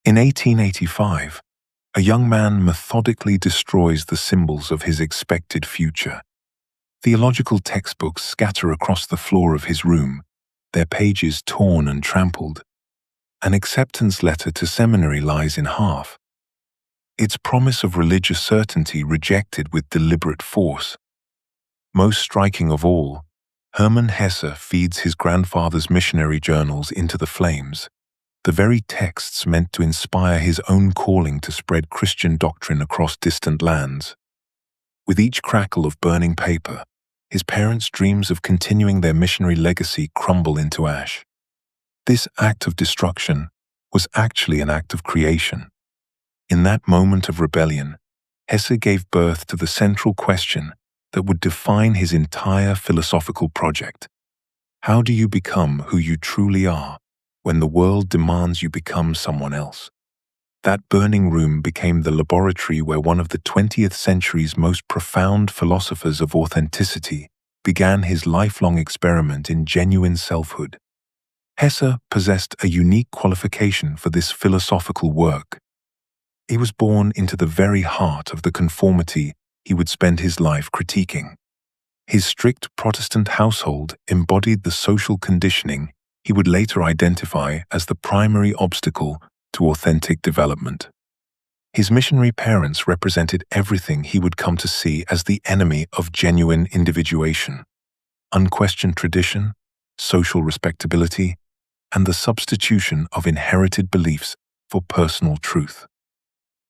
In 1885, a young man methodically destroys the symbols of his expected future. Theological textbooks scatter across the floor of his room, their pages torn and trampled. An acceptance letter to seminary lies in half, its promise of religious certainty rejected with deliberate force. Most striking of all, Hermann Hesse feeds his grandfather's missionary journals into the flames, the very texts meant to inspire his own calling to spread Christian doctrine across distant lands. With each crackle of burning paper, his parents' dreams of continuing their missionary legacy crumble into ash. This act of destruction was actually an act of creation. In that moment of rebellion, Hesse gave birth to the central question that would define his entire philosophical project. How do you become who you truly are when the world demands you become someone else? That burning room became the laboratory where one of the 20th century's most profound philosophers of authenticity began his lifelong experiment in genuine selfhood. Hesse possessed a unique qualification for this philosophical work. He was born into the very heart of the conformity he would spend his life critiquing. His strict Protestant household embodied the social conditioning he would later identify as the primary obstacle to authentic development. His missionary parents represented everything he would come to see as the enemy of genuine individuation: unquestioned tradition, social respectability, and the substitution of inherited beliefs for personal truth.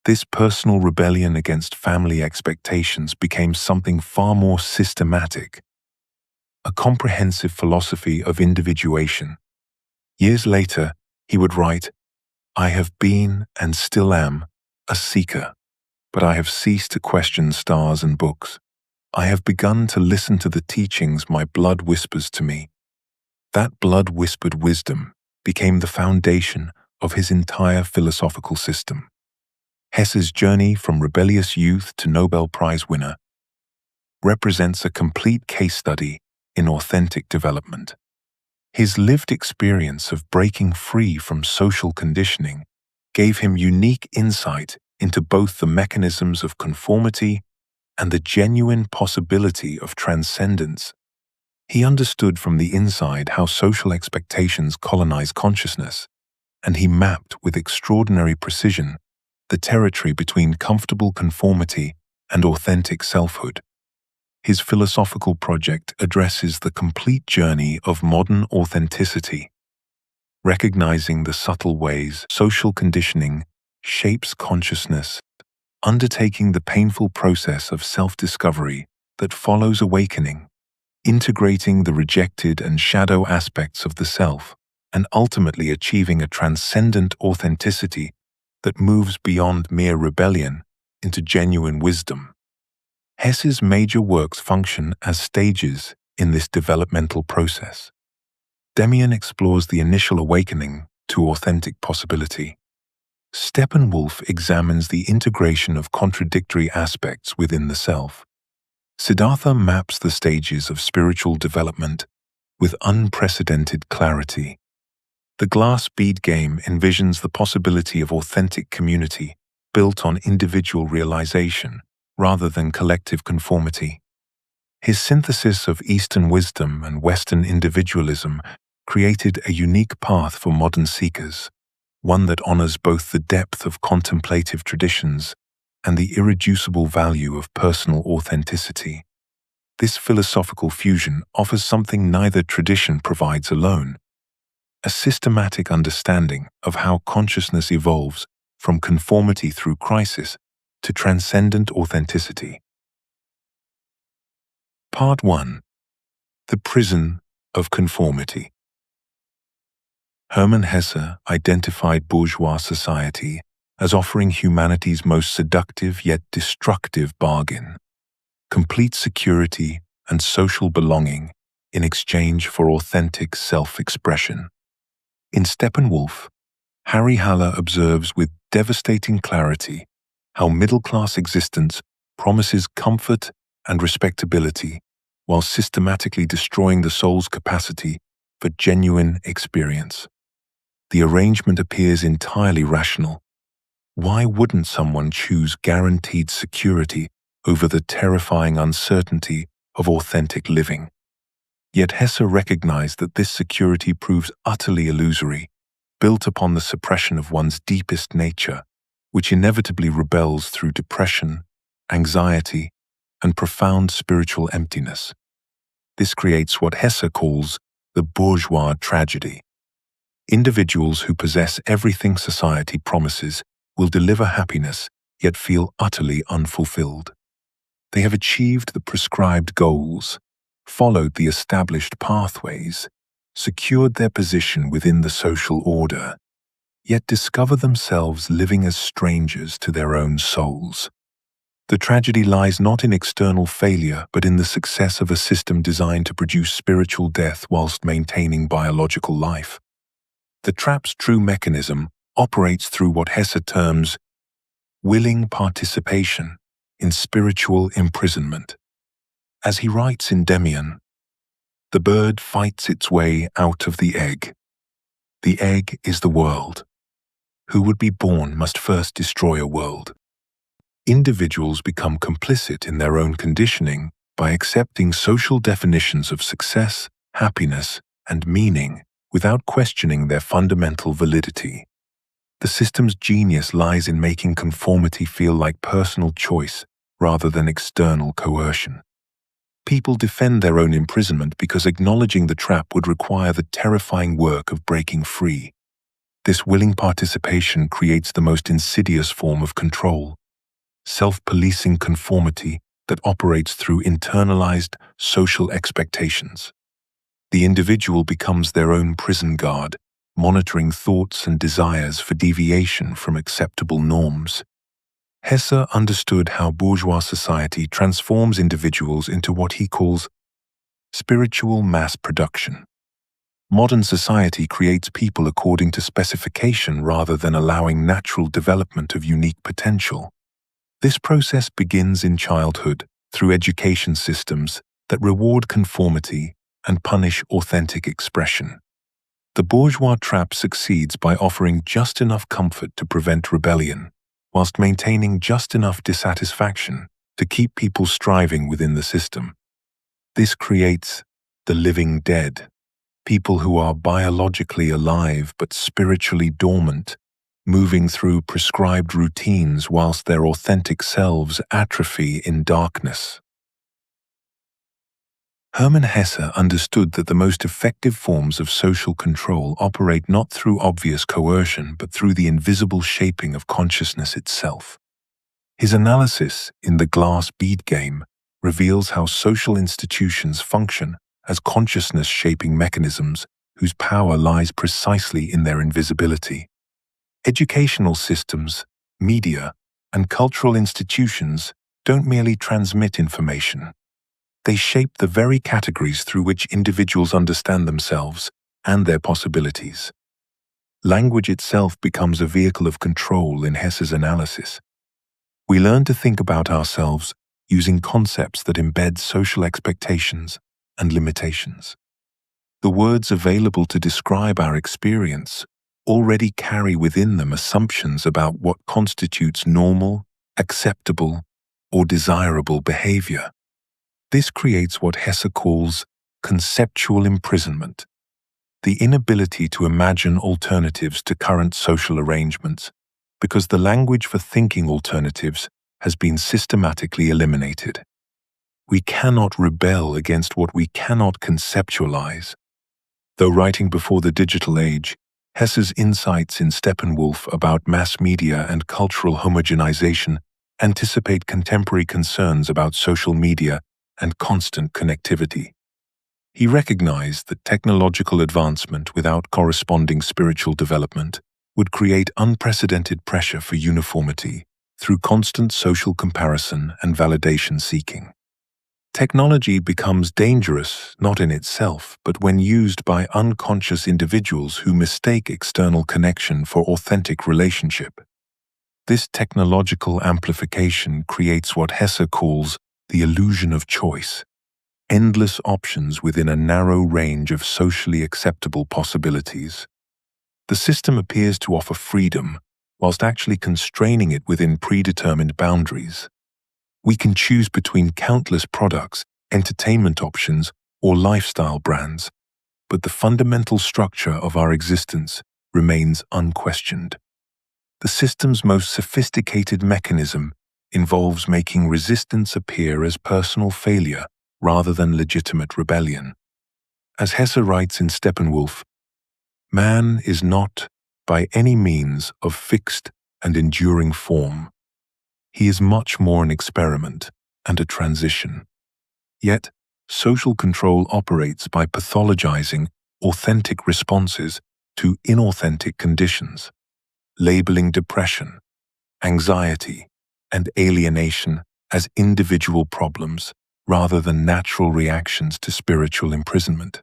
This personal rebellion against family expectations became something far more systematic: a comprehensive philosophy of individuation. Years later, he would write, "I have been and still am a seeker, but I have ceased to question stars and books. I have begun to listen to the teachings my blood whispers to me." That blood-whispered wisdom became the foundation of his entire philosophical system. Hesse's journey from rebellious youth to Nobel Prize winner represents a complete case study in authentic development. His lived experience of breaking free from social conditioning gave him unique insight into both the mechanisms of conformity and the genuine possibility of transcendence. He understood from the inside how social expectations colonize consciousness, and he mapped with extraordinary precision the territory between comfortable conformity and authentic selfhood. His philosophical project addresses the complete journey of modern authenticity, recognizing the subtle ways social conditioning shapes consciousness, undertaking the painful process of self-discovery that follows awakening, integrating the rejected and shadow aspects of the self, and ultimately achieving a transcendent authenticity that moves beyond mere rebellion into genuine wisdom. Hesse's major works function as stages in this developmental process. Demian explores the initial awakening to authentic possibility. Steppenwolf examines the integration of contradictory aspects within the self. Siddhartha maps the stages of spiritual development with unprecedented clarity. The glass bead game envisions the possibility of authentic community built on individual realization rather than collective conformity. His synthesis of Eastern wisdom and Western individualism created a unique path for modern seekers, one that honors both the depth of contemplative traditions and the irreducible value of personal authenticity. This philosophical fusion offers something neither tradition provides alone: a systematic understanding of how consciousness evolves from conformity through crisis to transcendent authenticity. Part 1. The Prison of Conformity. Hermann Hesse identified bourgeois society as offering humanity's most seductive yet destructive bargain: complete security and social belonging in exchange for authentic self-expression. In Steppenwolf, Harry Haller observes with devastating clarity how middle-class existence promises comfort and respectability while systematically destroying the soul's capacity for genuine experience. The arrangement appears entirely rational, Why wouldn't someone choose guaranteed security over the terrifying uncertainty of authentic living? Yet Hesse recognized that this security proves utterly illusory, built upon the suppression of one's deepest nature, which inevitably rebels through depression, anxiety, and profound spiritual emptiness. This creates what Hesse calls the bourgeois tragedy. Individuals who possess everything society promises will deliver happiness, yet feel utterly unfulfilled. They have achieved the prescribed goals, followed the established pathways, secured their position within the social order, yet discover themselves living as strangers to their own souls. The tragedy lies not in external failure, but in the success of a system designed to produce spiritual death whilst maintaining biological life. The trap's true mechanism operates through what Hesse terms willing participation in spiritual imprisonment. As he writes in Demian, the bird fights its way out of the egg. The egg is the world. Who would be born must first destroy a world. Individuals become complicit in their own conditioning by accepting social definitions of success, happiness, and meaning without questioning their fundamental validity. The system's genius lies in making conformity feel like personal choice rather than external coercion. People defend their own imprisonment because acknowledging the trap would require the terrifying work of breaking free. This willing participation creates the most insidious form of control, self-policing conformity that operates through internalized social expectations. The individual becomes their own prison guard, monitoring thoughts and desires for deviation from acceptable norms. Hesse understood how bourgeois society transforms individuals into what he calls spiritual mass production. Modern society creates people according to specification rather than allowing natural development of unique potential. This process begins in childhood through education systems that reward conformity and punish authentic expression. The bourgeois trap succeeds by offering just enough comfort to prevent rebellion, whilst maintaining just enough dissatisfaction to keep people striving within the system. This creates the living dead, people who are biologically alive but spiritually dormant, moving through prescribed routines whilst their authentic selves atrophy in darkness. Hermann Hesse understood that the most effective forms of social control operate not through obvious coercion but through the invisible shaping of consciousness itself. His analysis in The Glass Bead Game reveals how social institutions function as consciousness-shaping mechanisms whose power lies precisely in their invisibility. Educational systems, media, and cultural institutions don't merely transmit information. They shape the very categories through which individuals understand themselves and their possibilities. Language itself becomes a vehicle of control in Hesse's analysis. We learn to think about ourselves using concepts that embed social expectations and limitations. The words available to describe our experience already carry within them assumptions about what constitutes normal, acceptable, or desirable behavior. This creates what Hesse calls conceptual imprisonment, the inability to imagine alternatives to current social arrangements, because the language for thinking alternatives has been systematically eliminated. We cannot rebel against what we cannot conceptualize. Though writing before the digital age, Hesse's insights in Steppenwolf about mass media and cultural homogenization anticipate contemporary concerns about social media and constant connectivity. He recognized that technological advancement without corresponding spiritual development would create unprecedented pressure for uniformity through constant social comparison and validation seeking. Technology becomes dangerous not in itself, but when used by unconscious individuals who mistake external connection for authentic relationship. This technological amplification creates what Hesse calls the illusion of choice, endless options within a narrow range of socially acceptable possibilities. The system appears to offer freedom, whilst actually constraining it within predetermined boundaries. We can choose between countless products, entertainment options, or lifestyle brands, but the fundamental structure of our existence remains unquestioned. The system's most sophisticated mechanism involves making resistance appear as personal failure rather than legitimate rebellion. As Hesse writes in Steppenwolf, man is not, by any means, of fixed and enduring form. He is much more an experiment and a transition. Yet, social control operates by pathologizing authentic responses to inauthentic conditions, labeling depression, anxiety, and alienation as individual problems rather than natural reactions to spiritual imprisonment.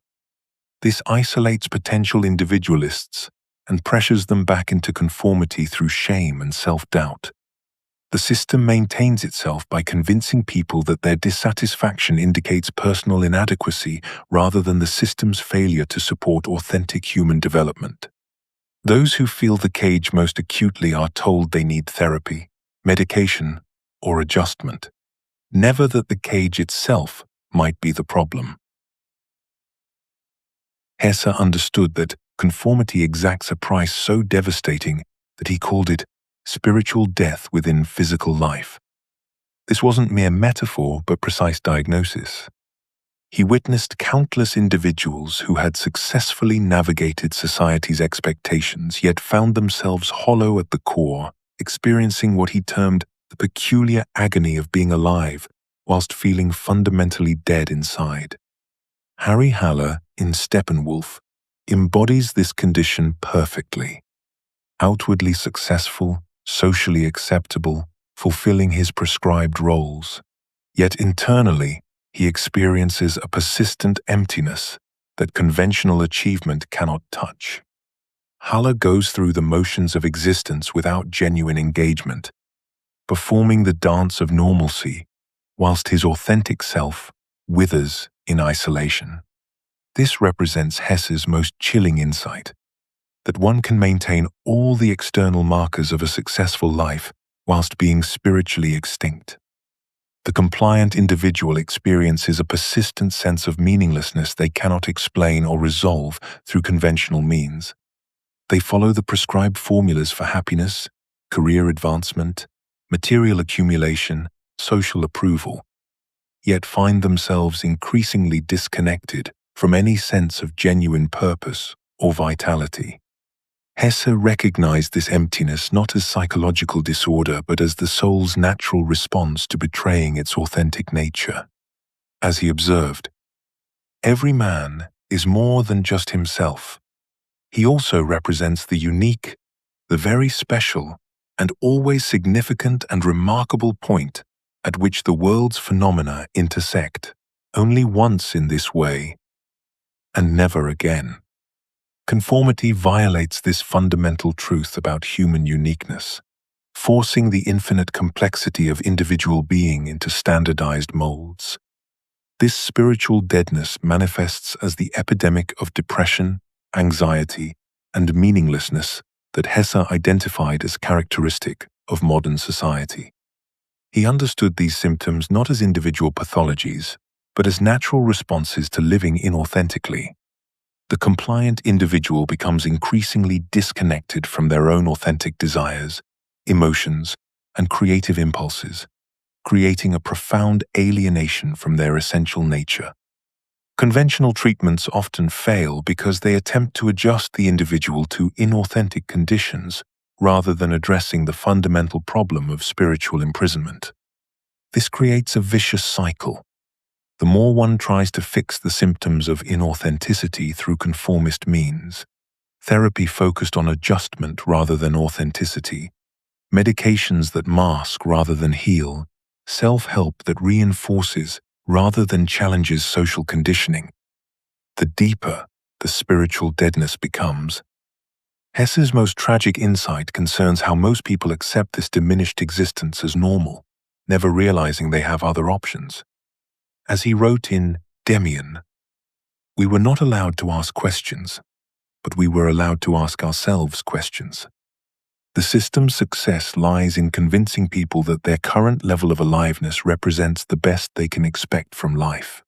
This isolates potential individualists and pressures them back into conformity through shame and self-doubt. The system maintains itself by convincing people that their dissatisfaction indicates personal inadequacy rather than the system's failure to support authentic human development. Those who feel the cage most acutely are told they need therapy, medication, or adjustment, never that the cage itself might be the problem. Hesse understood that conformity exacts a price so devastating that he called it spiritual death within physical life. This wasn't mere metaphor, but precise diagnosis. He witnessed countless individuals who had successfully navigated society's expectations, yet found themselves hollow at the core, experiencing what he termed the peculiar agony of being alive, whilst feeling fundamentally dead inside. Harry Haller, in Steppenwolf, embodies this condition perfectly. Outwardly successful, socially acceptable, fulfilling his prescribed roles. Yet internally, he experiences a persistent emptiness that conventional achievement cannot touch. Haller goes through the motions of existence without genuine engagement, performing the dance of normalcy, whilst his authentic self withers in isolation. This represents Hesse's most chilling insight, that one can maintain all the external markers of a successful life whilst being spiritually extinct. The compliant individual experiences a persistent sense of meaninglessness they cannot explain or resolve through conventional means. They follow the prescribed formulas for happiness, career advancement, material accumulation, social approval, yet find themselves increasingly disconnected from any sense of genuine purpose or vitality. Hesse recognized this emptiness not as psychological disorder but as the soul's natural response to betraying its authentic nature. As he observed, every man is more than just himself. He also represents the unique, the very special, and always significant and remarkable point at which the world's phenomena intersect, only once in this way, and never again. Conformity violates this fundamental truth about human uniqueness, forcing the infinite complexity of individual being into standardized molds. This spiritual deadness manifests as the epidemic of depression, anxiety, and meaninglessness that Hesse identified as characteristic of modern society. He understood these symptoms not as individual pathologies, but as natural responses to living inauthentically. The compliant individual becomes increasingly disconnected from their own authentic desires, emotions, and creative impulses, creating a profound alienation from their essential nature. Conventional treatments often fail because they attempt to adjust the individual to inauthentic conditions rather than addressing the fundamental problem of spiritual imprisonment. This creates a vicious cycle. The more one tries to fix the symptoms of inauthenticity through conformist means, therapy focused on adjustment rather than authenticity, medications that mask rather than heal, self-help that reinforces rather than challenges social conditioning, the deeper the spiritual deadness becomes. Hesse's most tragic insight concerns how most people accept this diminished existence as normal, never realizing they have other options. As he wrote in Demian, we were not allowed to ask questions, but we were allowed to ask ourselves questions. The system's success lies in convincing people that their current level of aliveness represents the best they can expect from life.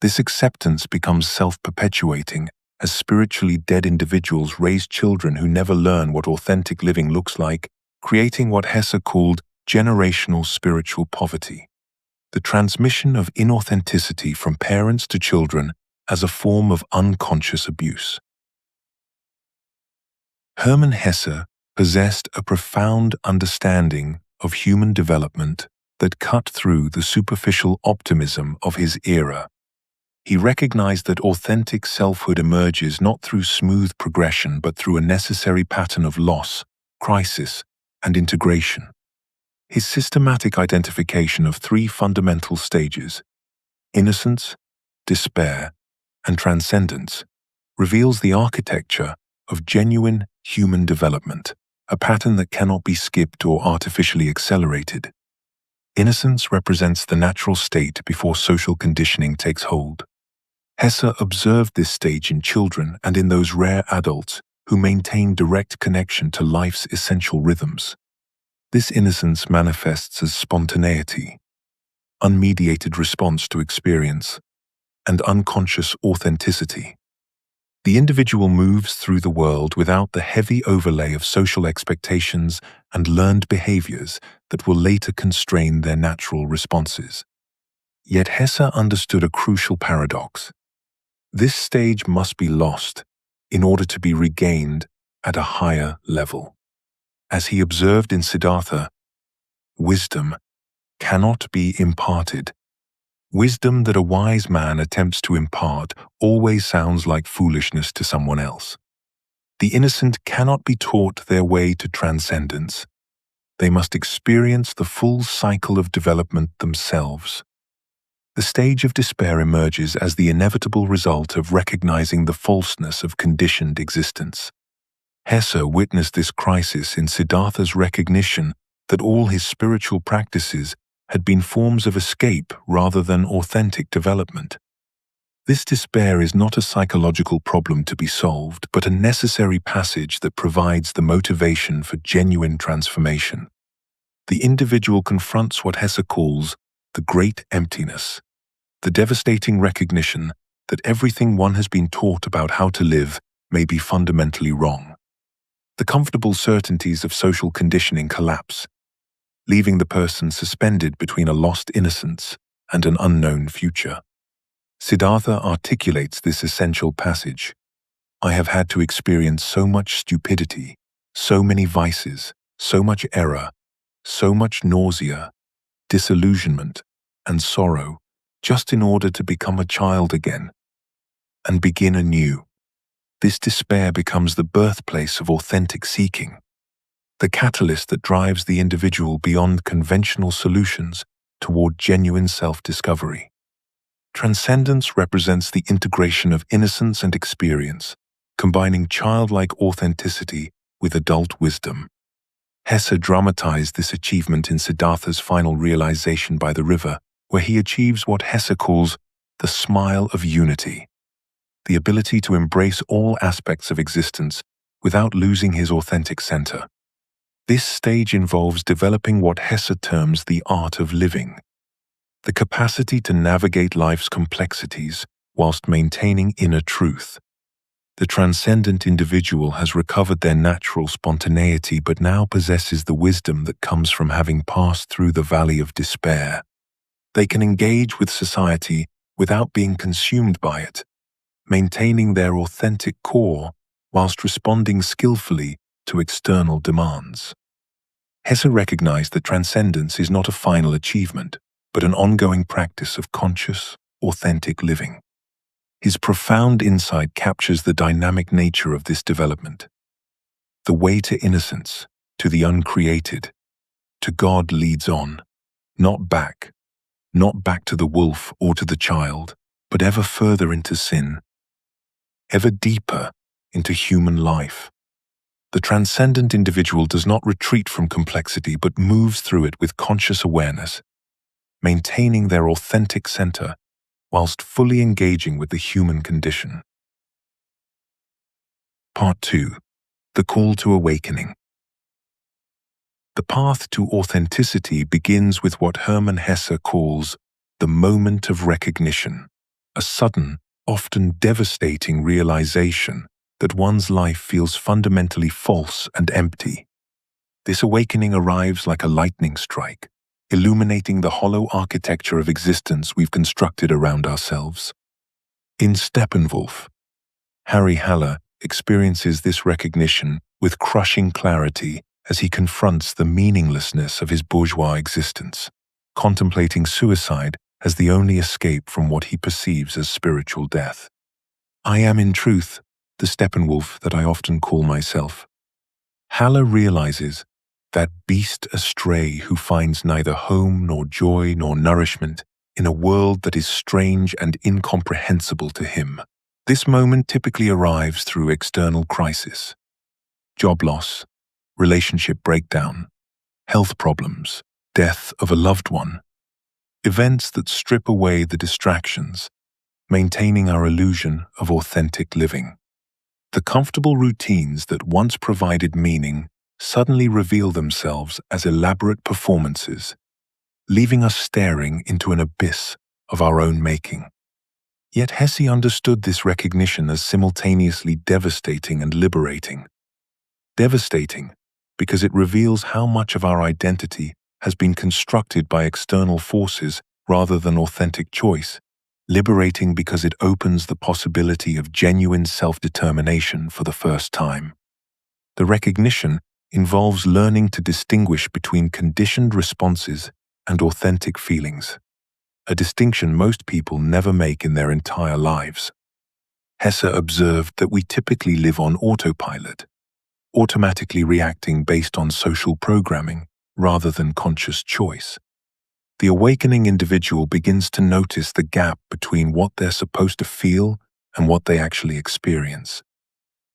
This acceptance becomes self-perpetuating as spiritually dead individuals raise children who never learn what authentic living looks like, creating what Hesse called generational spiritual poverty. The transmission of inauthenticity from parents to children as a form of unconscious abuse. Hermann Hesse possessed a profound understanding of human development that cut through the superficial optimism of his era. He recognized that authentic selfhood emerges not through smooth progression but through a necessary pattern of loss, crisis, and integration. His systematic identification of three fundamental stages, innocence, despair, and transcendence, reveals the architecture of genuine human development, a pattern that cannot be skipped or artificially accelerated. Innocence represents the natural state before social conditioning takes hold. Hesse observed this stage in children and in those rare adults who maintain direct connection to life's essential rhythms. This innocence manifests as spontaneity, unmediated response to experience, and unconscious authenticity. The individual moves through the world without the heavy overlay of social expectations and learned behaviors that will later constrain their natural responses. Yet Hesse understood a crucial paradox. This stage must be lost in order to be regained at a higher level. As he observed in Siddhartha, wisdom cannot be imparted. Wisdom that a wise man attempts to impart always sounds like foolishness to someone else. The innocent cannot be taught their way to transcendence. They must experience the full cycle of development themselves. The stage of despair emerges as the inevitable result of recognizing the falseness of conditioned existence. Hesse witnessed this crisis in Siddhartha's recognition that all his spiritual practices had been forms of escape rather than authentic development. This despair is not a psychological problem to be solved, but a necessary passage that provides the motivation for genuine transformation. The individual confronts what Hesse calls the great emptiness, the devastating recognition that everything one has been taught about how to live may be fundamentally wrong. The comfortable certainties of social conditioning collapse, leaving the person suspended between a lost innocence and an unknown future. Siddhartha articulates this essential passage. I have had to experience so much stupidity, so many vices, so much error, so much nausea, disillusionment, and sorrow, just in order to become a child again and begin anew. This despair becomes the birthplace of authentic seeking, the catalyst that drives the individual beyond conventional solutions toward genuine self-discovery. Transcendence represents the integration of innocence and experience, combining childlike authenticity with adult wisdom. Hesse dramatized this achievement in Siddhartha's final realization by the river, where he achieves what Hesse calls the smile of unity, the ability to embrace all aspects of existence without losing his authentic center. This stage involves developing what Hesse terms the art of living, the capacity to navigate life's complexities whilst maintaining inner truth. The transcendent individual has recovered their natural spontaneity but now possesses the wisdom that comes from having passed through the valley of despair. They can engage with society without being consumed by it, maintaining their authentic core whilst responding skillfully to external demands. Hesse recognized that transcendence is not a final achievement, but an ongoing practice of conscious, authentic living. His profound insight captures the dynamic nature of this development. The way to innocence, to the uncreated, to God leads on, not back to the wolf or to the child, but ever further into sin, ever deeper into human life. The transcendent individual does not retreat from complexity but moves through it with conscious awareness, maintaining their authentic center whilst fully engaging with the human condition. Part 2. The Call to Awakening. The path to authenticity begins with what Hermann Hesse calls the moment of recognition, a sudden, often devastating realization that one's life feels fundamentally false and empty. This awakening arrives like a lightning strike, illuminating the hollow architecture of existence we've constructed around ourselves. In Steppenwolf, Harry Haller experiences this recognition with crushing clarity as he confronts the meaninglessness of his bourgeois existence, contemplating suicide as the only escape from what he perceives as spiritual death. I am, in truth, the Steppenwolf that I often call myself. Haller realizes that beast astray who finds neither home nor joy nor nourishment in a world that is strange and incomprehensible to him. This moment typically arrives through external crisis: job loss, relationship breakdown, health problems, death of a loved one. Events that strip away the distractions, maintaining our illusion of authentic living. The comfortable routines that once provided meaning suddenly reveal themselves as elaborate performances, leaving us staring into an abyss of our own making. Yet Hesse understood this recognition as simultaneously devastating and liberating. Devastating because it reveals how much of our identity has been constructed by external forces rather than authentic choice. Liberating because it opens the possibility of genuine self-determination for the first time. The recognition involves learning to distinguish between conditioned responses and authentic feelings, a distinction most people never make in their entire lives. Hesse observed that we typically live on autopilot, automatically reacting based on social programming rather than conscious choice. The awakening individual begins to notice the gap between what they're supposed to feel and what they actually experience.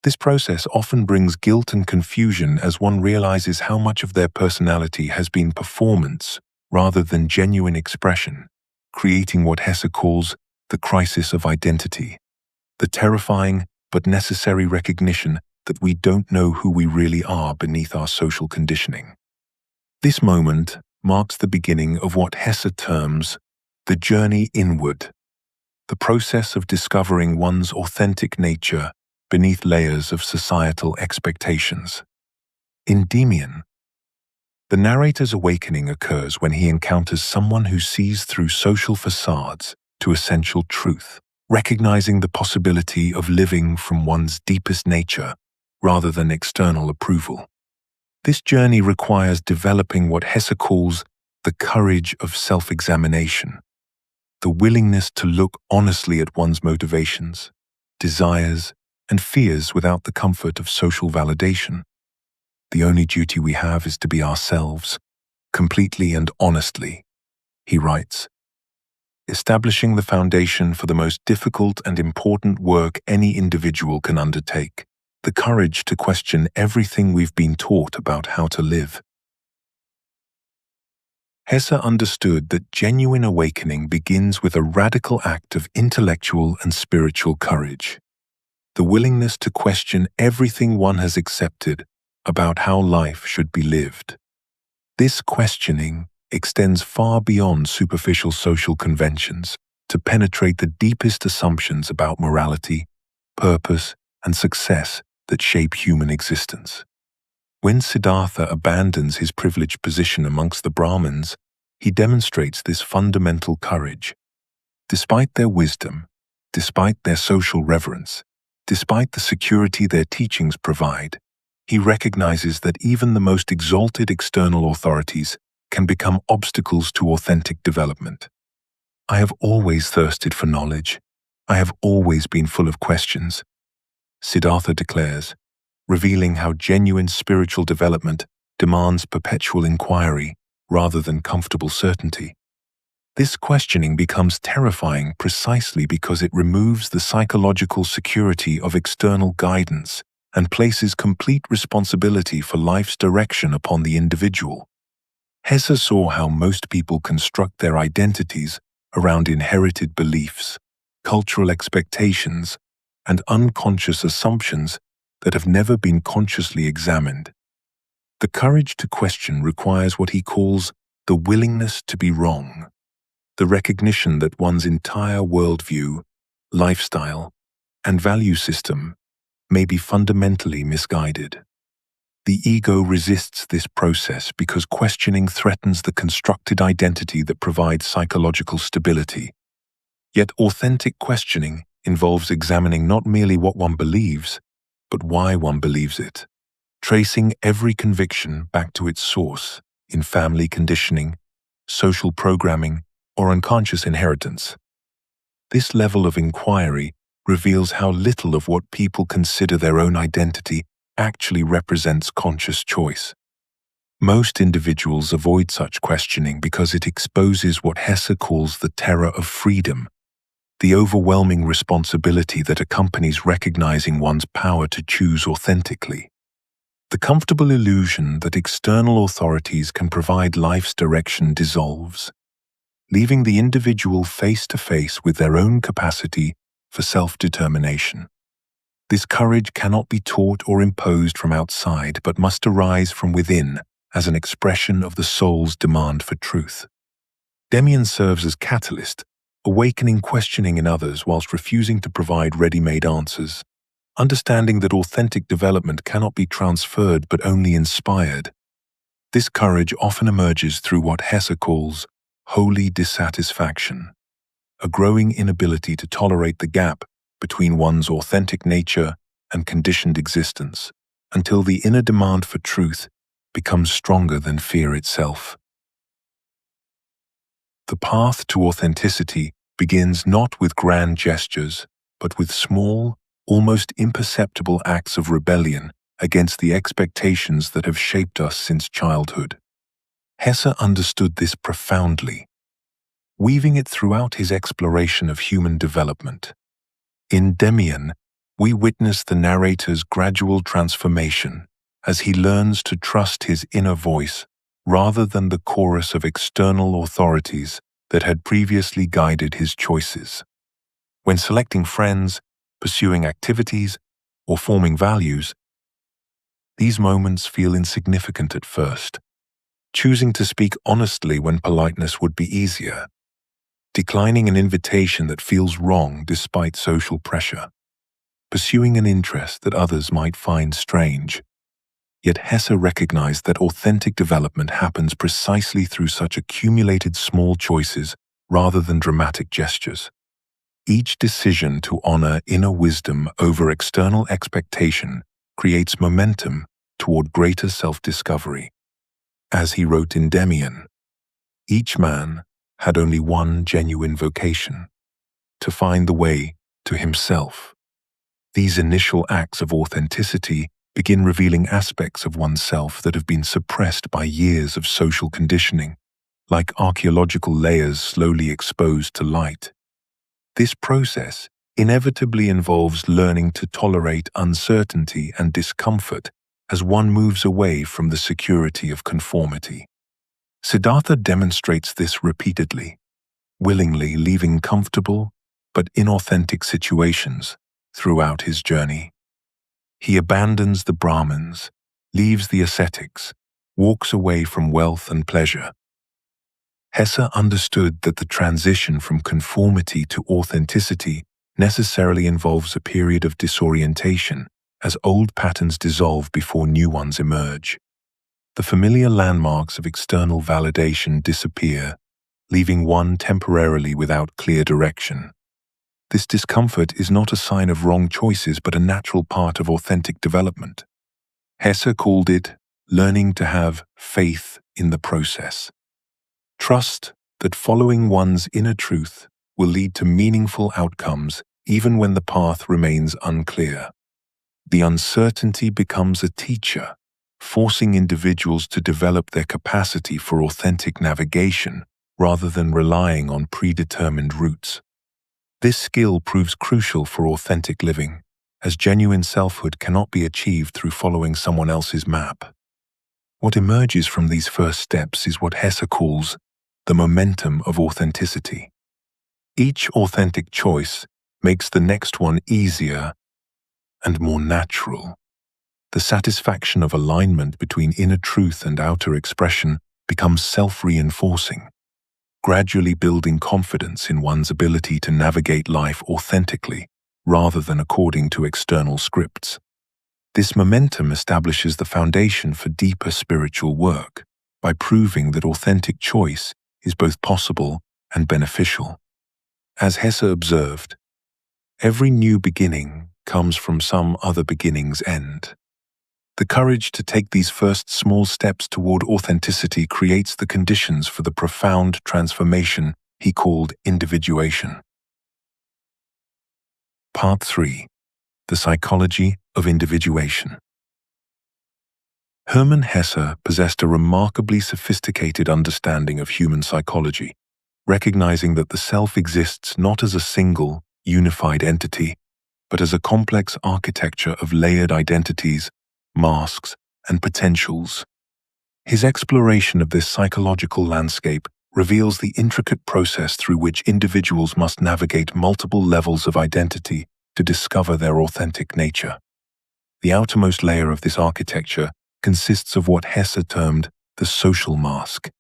This process often brings guilt and confusion as one realizes how much of their personality has been performance rather than genuine expression, creating what Hesse calls the crisis of identity, the terrifying but necessary recognition that we don't know who we really are beneath our social conditioning. This moment marks the beginning of what Hesse terms the journey inward, the process of discovering one's authentic nature beneath layers of societal expectations. In Endymion, the narrator's awakening occurs when he encounters someone who sees through social facades to essential truth, recognizing the possibility of living from one's deepest nature rather than external approval. This journey requires developing what Hesse calls the courage of self-examination, the willingness to look honestly at one's motivations, desires, and fears without the comfort of social validation. The only duty we have is to be ourselves, completely and honestly, he writes, establishing the foundation for the most difficult and important work any individual can undertake, the courage to question everything we've been taught about how to live. Hesse understood that genuine awakening begins with a radical act of intellectual and spiritual courage, the willingness to question everything one has accepted about how life should be lived. This questioning extends far beyond superficial social conventions to penetrate the deepest assumptions about morality, purpose, and success that shape human existence. When Siddhartha abandons his privileged position amongst the Brahmins, he demonstrates this fundamental courage. Despite their wisdom, despite their social reverence, despite the security their teachings provide, he recognizes that even the most exalted external authorities can become obstacles to authentic development. I have always thirsted for knowledge. I have always been full of questions, Siddhartha declares, revealing how genuine spiritual development demands perpetual inquiry rather than comfortable certainty. This questioning becomes terrifying precisely because it removes the psychological security of external guidance and places complete responsibility for life's direction upon the individual. Hesse saw how most people construct their identities around inherited beliefs, cultural expectations, and unconscious assumptions that have never been consciously examined. The courage to question requires what he calls the willingness to be wrong, the recognition that one's entire worldview, lifestyle, and value system may be fundamentally misguided. The ego resists this process because questioning threatens the constructed identity that provides psychological stability. Yet authentic questioning involves examining not merely what one believes, but why one believes it, tracing every conviction back to its source in family conditioning, social programming, or unconscious inheritance. This level of inquiry reveals how little of what people consider their own identity actually represents conscious choice. Most individuals avoid such questioning because it exposes what Hesse calls the terror of freedom, the overwhelming responsibility that accompanies recognizing one's power to choose authentically. The comfortable illusion that external authorities can provide life's direction dissolves, leaving the individual face to face with their own capacity for self-determination. This courage cannot be taught or imposed from outside, but must arise from within as an expression of the soul's demand for truth. Demian serves as catalyst, awakening questioning in others whilst refusing to provide ready-made answers, understanding that authentic development cannot be transferred but only inspired. This courage often emerges through what Hesse calls holy dissatisfaction, a growing inability to tolerate the gap between one's authentic nature and conditioned existence, until the inner demand for truth becomes stronger than fear itself. The path to authenticity begins not with grand gestures, but with small, almost imperceptible acts of rebellion against the expectations that have shaped us since childhood. Hesse understood this profoundly, weaving it throughout his exploration of human development. In Demian, we witness the narrator's gradual transformation as he learns to trust his inner voice rather than the chorus of external authorities that had previously guided his choices. When selecting friends, pursuing activities, or forming values, these moments feel insignificant at first, choosing to speak honestly when politeness would be easier, declining an invitation that feels wrong despite social pressure, pursuing an interest that others might find strange. Yet Hesse recognized that authentic development happens precisely through such accumulated small choices rather than dramatic gestures. Each decision to honor inner wisdom over external expectation creates momentum toward greater self-discovery. As he wrote in Demian, each man had only one genuine vocation: to find the way to himself. These initial acts of authenticity begin revealing aspects of oneself that have been suppressed by years of social conditioning, like archaeological layers slowly exposed to light. This process inevitably involves learning to tolerate uncertainty and discomfort as one moves away from the security of conformity. Siddhartha demonstrates this repeatedly, willingly leaving comfortable but inauthentic situations throughout his journey. He abandons the Brahmins, leaves the ascetics, walks away from wealth and pleasure. Hesse understood that the transition from conformity to authenticity necessarily involves a period of disorientation as old patterns dissolve before new ones emerge. The familiar landmarks of external validation disappear, leaving one temporarily without clear direction. This discomfort is not a sign of wrong choices but a natural part of authentic development. Hesse called it learning to have faith in the process. Trust that following one's inner truth will lead to meaningful outcomes even when the path remains unclear. The uncertainty becomes a teacher, forcing individuals to develop their capacity for authentic navigation rather than relying on predetermined routes. This skill proves crucial for authentic living, as genuine selfhood cannot be achieved through following someone else's map. What emerges from these first steps is what Hesse calls the momentum of authenticity. Each authentic choice makes the next one easier and more natural. the satisfaction of alignment between inner truth and outer expression becomes self-reinforcing, gradually building confidence in one's ability to navigate life authentically rather than according to external scripts. This momentum establishes the foundation for deeper spiritual work by proving that authentic choice is both possible and beneficial. As Hesse observed, every new beginning comes from some other beginning's end. The courage to take these first small steps toward authenticity creates the conditions for the profound transformation he called individuation. Part 3. The Psychology of Individuation. Hermann Hesse possessed a remarkably sophisticated understanding of human psychology, recognizing that the self exists not as a single, unified entity, but as a complex architecture of layered identities, masks, and potentials. His exploration of this psychological landscape reveals the intricate process through which individuals must navigate multiple levels of identity to discover their authentic nature. The outermost layer of this architecture consists of what Hesse termed the social mask,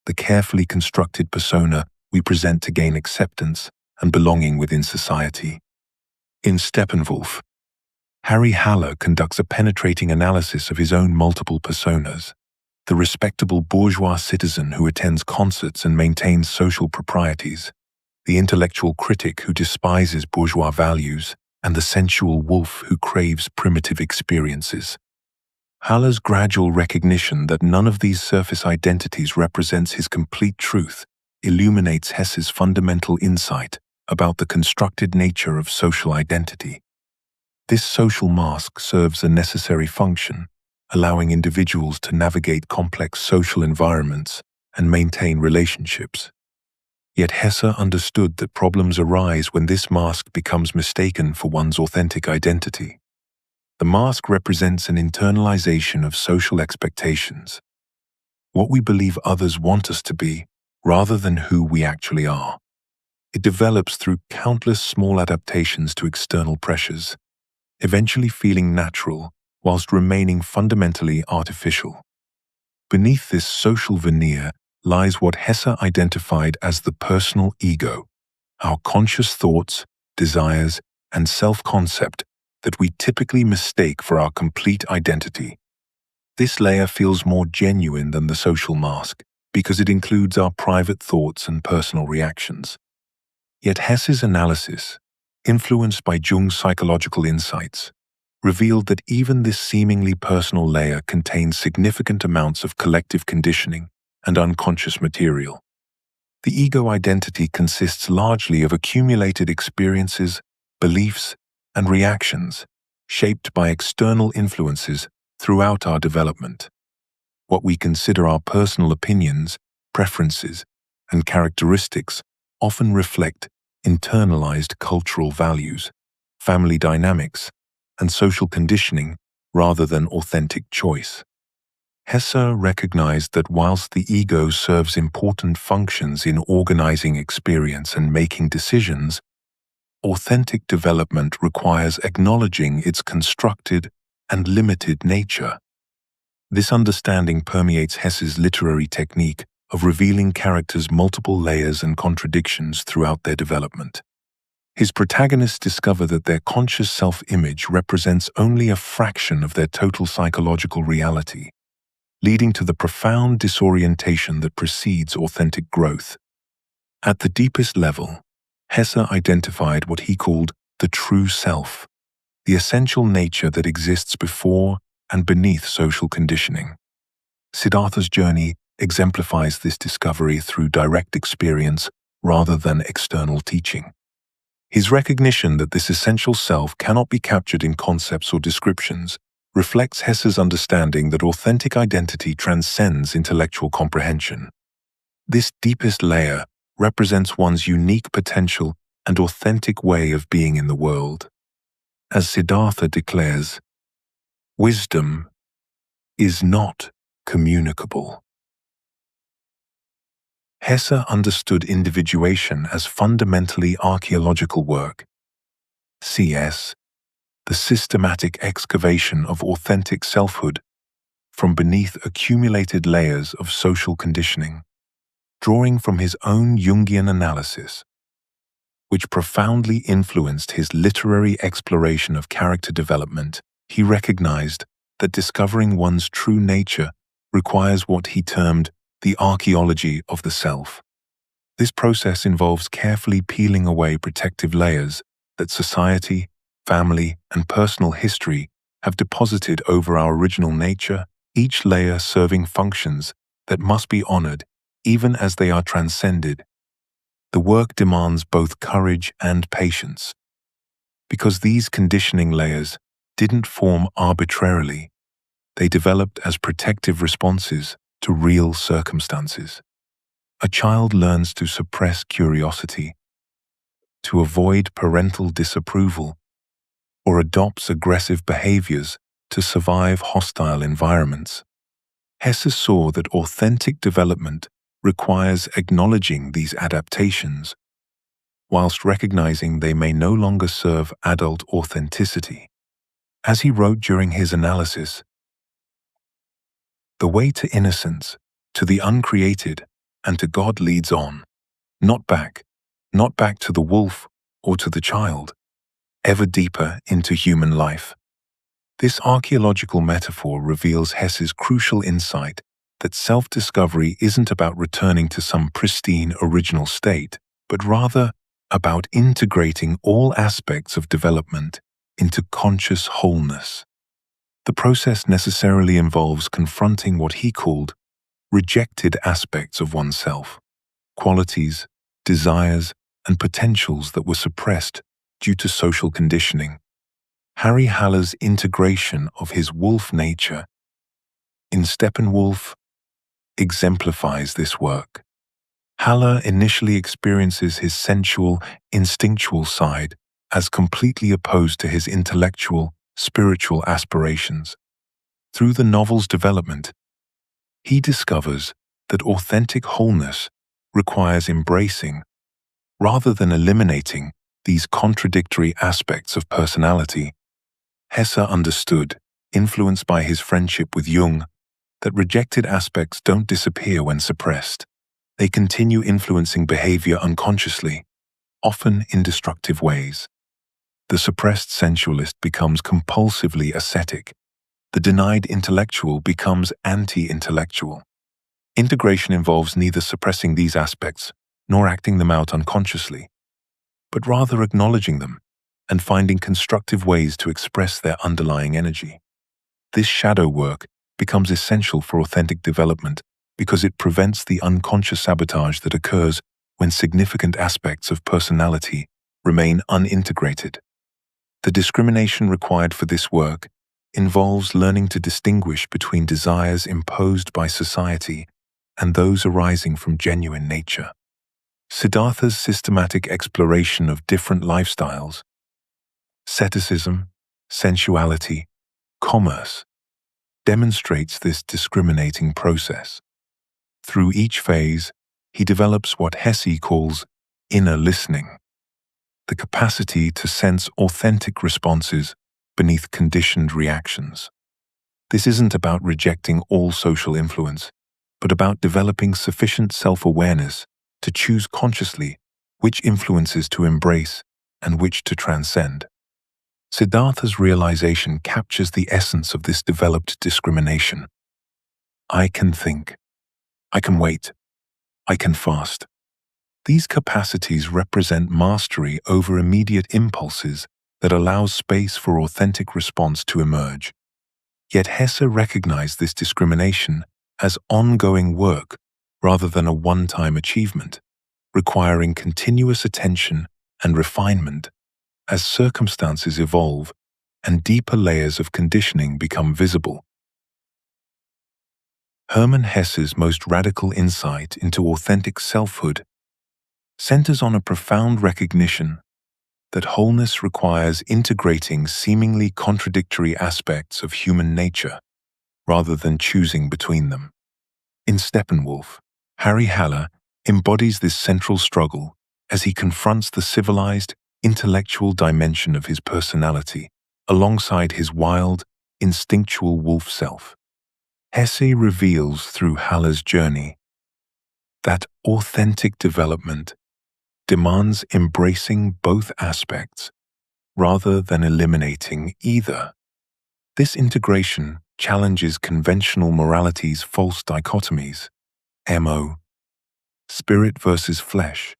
the carefully constructed persona we present to gain acceptance and belonging within society. In Steppenwolf, Harry Haller conducts a penetrating analysis of his own multiple personas: the respectable bourgeois citizen who attends concerts and maintains social proprieties, the intellectual critic who despises bourgeois values, and the sensual wolf who craves primitive experiences. Haller's gradual recognition that none of these surface identities represents his complete truth illuminates Hesse's fundamental insight about the constructed nature of social identity. This social mask serves a necessary function, allowing individuals to navigate complex social environments and maintain relationships. Yet Hesse understood that problems arise when this mask becomes mistaken for one's authentic identity. The mask represents an internalization of social expectations, what we believe others want us to be, rather than who we actually are. It develops through countless small adaptations to external pressures, eventually feeling natural whilst remaining fundamentally artificial. Beneath this social veneer lies what Hesse identified as the personal ego, our conscious thoughts, desires, and self-concept that we typically mistake for our complete identity. This layer feels more genuine than the social mask because it includes our private thoughts and personal reactions. Yet Hesse's analysis, influenced by Jung's psychological insights, revealed that even this seemingly personal layer contains significant amounts of collective conditioning and unconscious material. The ego identity consists largely of accumulated experiences, beliefs, and reactions shaped by external influences throughout our development. What we consider our personal opinions, preferences, and characteristics often reflect internalized cultural values, family dynamics, and social conditioning rather than authentic choice. Hesse recognized that whilst the ego serves important functions in organizing experience and making decisions, authentic development requires acknowledging its constructed and limited nature. This understanding permeates Hesse's literary technique of revealing characters' multiple layers and contradictions throughout their development. His protagonists discover that their conscious self-image represents only a fraction of their total psychological reality, leading to the profound disorientation that precedes authentic growth. At the deepest level, Hesse identified what he called the true self, the essential nature that exists before and beneath social conditioning. Siddhartha's journey exemplifies this discovery through direct experience rather than external teaching. His recognition that this essential self cannot be captured in concepts or descriptions reflects Hesse's understanding that authentic identity transcends intellectual comprehension. This deepest layer represents one's unique potential and authentic way of being in the world. As Siddhartha declares, wisdom is not communicable. Hesse understood individuation as fundamentally archaeological work. CS the systematic excavation of authentic selfhood from beneath accumulated layers of social conditioning, drawing from his own Jungian analysis, which profoundly influenced his literary exploration of character development. He recognized that discovering one's true nature requires what he termed the archaeology of the self. This process involves carefully peeling away protective layers that society, family, and personal history have deposited over our original nature, each layer serving functions that must be honored even as they are transcended. The work demands both courage and patience, because these conditioning layers didn't form arbitrarily. They developed as protective responses to real circumstances. A child learns to suppress curiosity, to avoid parental disapproval, or adopts aggressive behaviors to survive hostile environments. Hesse saw that authentic development requires acknowledging these adaptations, whilst recognizing they may no longer serve adult authenticity. As he wrote during his analysis, "The way to innocence, to the uncreated, and to God leads on, not back to the wolf or to the child, ever deeper into human life." This archaeological metaphor reveals Hesse's crucial insight that self-discovery isn't about returning to some pristine original state, but rather about integrating all aspects of development into conscious wholeness. The process necessarily involves confronting what he called rejected aspects of oneself, qualities, desires, and potentials that were suppressed due to social conditioning. Harry Haller's integration of his wolf nature in Steppenwolf exemplifies this work. Haller initially experiences his sensual, instinctual side as completely opposed to his intellectual, spiritual aspirations. Through the novel's development, he discovers that authentic wholeness requires embracing, rather than eliminating, these contradictory aspects of personality. Hesse understood, influenced by his friendship with Jung, that rejected aspects don't disappear when suppressed. They continue influencing behavior unconsciously, often in destructive ways. The suppressed sensualist becomes compulsively ascetic. The denied intellectual becomes anti-intellectual. Integration involves neither suppressing these aspects nor acting them out unconsciously, but rather acknowledging them and finding constructive ways to express their underlying energy. This shadow work becomes essential for authentic development because it prevents the unconscious sabotage that occurs when significant aspects of personality remain unintegrated. The discrimination required for this work involves learning to distinguish between desires imposed by society and those arising from genuine nature. Siddhartha's systematic exploration of different lifestyles, asceticism, sensuality, commerce, demonstrates this discriminating process. Through each phase, he develops what Hesse calls inner listening, the capacity to sense authentic responses beneath conditioned reactions. This isn't about rejecting all social influence, but about developing sufficient self-awareness to choose consciously which influences to embrace and which to transcend. Siddhartha's realization captures the essence of this developed discrimination. I can think. I can wait. I can fast. These capacities represent mastery over immediate impulses that allows space for authentic response to emerge. Yet Hesse recognized this discrimination as ongoing work rather than a one-time achievement, requiring continuous attention and refinement as circumstances evolve and deeper layers of conditioning become visible. Hermann Hesse's most radical insight into authentic selfhood centers on a profound recognition that wholeness requires integrating seemingly contradictory aspects of human nature rather than choosing between them. In Steppenwolf, Harry Haller embodies this central struggle as he confronts the civilized, intellectual dimension of his personality alongside his wild, instinctual wolf self. Hesse reveals through Halle's journey that authentic development demands embracing both aspects rather than eliminating either. This integration challenges conventional morality's false dichotomies, MO, spirit versus flesh,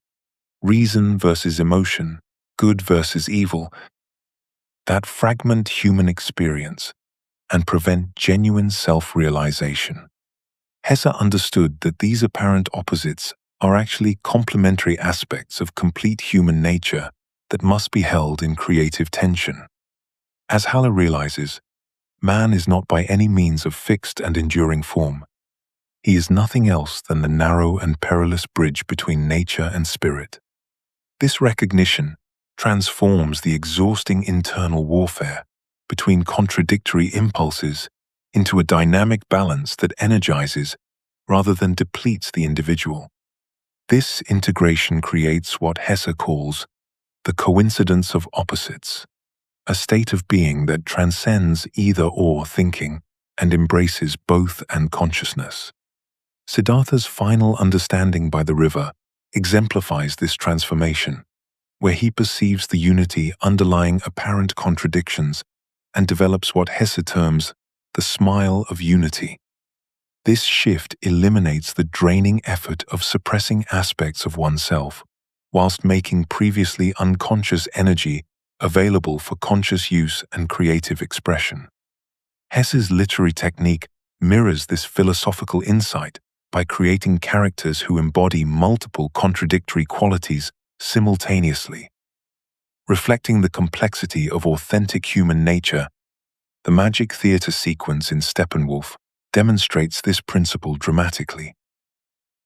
reason versus emotion, good versus evil, that fragment human experience and prevent genuine self-realization. Hesse understood that these apparent opposites are actually complementary aspects of complete human nature that must be held in creative tension. As Halle realizes, man is not by any means of fixed and enduring form. He is nothing else than the narrow and perilous bridge between nature and spirit. This recognition transforms the exhausting internal warfare between contradictory impulses into a dynamic balance that energizes rather than depletes the individual. This integration creates what Hesse calls the coincidence of opposites, a state of being that transcends either-or thinking and embraces both and consciousness. Siddhartha's final understanding by the river exemplifies this transformation, where he perceives the unity underlying apparent contradictions and develops what Hesse terms the smile of unity. This shift eliminates the draining effort of suppressing aspects of oneself, whilst making previously unconscious energy available for conscious use and creative expression. Hesse's literary technique mirrors this philosophical insight by creating characters who embody multiple contradictory qualities simultaneously. Reflecting the complexity of authentic human nature, the magic theatre sequence in Steppenwolf demonstrates this principle dramatically.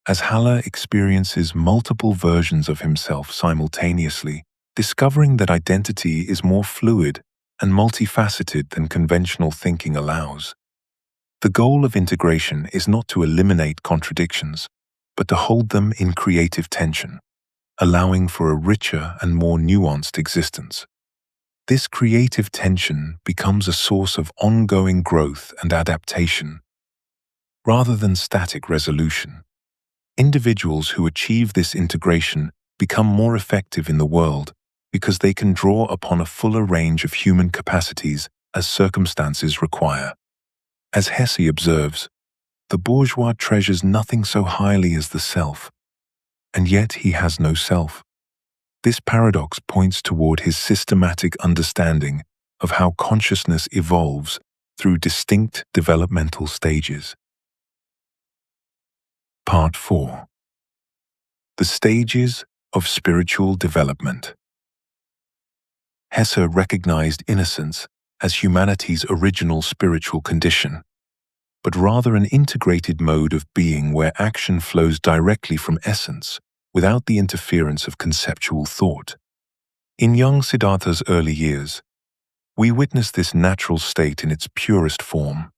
As Halle experiences multiple versions of himself simultaneously, discovering that identity is more fluid and multifaceted than conventional thinking allows. The goal of integration is not to eliminate contradictions, but to hold them in creative tension, allowing for a richer and more nuanced existence. This creative tension becomes a source of ongoing growth and adaptation, rather than static resolution. Individuals who achieve this integration become more effective in the world because they can draw upon a fuller range of human capacities as circumstances require. As Hesse observes, the bourgeois treasures nothing so highly as the self, and yet he has no self. This paradox points toward his systematic understanding of how consciousness evolves through distinct developmental stages. Part 4. The Stages of Spiritual Development. Hesse recognized innocence as humanity's original spiritual condition, but rather an integrated mode of being where action flows directly from essence, without the interference of conceptual thought. In young Siddhartha's early years, we witness this natural state in its purest form,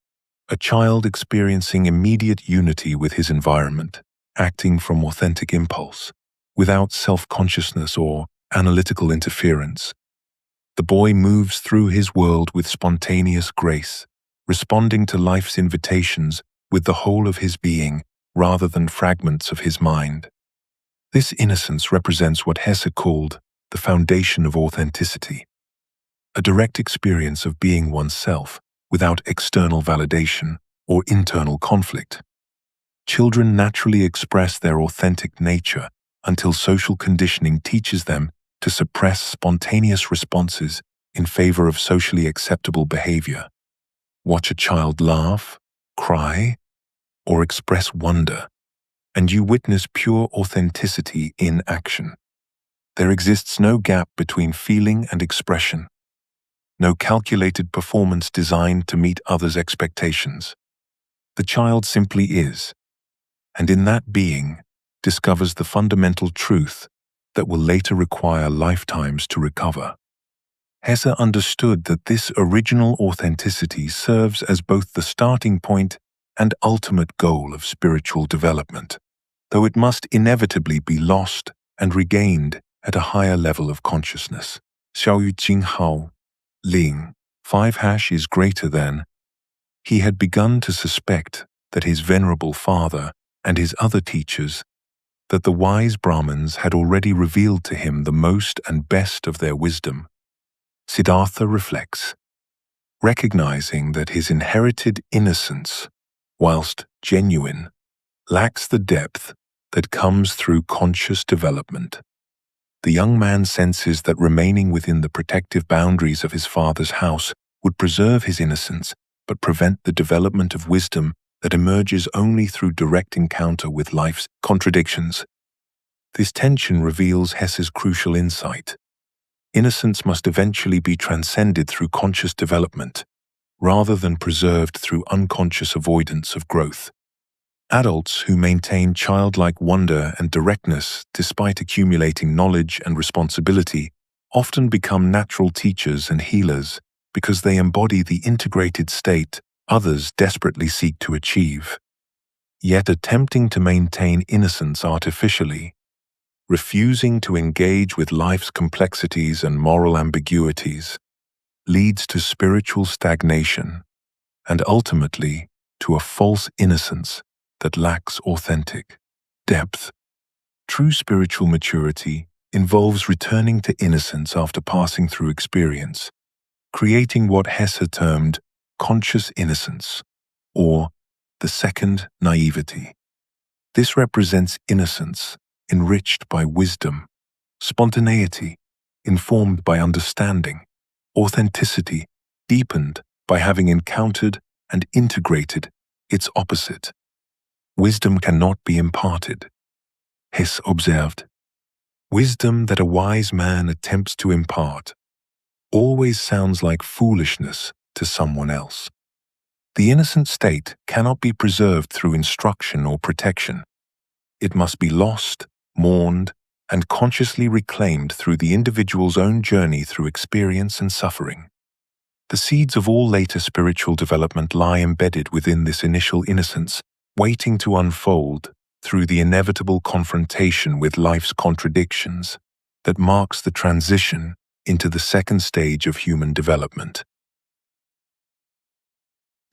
a child experiencing immediate unity with his environment, acting from authentic impulse, without self-consciousness or analytical interference. The boy moves through his world with spontaneous grace, responding to life's invitations with the whole of his being rather than fragments of his mind. This innocence represents what Hesse called the foundation of authenticity, a direct experience of being oneself without external validation or internal conflict. Children naturally express their authentic nature until social conditioning teaches them to suppress spontaneous responses in favor of socially acceptable behavior. Watch a child laugh, cry, or express wonder, and you witness pure authenticity in action. There exists no gap between feeling and expression, no calculated performance designed to meet others' expectations. The child simply is, and in that being discovers the fundamental truth that will later require lifetimes to recover. Hesse understood that this original authenticity serves as both the starting point and ultimate goal of spiritual development, though it must inevitably be lost and regained at a higher level of consciousness. 肖于今号 Ling 5# is greater than. He had begun to suspect that his venerable father and his other teachers, that the wise Brahmins had already revealed to him the most and best of their wisdom. Siddhartha reflects, recognizing that his inherited innocence, whilst genuine, lacks the depth that comes through conscious development. The young man senses that remaining within the protective boundaries of his father's house would preserve his innocence but prevent the development of wisdom that emerges only through direct encounter with life's contradictions. This tension reveals Hesse's crucial insight. Innocence must eventually be transcended through conscious development, rather than preserved through unconscious avoidance of growth. Adults who maintain childlike wonder and directness despite accumulating knowledge and responsibility often become natural teachers and healers because they embody the integrated state others desperately seek to achieve. Yet attempting to maintain innocence artificially, refusing to engage with life's complexities and moral ambiguities, leads to spiritual stagnation and ultimately to a false innocence that lacks authentic depth. True spiritual maturity involves returning to innocence after passing through experience, creating what Hesse termed conscious innocence, or the second naivety. This represents innocence enriched by wisdom, spontaneity informed by understanding, authenticity deepened by having encountered and integrated its opposite. Wisdom cannot be imparted. Hesse observed, wisdom that a wise man attempts to impart always sounds like foolishness to someone else. The innocent state cannot be preserved through instruction or protection. It must be lost, mourned, and consciously reclaimed through the individual's own journey through experience and suffering. The seeds of all later spiritual development lie embedded within this initial innocence, waiting to unfold through the inevitable confrontation with life's contradictions that marks the transition into the second stage of human development.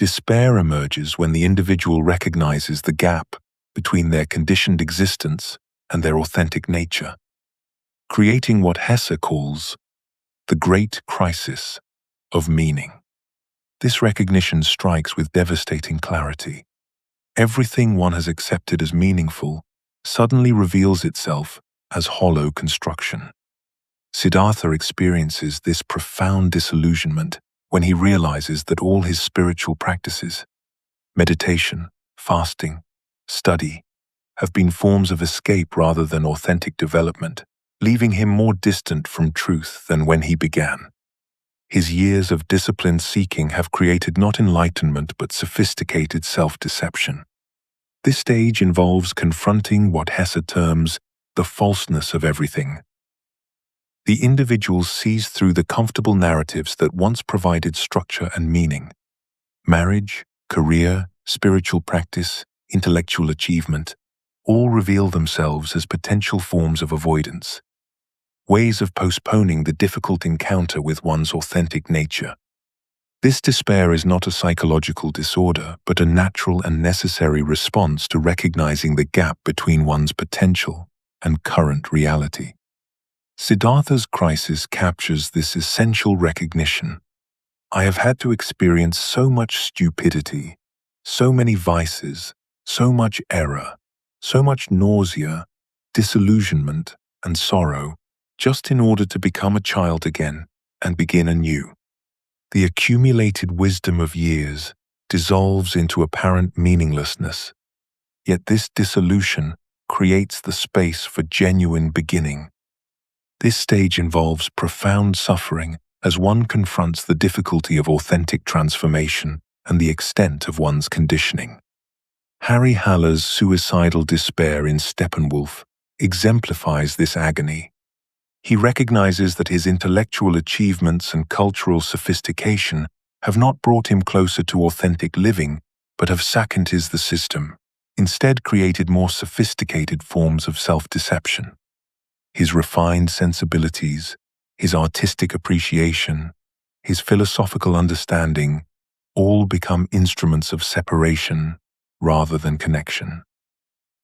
Despair emerges when the individual recognizes the gap between their conditioned existence and their authentic nature, creating what Hesse calls the great crisis of meaning. This recognition strikes with devastating clarity. Everything one has accepted as meaningful suddenly reveals itself as hollow construction. Siddhartha experiences this profound disillusionment when he realizes that all his spiritual practices, meditation, fasting, study, have been forms of escape rather than authentic development, leaving him more distant from truth than when he began. His years of disciplined seeking have created not enlightenment but sophisticated self-deception. This stage involves confronting what Hesse terms the falseness of everything. The individual sees through the comfortable narratives that once provided structure and meaning. Marriage, career, spiritual practice, intellectual achievement, all reveal themselves as potential forms of avoidance, ways of postponing the difficult encounter with one's authentic nature. This despair is not a psychological disorder, but a natural and necessary response to recognizing the gap between one's potential and current reality. Siddhartha's crisis captures this essential recognition. I have had to experience so much stupidity, so many vices, so much error, so much nausea, disillusionment, and sorrow, just in order to become a child again and begin anew. The accumulated wisdom of years dissolves into apparent meaninglessness, yet this dissolution creates the space for genuine beginning. This stage involves profound suffering as one confronts the difficulty of authentic transformation and the extent of one's conditioning. Harry Haller's suicidal despair in Steppenwolf exemplifies this agony. He recognizes that his intellectual achievements and cultural sophistication have not brought him closer to authentic living, but have saccantized the system, instead created more sophisticated forms of self-deception. His refined sensibilities, his artistic appreciation, his philosophical understanding, all become instruments of separation rather than connection.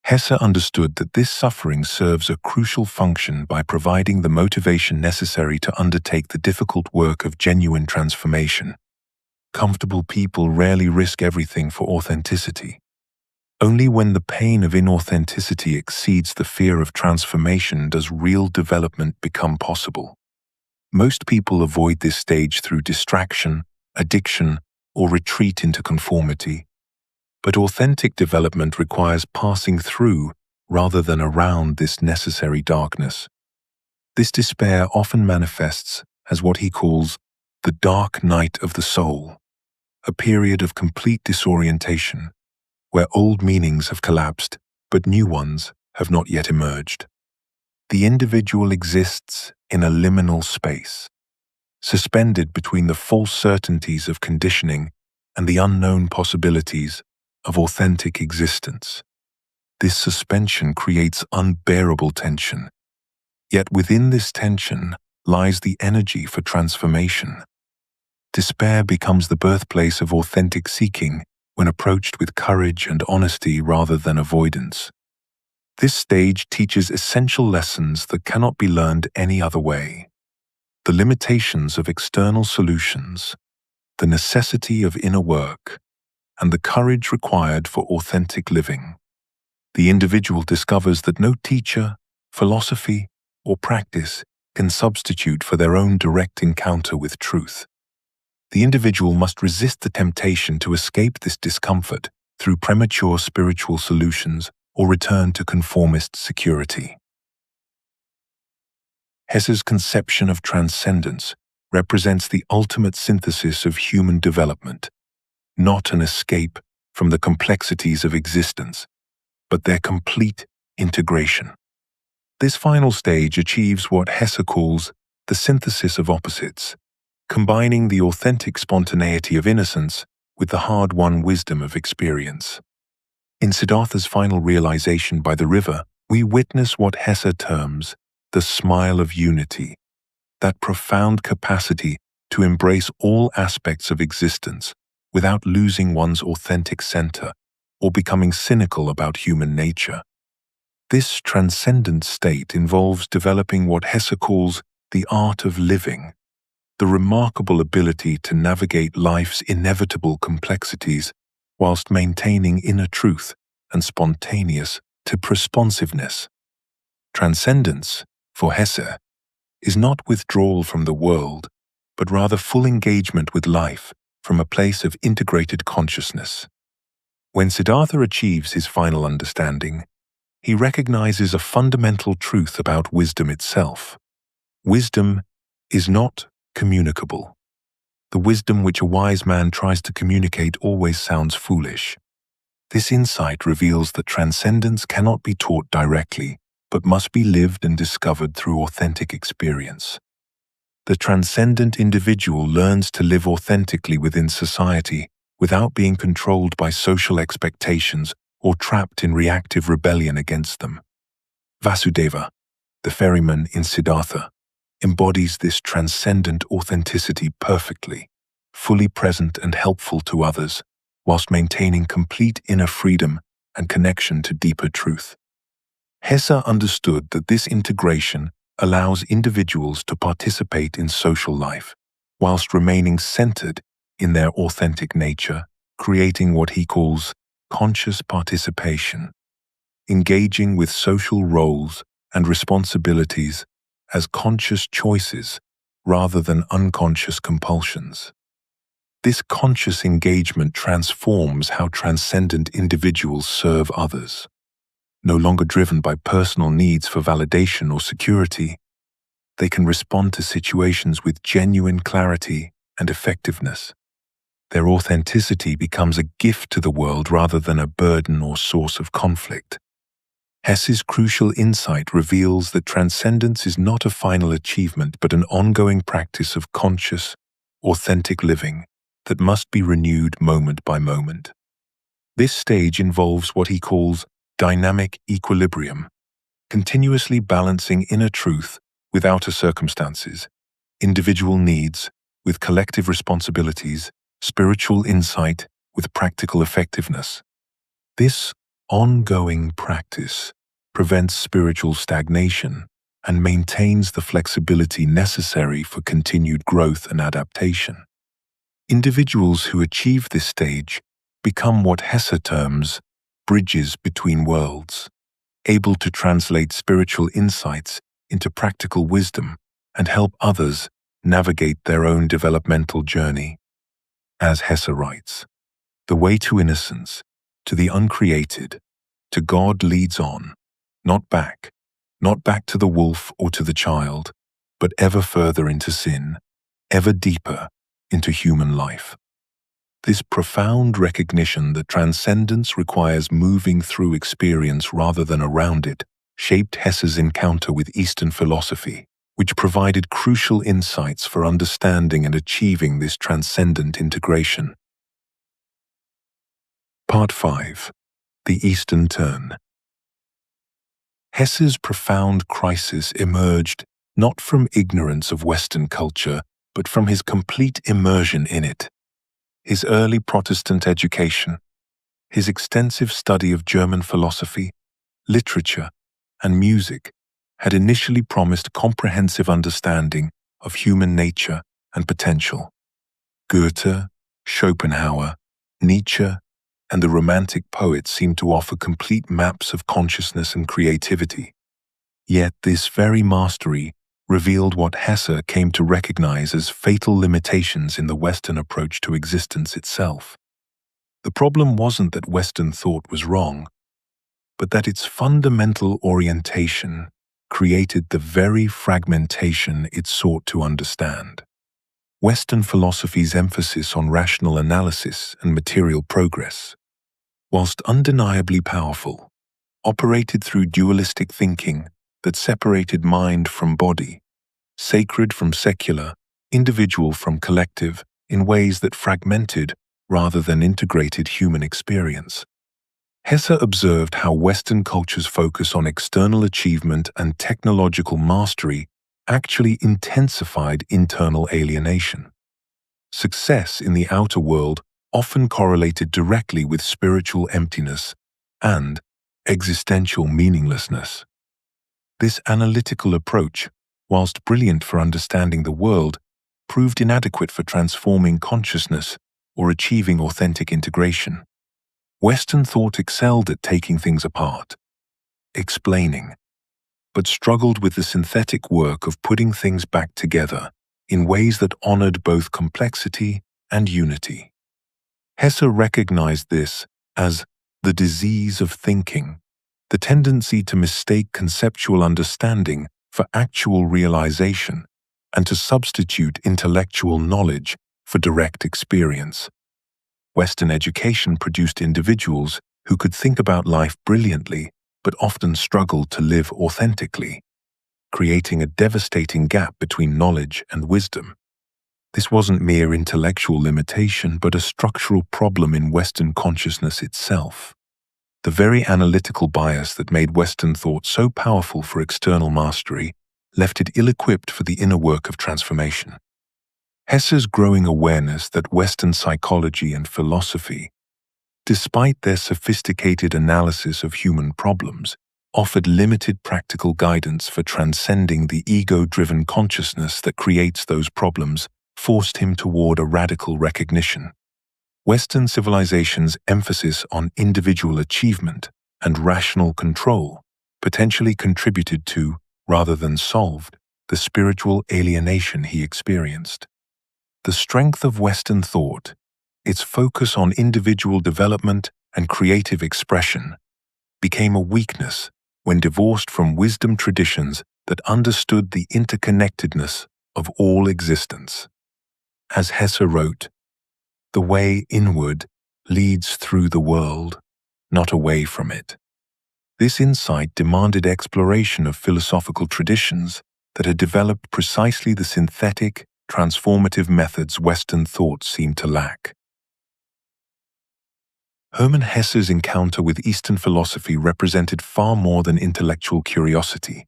Hesse understood that this suffering serves a crucial function by providing the motivation necessary to undertake the difficult work of genuine transformation. Comfortable people rarely risk everything for authenticity. Only when the pain of inauthenticity exceeds the fear of transformation does real development become possible. Most people avoid this stage through distraction, addiction, or retreat into conformity. But authentic development requires passing through rather than around this necessary darkness. This despair often manifests as what he calls the dark night of the soul, a period of complete disorientation, where old meanings have collapsed, but new ones have not yet emerged. The individual exists in a liminal space, suspended between the false certainties of conditioning and the unknown possibilities of authentic existence. This suspension creates unbearable tension. Yet within this tension lies the energy for transformation. Despair becomes the birthplace of authentic seeking when approached with courage and honesty rather than avoidance. This stage teaches essential lessons that cannot be learned any other way. The limitations of external solutions, the necessity of inner work, and the courage required for authentic living. The individual discovers that no teacher, philosophy, or practice can substitute for their own direct encounter with truth. The individual must resist the temptation to escape this discomfort through premature spiritual solutions or return to conformist security. Hesse's conception of transcendence represents the ultimate synthesis of human development, not an escape from the complexities of existence, but their complete integration. This final stage achieves what Hesse calls the synthesis of opposites, combining the authentic spontaneity of innocence with the hard-won wisdom of experience. In Siddhartha's final realization by the river, we witness what Hesse terms the smile of unity, that profound capacity to embrace all aspects of existence without losing one's authentic center or becoming cynical about human nature. This transcendent state involves developing what Hesse calls the art of living, the remarkable ability to navigate life's inevitable complexities whilst maintaining inner truth and spontaneous responsiveness. Transcendence, for Hesse, is not withdrawal from the world, but rather full engagement with life from a place of integrated consciousness. When Siddhartha achieves his final understanding, he recognizes a fundamental truth about wisdom itself. Wisdom is not communicable. The wisdom which a wise man tries to communicate always sounds foolish. This insight reveals that transcendence cannot be taught directly, but must be lived and discovered through authentic experience. The transcendent individual learns to live authentically within society without being controlled by social expectations or trapped in reactive rebellion against them. Vasudeva, the ferryman in Siddhartha, embodies this transcendent authenticity perfectly, fully present and helpful to others, whilst maintaining complete inner freedom and connection to deeper truth. Hesse understood that this integration allows individuals to participate in social life, whilst remaining centered in their authentic nature, creating what he calls conscious participation, engaging with social roles and responsibilities as conscious choices rather than unconscious compulsions. This conscious engagement transforms how transcendent individuals serve others. No longer driven by personal needs for validation or security, they can respond to situations with genuine clarity and effectiveness. Their authenticity becomes a gift to the world rather than a burden or source of conflict. Hesse's crucial insight reveals that transcendence is not a final achievement but an ongoing practice of conscious, authentic living that must be renewed moment by moment. This stage involves what he calls dynamic equilibrium, continuously balancing inner truth with outer circumstances, individual needs with collective responsibilities, spiritual insight with practical effectiveness. This ongoing practice prevents spiritual stagnation and maintains the flexibility necessary for continued growth and adaptation. Individuals who achieve this stage become what Hesse terms bridges between worlds, able to translate spiritual insights into practical wisdom and help others navigate their own developmental journey. As Hesse writes, "The way to innocence, to the uncreated, to God leads on, not back to the wolf or to the child, but ever further into sin, ever deeper into human life." This profound recognition that transcendence requires moving through experience rather than around it shaped Hesse's encounter with Eastern philosophy, which provided crucial insights for understanding and achieving this transcendent integration. Part 5. The Eastern Turn. Hesse's profound crisis emerged not from ignorance of Western culture, but from his complete immersion in it. His early Protestant education, his extensive study of German philosophy, literature, and music had initially promised comprehensive understanding of human nature and potential. Goethe, Schopenhauer, Nietzsche, and the Romantic poets seemed to offer complete maps of consciousness and creativity. Yet this very mastery revealed what Hesse came to recognize as fatal limitations in the Western approach to existence itself. The problem wasn't that Western thought was wrong, but that its fundamental orientation created the very fragmentation it sought to understand. Western philosophy's emphasis on rational analysis and material progress, whilst undeniably powerful, operated through dualistic thinking that separated mind from body, sacred from secular, individual from collective, in ways that fragmented rather than integrated human experience. Hesse observed how Western culture's focus on external achievement and technological mastery actually intensified internal alienation. Success in the outer world often correlated directly with spiritual emptiness and existential meaninglessness. This analytical approach, whilst brilliant for understanding the world, proved inadequate for transforming consciousness or achieving authentic integration. Western thought excelled at taking things apart, explaining, but struggled with the synthetic work of putting things back together in ways that honored both complexity and unity. Hesse recognized this as the disease of thinking, the tendency to mistake conceptual understanding for actual realization and to substitute intellectual knowledge for direct experience. Western education produced individuals who could think about life brilliantly but often struggled to live authentically, creating a devastating gap between knowledge and wisdom. This wasn't mere intellectual limitation but a structural problem in Western consciousness itself. The very analytical bias that made Western thought so powerful for external mastery left it ill-equipped for the inner work of transformation. Hesse's growing awareness that Western psychology and philosophy, despite their sophisticated analysis of human problems, offered limited practical guidance for transcending the ego-driven consciousness that creates those problems, forced him toward a radical recognition. Western civilization's emphasis on individual achievement and rational control potentially contributed to, rather than solved, the spiritual alienation he experienced. The strength of Western thought, its focus on individual development and creative expression, became a weakness when divorced from wisdom traditions that understood the interconnectedness of all existence. As Hesse wrote, "The way inward leads through the world, not away from it." This insight demanded exploration of philosophical traditions that had developed precisely the synthetic, transformative methods Western thought seemed to lack. Hermann Hesse's encounter with Eastern philosophy represented far more than intellectual curiosity.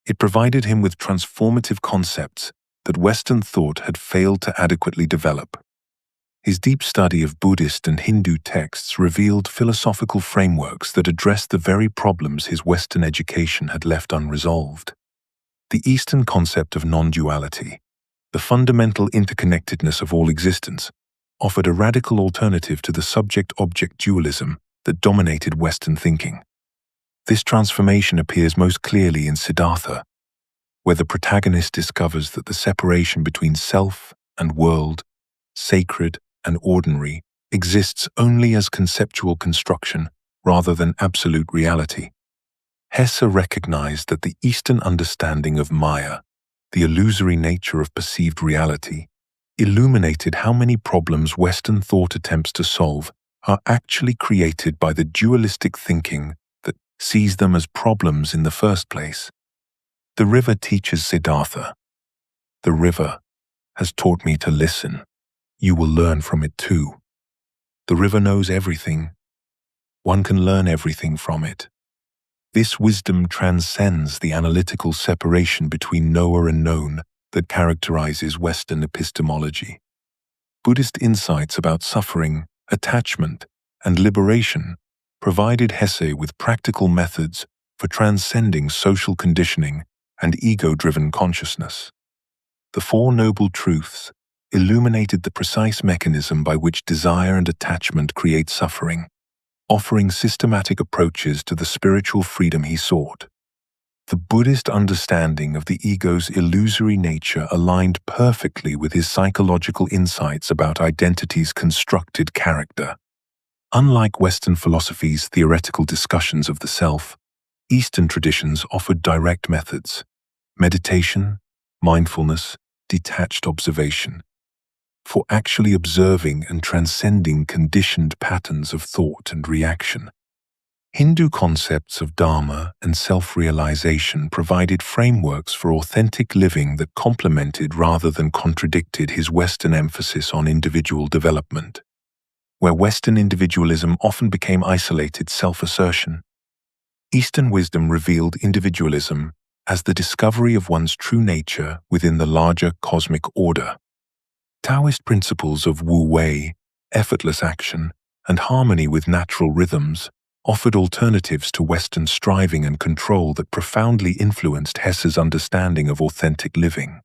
It provided him with transformative concepts that Western thought had failed to adequately develop. His deep study of Buddhist and Hindu texts revealed philosophical frameworks that addressed the very problems his Western education had left unresolved. The Eastern concept of non-duality, the fundamental interconnectedness of all existence, offered a radical alternative to the subject-object dualism that dominated Western thinking. This transformation appears most clearly in Siddhartha, where the protagonist discovers that the separation between self and world, sacred and ordinary, exists only as conceptual construction rather than absolute reality. Hesse recognized that the Eastern understanding of Maya, the illusory nature of perceived reality, illuminated how many problems Western thought attempts to solve are actually created by the dualistic thinking that sees them as problems in the first place. The river teaches Siddhartha. The river has taught me to listen. You will learn from it too. The river knows everything. One can learn everything from it. This wisdom transcends the analytical separation between knower and known that characterizes Western epistemology. Buddhist insights about suffering, attachment, and liberation provided Hesse with practical methods for transcending social conditioning and ego-driven consciousness. The Four Noble Truths illuminated the precise mechanism by which desire and attachment create suffering, offering systematic approaches to the spiritual freedom he sought. The Buddhist understanding of the ego's illusory nature aligned perfectly with his psychological insights about identity's constructed character. Unlike Western philosophy's theoretical discussions of the self, Eastern traditions offered direct methods: meditation, mindfulness, detached observation, for actually observing and transcending conditioned patterns of thought and reaction. Hindu concepts of dharma and self-realization provided frameworks for authentic living that complemented rather than contradicted his Western emphasis on individual development. Where Western individualism often became isolated self-assertion, Eastern wisdom revealed individualism as the discovery of one's true nature within the larger cosmic order. Taoist principles of wu-wei, effortless action, and harmony with natural rhythms offered alternatives to Western striving and control that profoundly influenced Hesse's understanding of authentic living.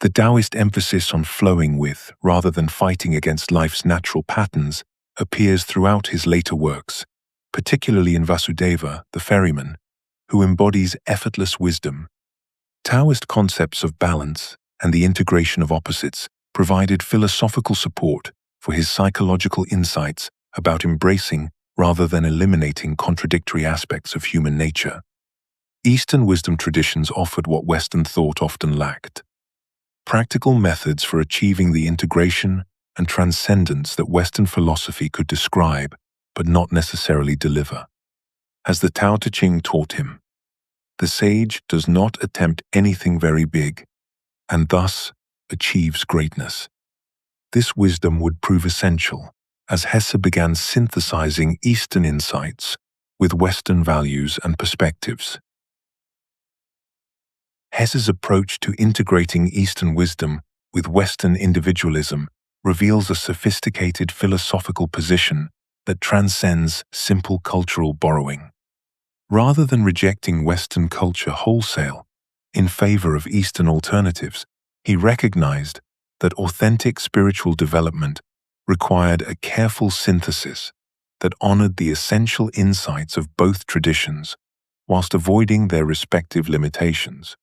The Taoist emphasis on flowing with, rather than fighting against life's natural patterns, appears throughout his later works, particularly in Vasudeva, the ferryman, who embodies effortless wisdom. Taoist concepts of balance and the integration of opposites provided philosophical support for his psychological insights about embracing rather than eliminating contradictory aspects of human nature. Eastern wisdom traditions offered what Western thought often lacked: practical methods for achieving the integration and transcendence that Western philosophy could describe but not necessarily deliver. As the Tao Te Ching taught him, the sage does not attempt anything very big, and thus achieves greatness. This wisdom would prove essential as Hesse began synthesizing Eastern insights with Western values and perspectives. Hesse's approach to integrating Eastern wisdom with Western individualism reveals a sophisticated philosophical position that transcends simple cultural borrowing. Rather than rejecting Western culture wholesale in favor of Eastern alternatives, he recognized that authentic spiritual development required a careful synthesis that honored the essential insights of both traditions whilst avoiding their respective limitations.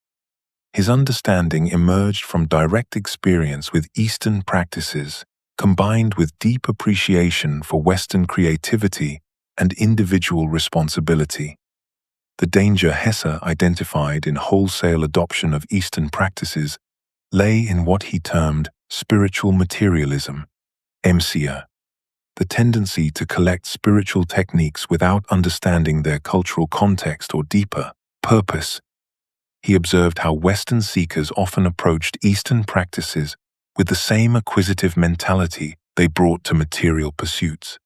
His understanding emerged from direct experience with Eastern practices, combined with deep appreciation for Western creativity and individual responsibility. The danger Hesse identified in wholesale adoption of Eastern practices lay in what he termed spiritual materialism, MCA, the tendency to collect spiritual techniques without understanding their cultural context or deeper purpose. He observed how Western seekers often approached Eastern practices with the same acquisitive mentality they brought to material pursuits,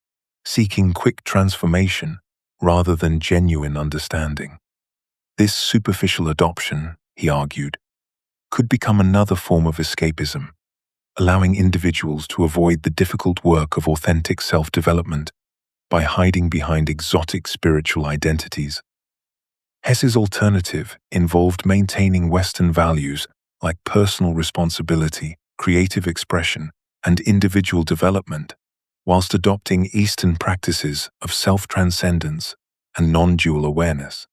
seeking quick transformation rather than genuine understanding. This superficial adoption, he argued, could become another form of escapism, allowing individuals to avoid the difficult work of authentic self-development by hiding behind exotic spiritual identities. Hesse's alternative involved maintaining Western values like personal responsibility, creative expression, and individual development, whilst adopting Eastern practices of self-transcendence and non-dual awareness.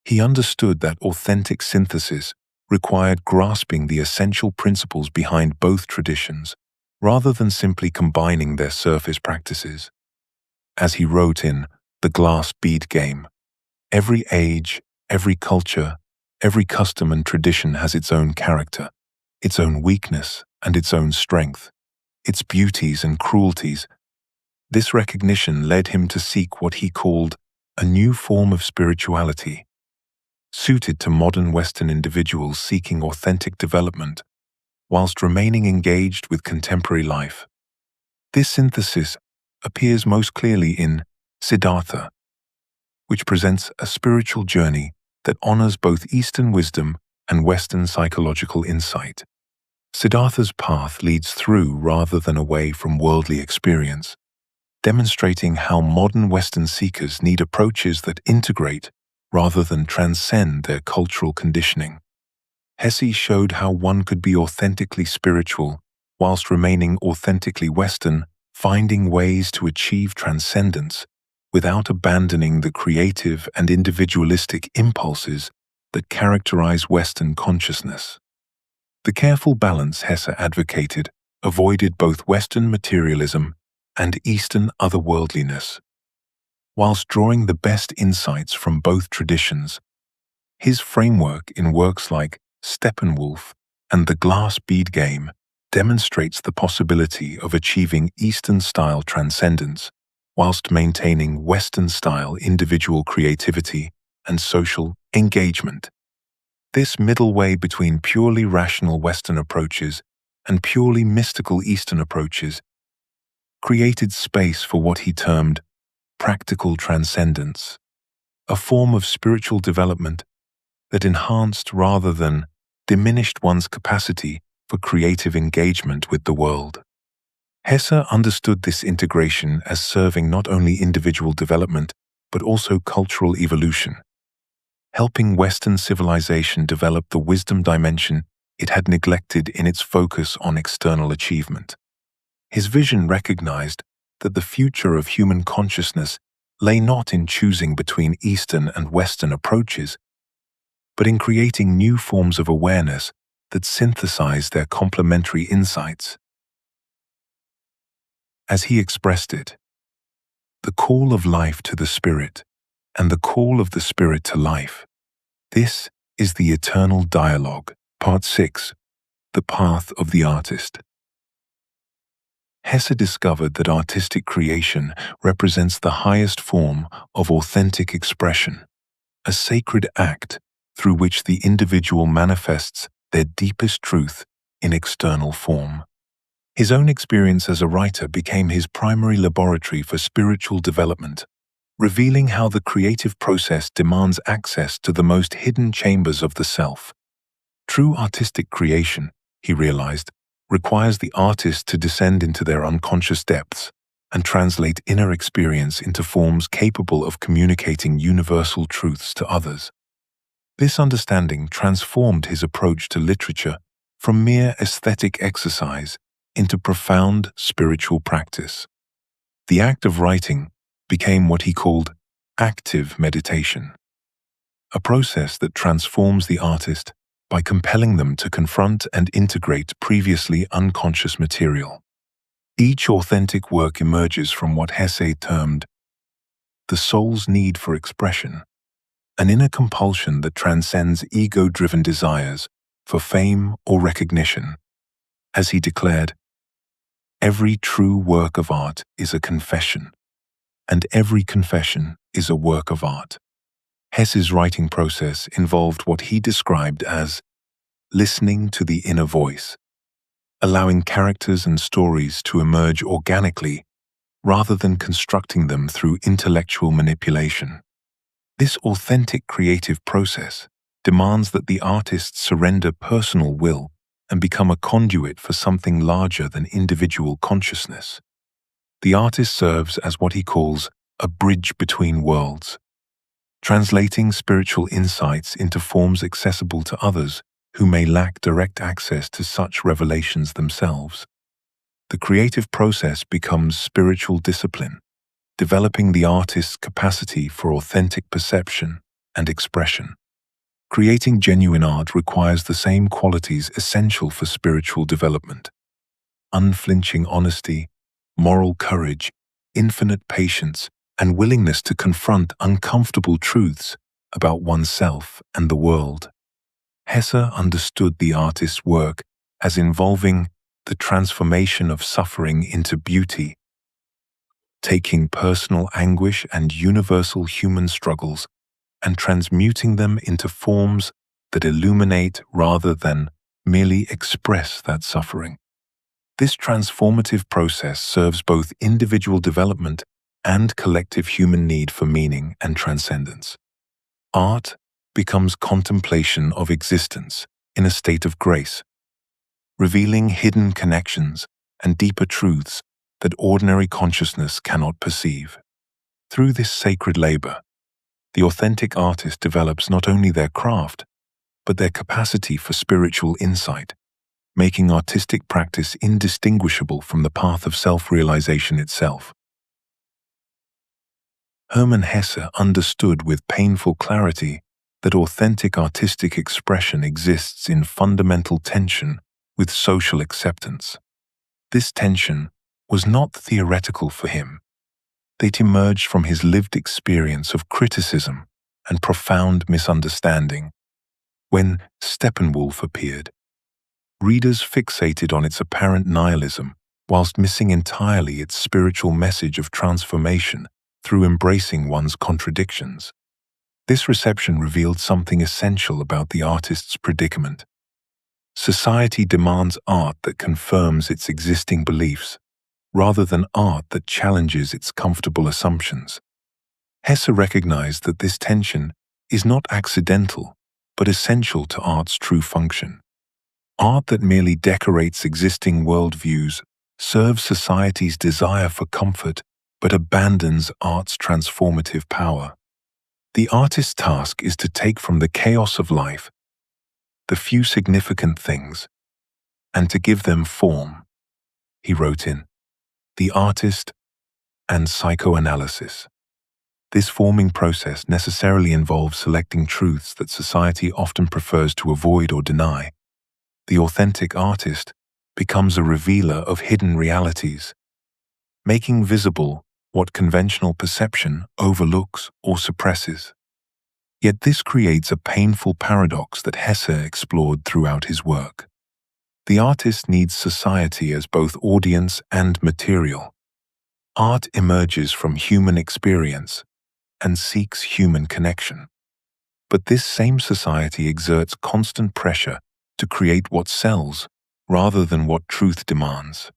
He understood that authentic synthesis required grasping the essential principles behind both traditions, rather than simply combining their surface practices. As he wrote in The Glass Bead Game, every age, every culture, every custom and tradition has its own character, its own weakness and its own strength, its beauties and cruelties. This recognition led him to seek what he called a new form of spirituality, suited to modern Western individuals seeking authentic development, whilst remaining engaged with contemporary life. This synthesis appears most clearly in Siddhartha, which presents a spiritual journey that honors both Eastern wisdom and Western psychological insight. Siddhartha's path leads through rather than away from worldly experience, demonstrating how modern Western seekers need approaches that integrate rather than transcend their cultural conditioning. Hesse showed how one could be authentically spiritual whilst remaining authentically Western, finding ways to achieve transcendence without abandoning the creative and individualistic impulses that characterize Western consciousness. The careful balance Hesse advocated avoided both Western materialism and Eastern otherworldliness. Whilst drawing the best insights from both traditions, his framework in works like Steppenwolf and The Glass Bead Game demonstrates the possibility of achieving Eastern-style transcendence whilst maintaining Western-style individual creativity and social engagement. This middle way between purely rational Western approaches and purely mystical Eastern approaches created space for what he termed practical transcendence, a form of spiritual development that enhanced rather than diminished one's capacity for creative engagement with the world. Hesse understood this integration as serving not only individual development but also cultural evolution, helping Western civilization develop the wisdom dimension it had neglected in its focus on external achievement. His vision recognized that the future of human consciousness lay not in choosing between Eastern and Western approaches, but in creating new forms of awareness that synthesize their complementary insights. As he expressed it, the call of life to the spirit and the call of the spirit to life. This is the eternal dialogue. Part 6. The Path of the Artist. Hesse discovered that artistic creation represents the highest form of authentic expression, a sacred act through which the individual manifests their deepest truth in external form. His own experience as a writer became his primary laboratory for spiritual development, revealing how the creative process demands access to the most hidden chambers of the self. True artistic creation, he realized, requires the artist to descend into their unconscious depths and translate inner experience into forms capable of communicating universal truths to others. This understanding transformed his approach to literature from mere aesthetic exercise into profound spiritual practice. The act of writing became what he called active meditation, a process that transforms the artist by compelling them to confront and integrate previously unconscious material. Each authentic work emerges from what Hesse termed the soul's need for expression, an inner compulsion that transcends ego-driven desires for fame or recognition. As he declared, every true work of art is a confession, and every confession is a work of art. Hesse's writing process involved what he described as listening to the inner voice, allowing characters and stories to emerge organically rather than constructing them through intellectual manipulation. This authentic creative process demands that the artist surrender personal will and become a conduit for something larger than individual consciousness. The artist serves as what he calls a bridge between worlds, translating spiritual insights into forms accessible to others who may lack direct access to such revelations themselves. The creative process becomes spiritual discipline, developing the artist's capacity for authentic perception and expression. Creating genuine art requires the same qualities essential for spiritual development: unflinching honesty, moral courage, infinite patience, and willingness to confront uncomfortable truths about oneself and the world. Hesse understood the artist's work as involving the transformation of suffering into beauty, taking personal anguish and universal human struggles and transmuting them into forms that illuminate rather than merely express that suffering. This transformative process serves both individual development and collective human need for meaning and transcendence. Art becomes contemplation of existence in a state of grace, revealing hidden connections and deeper truths that ordinary consciousness cannot perceive. Through this sacred labor, the authentic artist develops not only their craft, but their capacity for spiritual insight, making artistic practice indistinguishable from the path of self-realization itself. Hermann Hesse understood with painful clarity that authentic artistic expression exists in fundamental tension with social acceptance. This tension was not theoretical for him. It emerged from his lived experience of criticism and profound misunderstanding. When Steppenwolf appeared, readers fixated on its apparent nihilism whilst missing entirely its spiritual message of transformation through embracing one's contradictions. This reception revealed something essential about the artist's predicament. Society demands art that confirms its existing beliefs, rather than art that challenges its comfortable assumptions. Hesse recognized that this tension is not accidental, but essential to art's true function. Art that merely decorates existing worldviews serves society's desire for comfort, but abandons art's transformative power. The artist's task is to take from the chaos of life the few significant things and to give them form. He wrote in The Artist and Psychoanalysis. This forming process necessarily involves selecting truths that society often prefers to avoid or deny. The authentic artist becomes a revealer of hidden realities, making visible what conventional perception overlooks or suppresses. Yet this creates a painful paradox that Hesse explored throughout his work. The artist needs society as both audience and material. Art emerges from human experience and seeks human connection. But this same society exerts constant pressure to create what sells rather than what truth demands.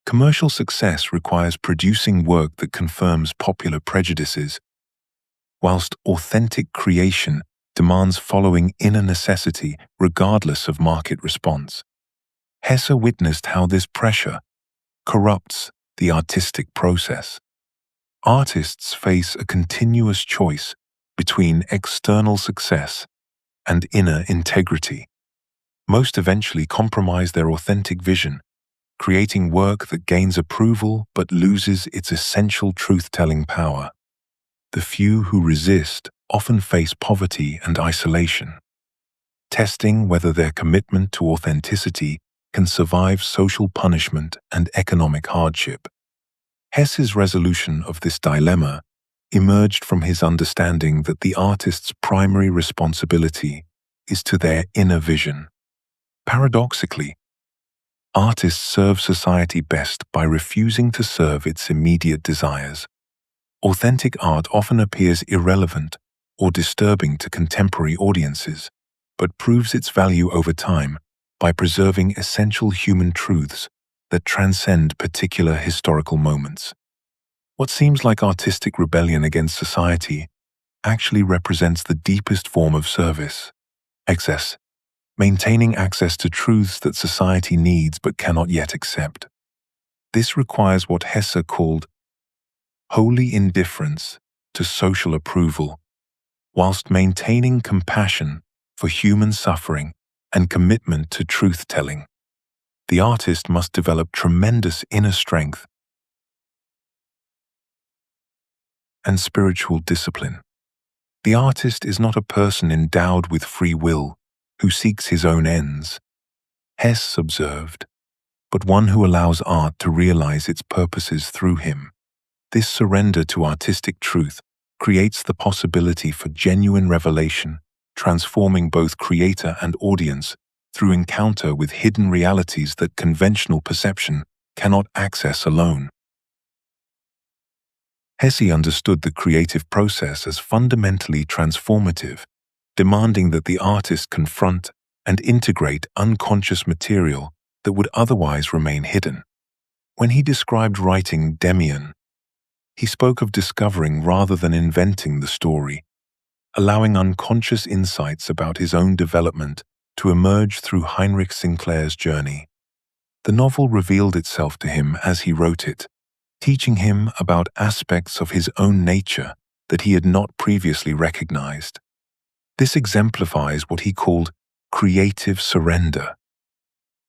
Commercial success requires producing work that confirms popular prejudices, whilst authentic creation demands following inner necessity regardless of market response. Hesse witnessed how this pressure corrupts the artistic process. Artists face a continuous choice between external success and inner integrity. Most eventually compromise their authentic vision, creating work that gains approval but loses its essential truth-telling power. The few who resist often face poverty and isolation, testing whether their commitment to authenticity can survive social punishment and economic hardship. Hesse's resolution of this dilemma emerged from his understanding that the artist's primary responsibility is to their inner vision. Paradoxically, artists serve society best by refusing to serve its immediate desires. Authentic art often appears irrelevant or disturbing to contemporary audiences, but proves its value over time by preserving essential human truths that transcend particular historical moments. What seems like artistic rebellion against society actually represents the deepest form of service. Excess, maintaining access to truths that society needs but cannot yet accept. This requires what Hesse called holy indifference to social approval, whilst maintaining compassion for human suffering and commitment to truth-telling. The artist must develop tremendous inner strength and spiritual discipline. The artist is not a person endowed with free will who seeks his own ends, Hesse observed, but one who allows art to realize its purposes through him. This surrender to artistic truth creates the possibility for genuine revelation, transforming both creator and audience through encounter with hidden realities that conventional perception cannot access alone. Hesse understood the creative process as fundamentally transformative, demanding that the artist confront and integrate unconscious material that would otherwise remain hidden. When he described writing Demian, he spoke of discovering rather than inventing the story, allowing unconscious insights about his own development to emerge through Heinrich Sinclair's journey. The novel revealed itself to him as he wrote it, teaching him about aspects of his own nature that he had not previously recognized. This exemplifies what he called creative surrender,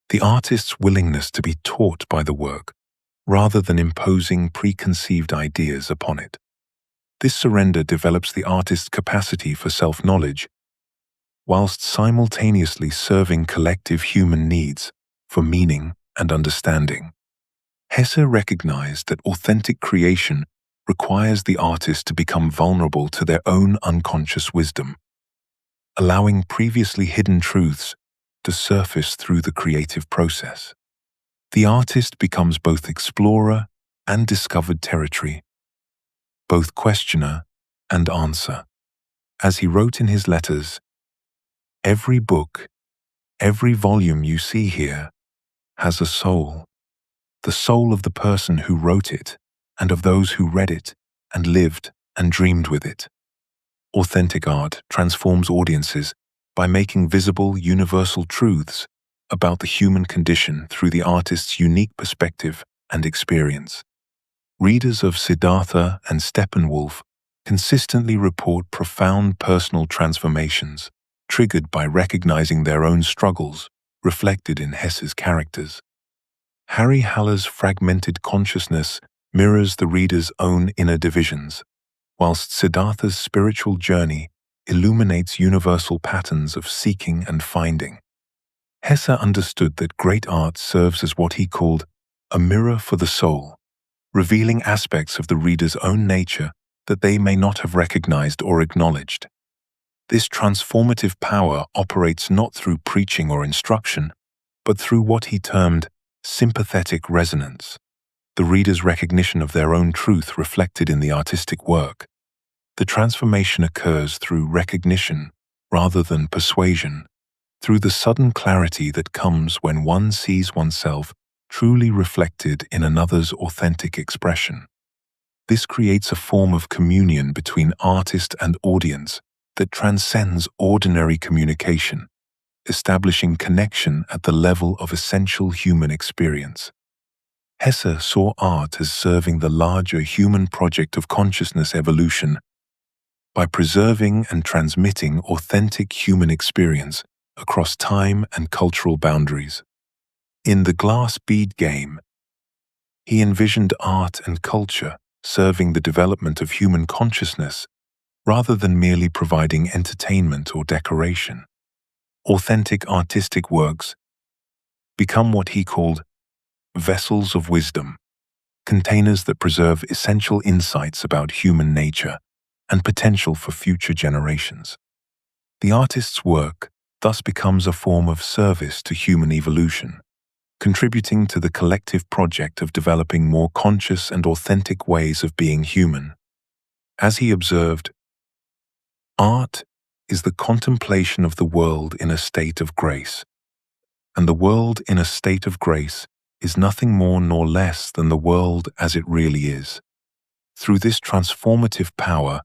the artist's willingness to be taught by the work rather than imposing preconceived ideas upon it. This surrender develops the artist's capacity for self-knowledge, whilst simultaneously serving collective human needs for meaning and understanding. Hesse recognized that authentic creation requires the artist to become vulnerable to their own unconscious wisdom, allowing previously hidden truths to surface through the creative process. The artist becomes both explorer and discovered territory, both questioner and answer. As he wrote in his letters, "Every book, every volume you see here has a soul, the soul of the person who wrote it and of those who read it and lived and dreamed with it." Authentic art transforms audiences by making visible universal truths about the human condition through the artist's unique perspective and experience. Readers of Siddhartha and Steppenwolf consistently report profound personal transformations triggered by recognizing their own struggles reflected in Hesse's characters. Harry Haller's fragmented consciousness mirrors the reader's own inner divisions, whilst Siddhartha's spiritual journey illuminates universal patterns of seeking and finding. Hesse understood that great art serves as what he called a mirror for the soul, revealing aspects of the reader's own nature that they may not have recognized or acknowledged. This transformative power operates not through preaching or instruction, but through what he termed sympathetic resonance, the reader's recognition of their own truth reflected in the artistic work. The transformation occurs through recognition rather than persuasion, through the sudden clarity that comes when one sees oneself truly reflected in another's authentic expression. This creates a form of communion between artist and audience that transcends ordinary communication, establishing connection at the level of essential human experience. Hesse saw art as serving the larger human project of consciousness evolution by preserving and transmitting authentic human experience across time and cultural boundaries. In The Glass Bead Game, he envisioned art and culture serving the development of human consciousness rather than merely providing entertainment or decoration. Authentic artistic works become what he called vessels of wisdom, containers that preserve essential insights about human nature and potential for future generations. The artist's work thus becomes a form of service to human evolution, contributing to the collective project of developing more conscious and authentic ways of being human. As he observed, art is the contemplation of the world in a state of grace, and the world in a state of grace is nothing more nor less than the world as it really is. Through this transformative power,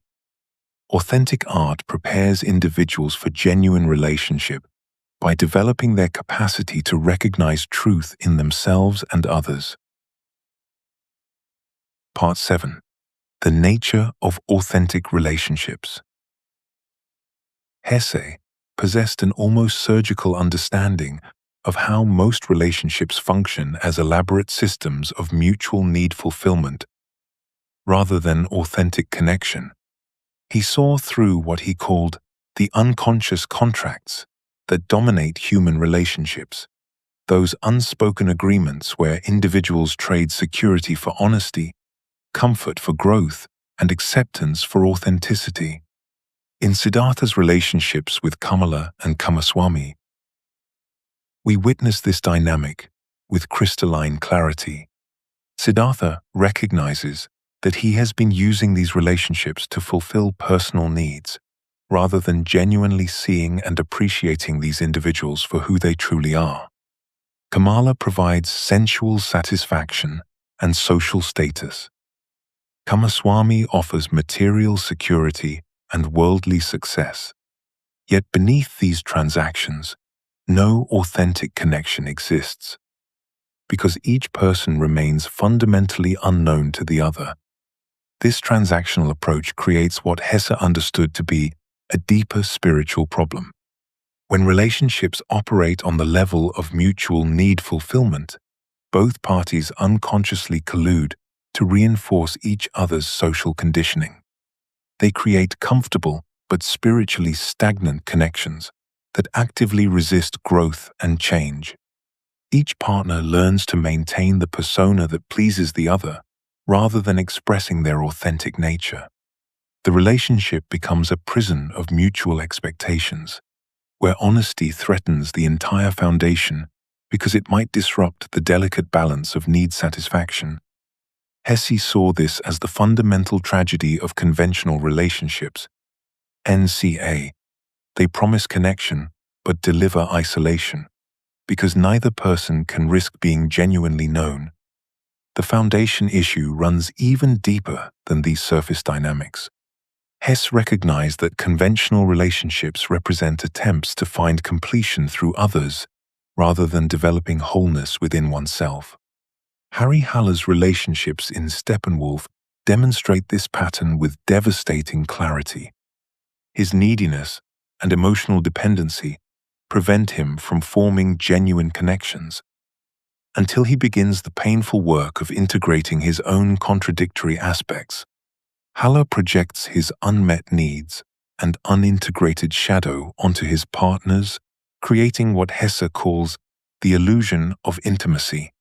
Authentic art prepares individuals for genuine relationship by developing their capacity to recognize truth in themselves and others. Part 7. The nature of authentic relationships. Hesse possessed an almost surgical understanding of how most relationships function as elaborate systems of mutual need fulfillment rather than authentic connection. He saw through what he called the unconscious contracts that dominate human relationships, those unspoken agreements where individuals trade security for honesty, comfort for growth, and acceptance for authenticity. In Siddhartha's relationships with Kamala and Kamaswami, we witness this dynamic with crystalline clarity. Siddhartha recognizes that he has been using these relationships to fulfill personal needs, rather than genuinely seeing and appreciating these individuals for who they truly are. Kamala provides sensual satisfaction and social status. Kamaswami offers material security and worldly success. Yet beneath these transactions, no authentic connection exists, because each person remains fundamentally unknown to the other. This transactional approach creates what Hesse understood to be a deeper spiritual problem. When relationships operate on the level of mutual need fulfillment, both parties unconsciously collude to reinforce each other's social conditioning. They create comfortable but spiritually stagnant connections that actively resist growth and change. Each partner learns to maintain the persona that pleases the other, rather than expressing their authentic nature. The relationship becomes a prison of mutual expectations, where honesty threatens the entire foundation because it might disrupt the delicate balance of need satisfaction. Hesse saw this as the fundamental tragedy of conventional relationships. NCA. They promise connection but deliver isolation, because neither person can risk being genuinely known. The foundation issue runs even deeper than these surface dynamics. Hesse recognized that conventional relationships represent attempts to find completion through others rather than developing wholeness within oneself. Harry Haller's relationships in Steppenwolf demonstrate this pattern with devastating clarity. His neediness and emotional dependency prevent him from forming genuine connections, until he begins the painful work of integrating his own contradictory aspects. Haller projects his unmet needs and unintegrated shadow onto his partners, creating what Hesse calls the illusion of intimacy.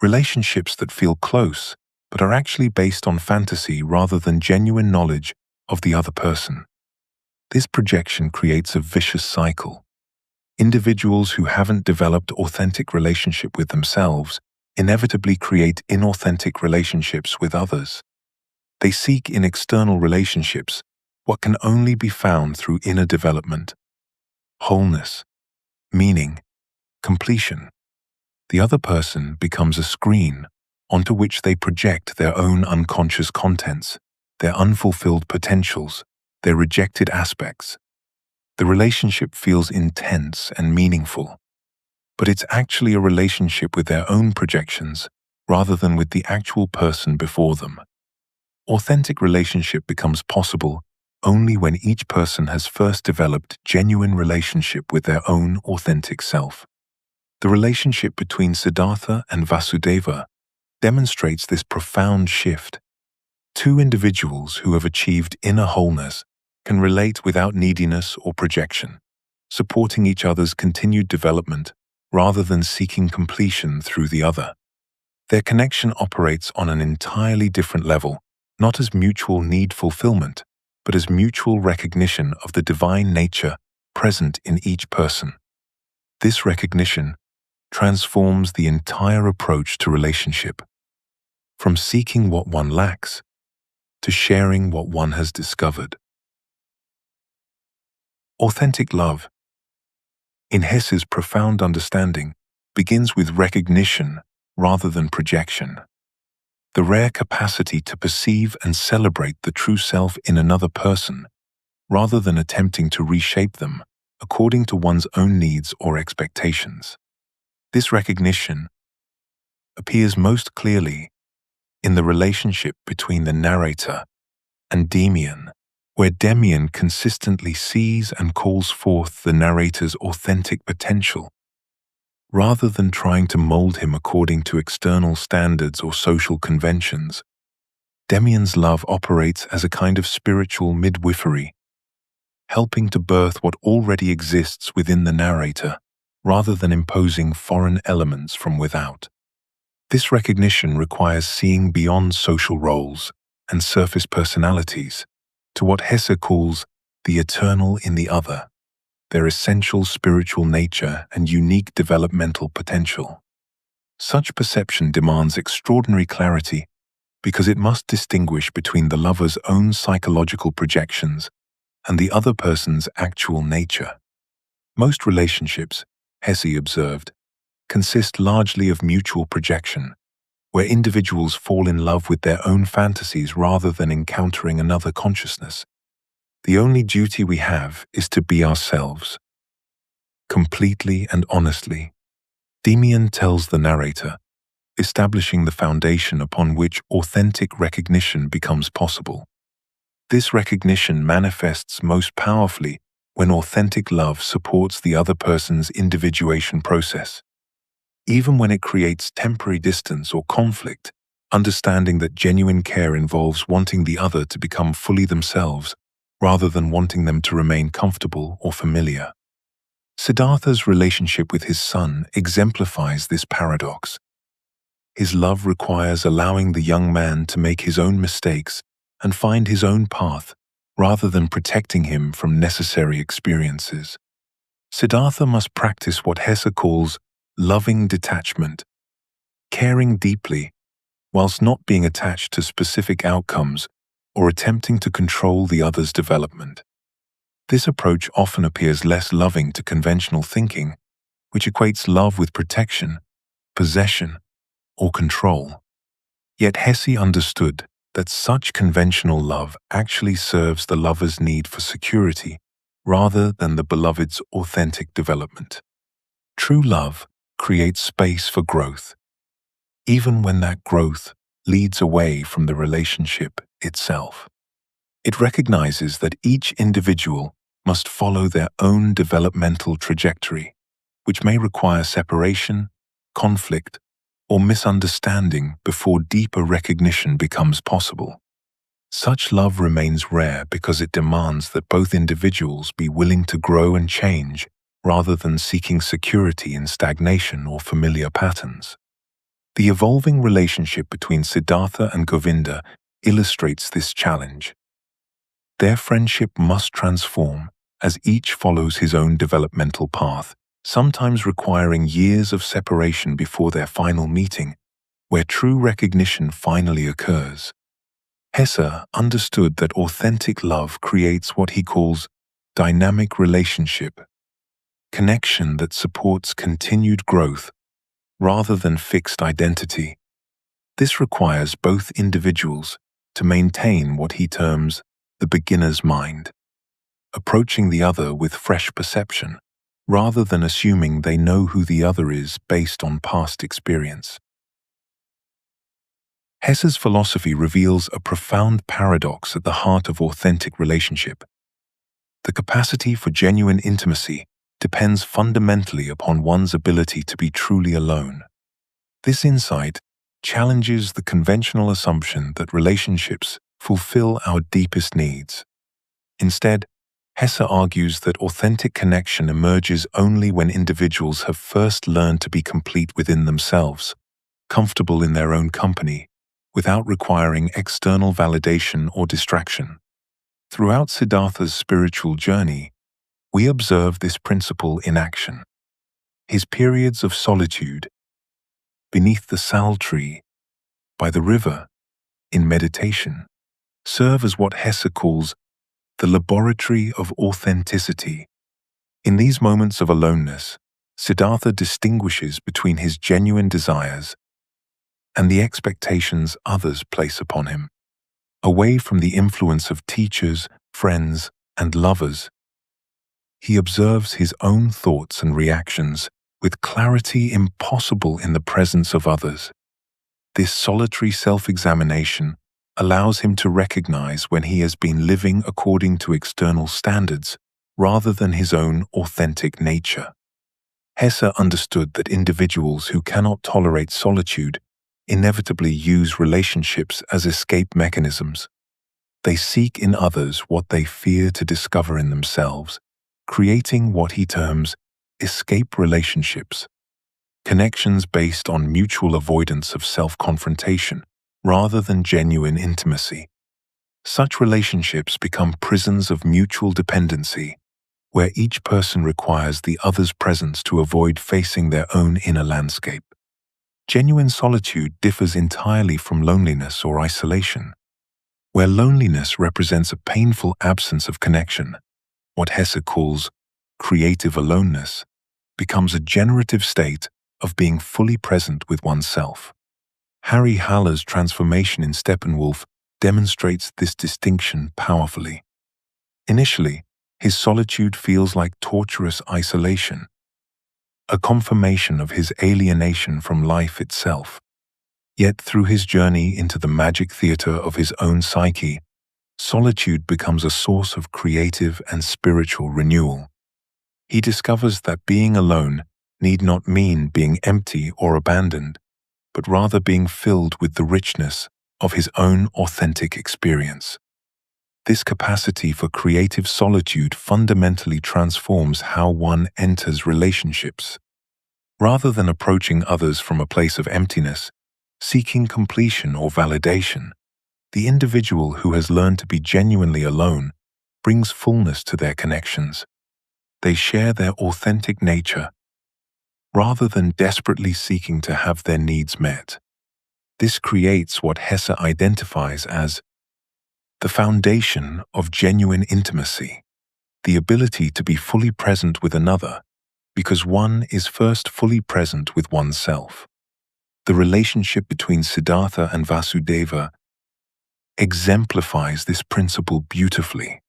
Relationships that feel close but are actually based on fantasy rather than genuine knowledge of the other person. This projection creates a vicious cycle. Individuals who haven't developed authentic relationship with themselves inevitably create inauthentic relationships with others. They seek in external relationships what can only be found through inner development: wholeness, meaning, completion. The other person becomes a screen onto which they project their own unconscious contents, their unfulfilled potentials, their rejected aspects. The relationship feels intense and meaningful, but it's actually a relationship with their own projections rather than with the actual person before them. Authentic relationship becomes possible only when each person has first developed genuine relationship with their own authentic self. The relationship between Siddhartha and Vasudeva demonstrates this profound shift. Two individuals who have achieved inner wholeness can relate without neediness or projection, supporting each other's continued development rather than seeking completion through the other. Their connection operates on an entirely different level, not as mutual need fulfillment, but as mutual recognition of the divine nature present in each person. This recognition transforms the entire approach to relationship, from seeking what one lacks to sharing what one has discovered. Authentic love, in Hesse's profound understanding, begins with recognition rather than projection. the rare capacity to perceive and celebrate the true self in another person, rather than attempting to reshape them according to one's own needs or expectations. This recognition appears most clearly in the relationship between the narrator and Demian, where Demian consistently sees and calls forth the narrator's authentic potential, rather than trying to mold him according to external standards or social conventions. Demian's love operates as a kind of spiritual midwifery, helping to birth what already exists within the narrator, rather than imposing foreign elements from without. This recognition requires seeing beyond social roles and surface personalities to what Hesse calls the eternal in the other, their essential spiritual nature and unique developmental potential. Such perception demands extraordinary clarity because it must distinguish between the lover's own psychological projections and the other person's actual nature. Most relationships, Hesse observed, consist largely of mutual projection, where individuals fall in love with their own fantasies rather than encountering another consciousness. The only duty we have is to be ourselves, completely and honestly. Demian tells the narrator, establishing the foundation upon which authentic recognition becomes possible. This recognition manifests most powerfully when authentic love supports the other person's individuation process. Even when it creates temporary distance or conflict, understanding that genuine care involves wanting the other to become fully themselves rather than wanting them to remain comfortable or familiar. Siddhartha's relationship with his son exemplifies this paradox. His love requires allowing the young man to make his own mistakes and find his own path, rather than protecting him from necessary experiences. Siddhartha must practice what Hesse calls loving detachment, caring deeply, whilst not being attached to specific outcomes or attempting to control the other's development. This approach often appears less loving to conventional thinking, which equates love with protection, possession, or control. Yet Hesse understood that such conventional love actually serves the lover's need for security rather than the beloved's authentic development. True love creates space for growth, even when that growth leads away from the relationship itself. It recognizes that each individual must follow their own developmental trajectory, which may require separation, conflict, or misunderstanding before deeper recognition becomes possible. Such love remains rare because it demands that both individuals be willing to grow and change rather than seeking security in stagnation or familiar patterns. The evolving relationship between Siddhartha and Govinda illustrates this challenge. Their friendship must transform as each follows his own developmental path, sometimes requiring years of separation before their final meeting, where true recognition finally occurs. Hesse understood that authentic love creates what he calls dynamic relationship, connection that supports continued growth rather than fixed identity. This requires both individuals to maintain what he terms the beginner's mind, approaching the other with fresh perception, rather than assuming they know who the other is based on past experience. Hesse's philosophy reveals a profound paradox at the heart of authentic relationship. The capacity for genuine intimacy depends fundamentally upon one's ability to be truly alone. This insight challenges the conventional assumption that relationships fulfill our deepest needs. Instead, Hesse argues that authentic connection emerges only when individuals have first learned to be complete within themselves, comfortable in their own company, without requiring external validation or distraction. Throughout Siddhartha's spiritual journey, we observe this principle in action. His periods of solitude, beneath the sal tree, by the river, in meditation, serve as what Hesse calls the laboratory of authenticity. In these moments of aloneness, Siddhartha distinguishes between his genuine desires and the expectations others place upon him. Away from the influence of teachers, friends, and lovers, he observes his own thoughts and reactions with clarity impossible in the presence of others. This solitary self-examination allows him to recognize when he has been living according to external standards rather than his own authentic nature. Hesse understood that individuals who cannot tolerate solitude inevitably use relationships as escape mechanisms. They seek in others what they fear to discover in themselves, creating what he terms escape relationships, connections based on mutual avoidance of self-confrontation rather than genuine intimacy. Such relationships become prisons of mutual dependency, where each person requires the other's presence to avoid facing their own inner landscape. Genuine solitude differs entirely from loneliness or isolation. Where loneliness represents a painful absence of connection, what Hesse calls creative aloneness becomes a generative state of being fully present with oneself. Harry Haller's transformation in Steppenwolf demonstrates this distinction powerfully. Initially, his solitude feels like torturous isolation, a confirmation of his alienation from life itself. Yet through his journey into the magic theater of his own psyche, solitude becomes a source of creative and spiritual renewal. He discovers that being alone need not mean being empty or abandoned, but rather being filled with the richness of his own authentic experience. This capacity for creative solitude fundamentally transforms how one enters relationships. Rather than approaching others from a place of emptiness, seeking completion or validation, the individual who has learned to be genuinely alone brings fullness to their connections. They share their authentic nature, rather than desperately seeking to have their needs met. This creates what Hesse identifies as the foundation of genuine intimacy, the ability to be fully present with another, because one is first fully present with oneself. The relationship between Siddhartha and Vasudeva exemplifies this principle beautifully.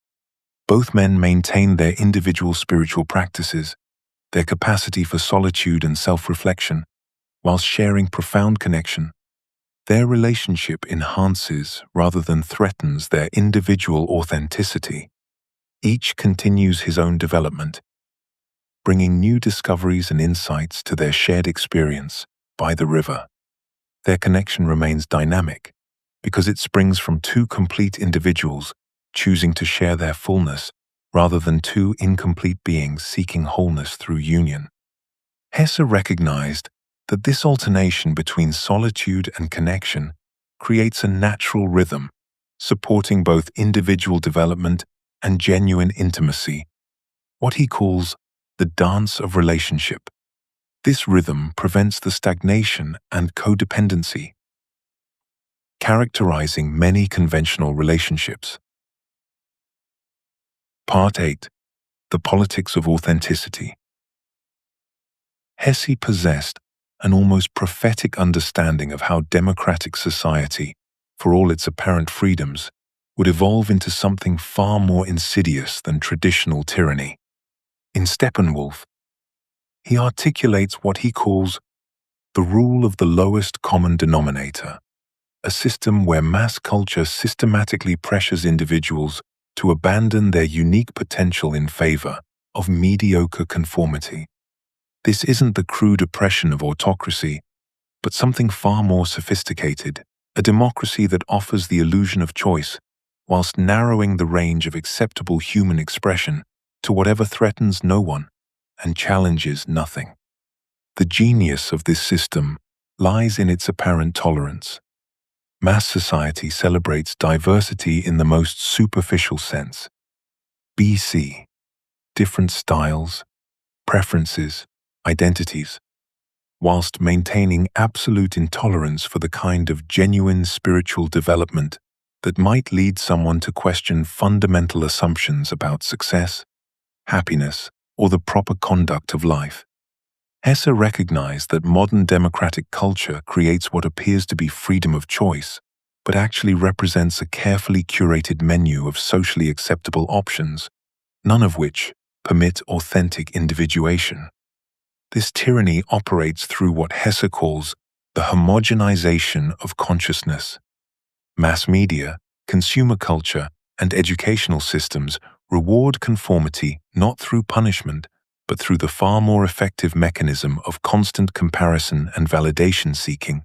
Both men maintain their individual spiritual practices, their capacity for solitude and self-reflection, whilst sharing profound connection. Their relationship enhances rather than threatens their individual authenticity. Each continues his own development, bringing new discoveries and insights to their shared experience by the river. Their connection remains dynamic because it springs from two complete individuals choosing to share their fullness rather than two incomplete beings seeking wholeness through union. Hesse recognized that this alternation between solitude and connection creates a natural rhythm, supporting both individual development and genuine intimacy, what he calls the dance of relationship. This rhythm prevents the stagnation and codependency, characterizing many conventional relationships. Part 8. The Politics of Authenticity. Hesse possessed an almost prophetic understanding of how democratic society, for all its apparent freedoms, would evolve into something far more insidious than traditional tyranny. In Steppenwolf, he articulates what he calls the rule of the lowest common denominator, a system where mass culture systematically pressures individuals to abandon their unique potential in favor of mediocre conformity. This isn't the crude oppression of autocracy, but something far more sophisticated, a democracy that offers the illusion of choice, whilst narrowing the range of acceptable human expression to whatever threatens no one and challenges nothing. The genius of this system lies in its apparent tolerance. Mass society celebrates diversity in the most superficial sense. BC, different styles, preferences, identities, whilst maintaining absolute intolerance for the kind of genuine spiritual development that might lead someone to question fundamental assumptions about success, happiness, or the proper conduct of life. Hesse recognized that modern democratic culture creates what appears to be freedom of choice, but actually represents a carefully curated menu of socially acceptable options, none of which permit authentic individuation. This tyranny operates through what Hesse calls the homogenization of consciousness. Mass media, consumer culture, and educational systems reward conformity not through punishment, but through the far more effective mechanism of constant comparison and validation seeking.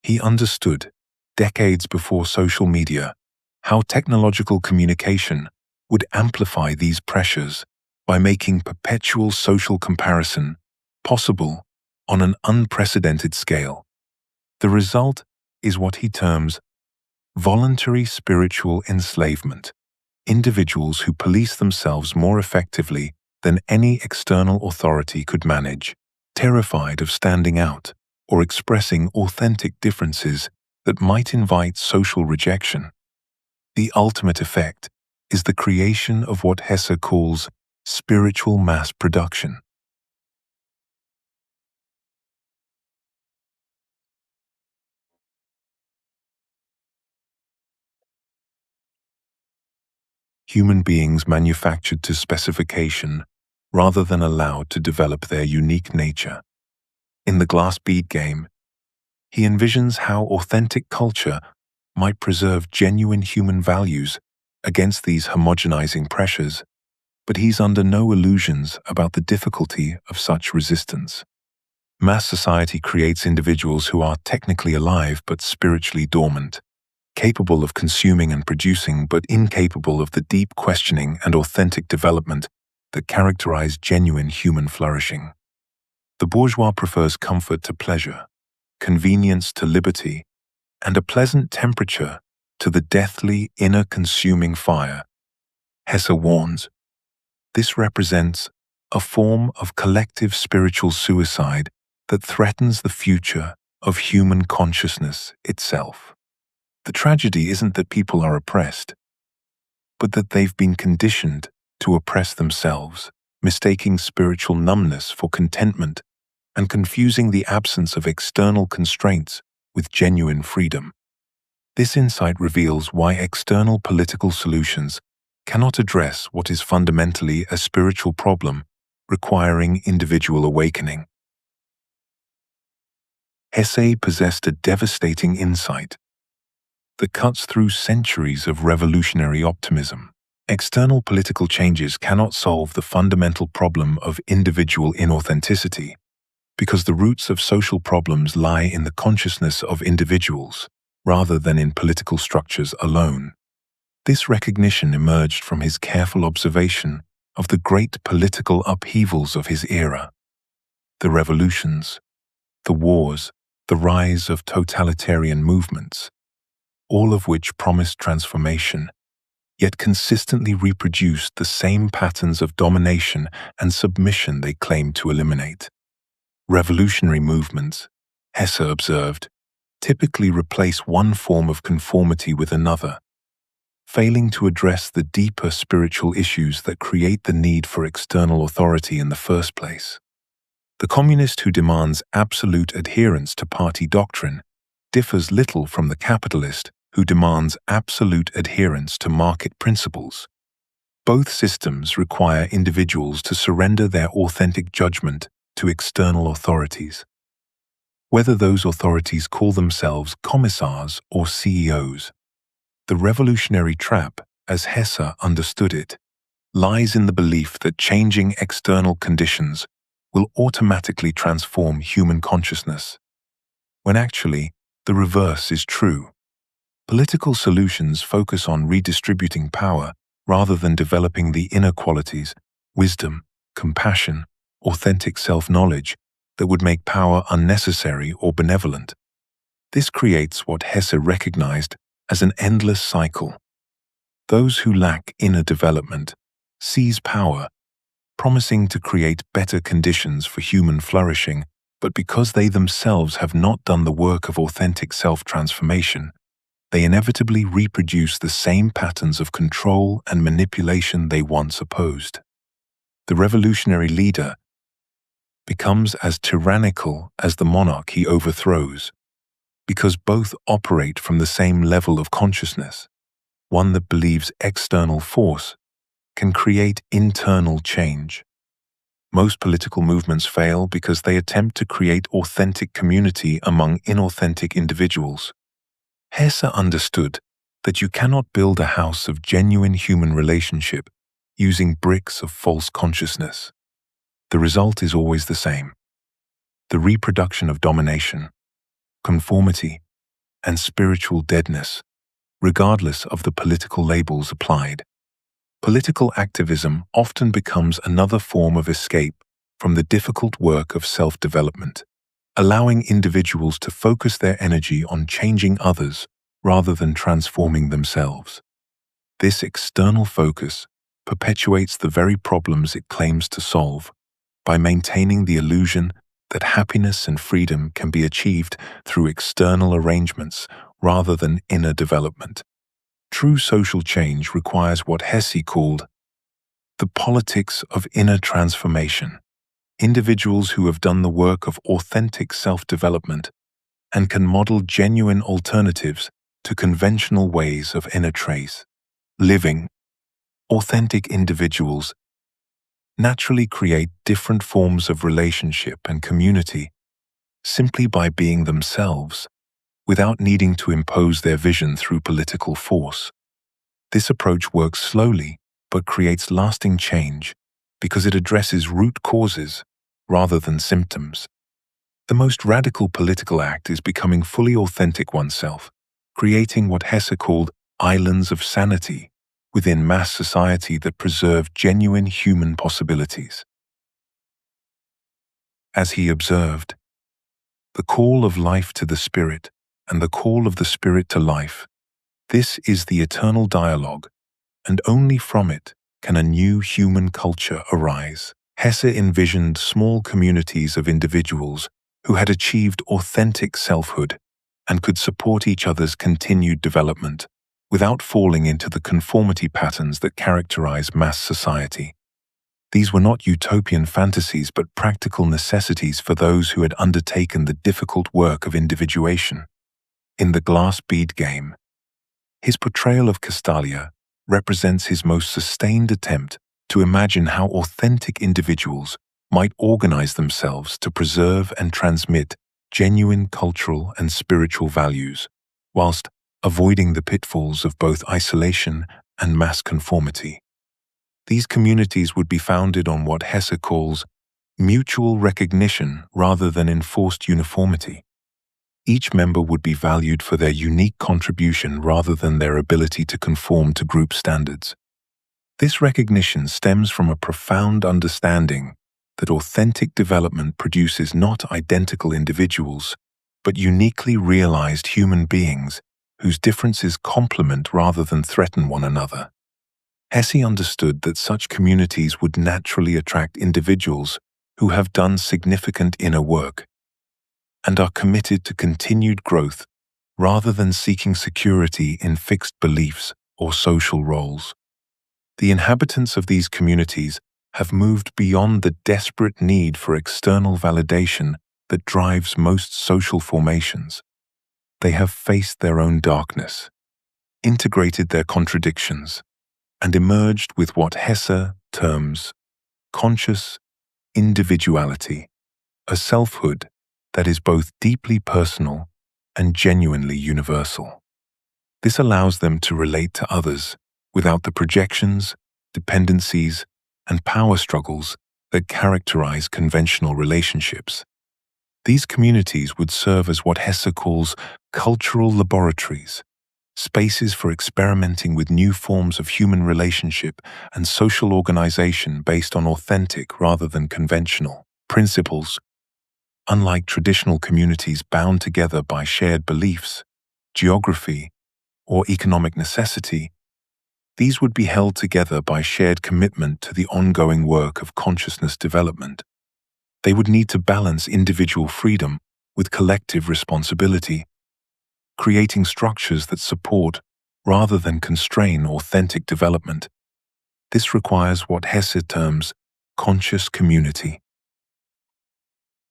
He understood, decades before social media, how technological communication would amplify these pressures by making perpetual social comparison possible on an unprecedented scale. The result is what he terms voluntary spiritual enslavement, individuals who police themselves more effectively than any external authority could manage, terrified of standing out or expressing authentic differences that might invite social rejection. The ultimate effect is the creation of what Hesse calls spiritual mass production. Human beings manufactured to specification rather than allowed to develop their unique nature. In the glass bead game, he envisions how authentic culture might preserve genuine human values against these homogenizing pressures, but he's under no illusions about the difficulty of such resistance. Mass society creates individuals who are technically alive but spiritually dormant, capable of consuming and producing but incapable of the deep questioning and authentic development that characterize genuine human flourishing. The bourgeois prefers comfort to pleasure, convenience to liberty, and a pleasant temperature to the deathly inner consuming fire. Hesse warns, this represents a form of collective spiritual suicide that threatens the future of human consciousness itself. The tragedy isn't that people are oppressed, but that they've been conditioned to oppress themselves, mistaking spiritual numbness for contentment and confusing the absence of external constraints with genuine freedom. This insight reveals why external political solutions cannot address what is fundamentally a spiritual problem requiring individual awakening. Hesse possessed a devastating insight that cuts through centuries of revolutionary optimism. External political changes cannot solve the fundamental problem of individual inauthenticity, because the roots of social problems lie in the consciousness of individuals, rather than in political structures alone. This recognition emerged from his careful observation of the great political upheavals of his era. The revolutions, the wars, the rise of totalitarian movements, all of which promised transformation, yet consistently reproduced the same patterns of domination and submission they claimed to eliminate. Revolutionary movements, Hesse observed, typically replace one form of conformity with another, failing to address the deeper spiritual issues that create the need for external authority in the first place. The communist who demands absolute adherence to party doctrine differs little from the capitalist who demands absolute adherence to market principles. Both systems require individuals to surrender their authentic judgment to external authorities, whether those authorities call themselves commissars or CEOs. The revolutionary trap, as Hesse understood it, lies in the belief that changing external conditions will automatically transform human consciousness, when actually the reverse is true. Political solutions focus on redistributing power rather than developing the inner qualities, wisdom, compassion, authentic self-knowledge that would make power unnecessary or benevolent. This creates what Hesse recognized as an endless cycle. Those who lack inner development seize power, promising to create better conditions for human flourishing, but because they themselves have not done the work of authentic self-transformation, they inevitably reproduce the same patterns of control and manipulation they once opposed. The revolutionary leader becomes as tyrannical as the monarch he overthrows, because both operate from the same level of consciousness. One that believes external force can create internal change. Most political movements fail because they attempt to create authentic community among inauthentic individuals. Hesse understood that you cannot build a house of genuine human relationship using bricks of false consciousness. The result is always the same: the reproduction of domination, conformity, and spiritual deadness, regardless of the political labels applied. Political activism often becomes another form of escape from the difficult work of self-development, allowing individuals to focus their energy on changing others rather than transforming themselves. This external focus perpetuates the very problems it claims to solve by maintaining the illusion that happiness and freedom can be achieved through external arrangements rather than inner development. True social change requires what Hesse called the politics of inner transformation. Individuals who have done the work of authentic self-development and can model genuine alternatives to conventional ways of inner trace living. Authentic individuals naturally create different forms of relationship and community simply by being themselves, without needing to impose their vision through political force. This approach works slowly but creates lasting change because it addresses root causes rather than symptoms. The most radical political act is becoming fully authentic oneself, creating what Hesse called islands of sanity within mass society that preserve genuine human possibilities. As he observed, the call of life to the spirit and the call of the spirit to life, this is the eternal dialogue, and only from it can a new human culture arise. Hesse envisioned small communities of individuals who had achieved authentic selfhood and could support each other's continued development without falling into the conformity patterns that characterize mass society. These were not utopian fantasies but practical necessities for those who had undertaken the difficult work of individuation. In The Glass Bead Game, his portrayal of Castalia represents his most sustained attempt to imagine how authentic individuals might organize themselves to preserve and transmit genuine cultural and spiritual values, whilst avoiding the pitfalls of both isolation and mass conformity. These communities would be founded on what Hesse calls mutual recognition rather than enforced uniformity. Each member would be valued for their unique contribution rather than their ability to conform to group standards. This recognition stems from a profound understanding that authentic development produces not identical individuals, but uniquely realized human beings whose differences complement rather than threaten one another. Hesse understood that such communities would naturally attract individuals who have done significant inner work and are committed to continued growth rather than seeking security in fixed beliefs or social roles. The inhabitants of these communities have moved beyond the desperate need for external validation that drives most social formations. They have faced their own darkness, integrated their contradictions, and emerged with what Hesse terms conscious individuality, a selfhood that is both deeply personal and genuinely universal. This allows them to relate to others without the projections, dependencies, and power struggles that characterize conventional relationships. These communities would serve as what Hesse calls cultural laboratories, spaces for experimenting with new forms of human relationship and social organization based on authentic rather than conventional principles. Unlike traditional communities bound together by shared beliefs, geography, or economic necessity, these would be held together by shared commitment to the ongoing work of consciousness development. They would need to balance individual freedom with collective responsibility, creating structures that support rather than constrain authentic development. This requires what Hesse terms conscious community.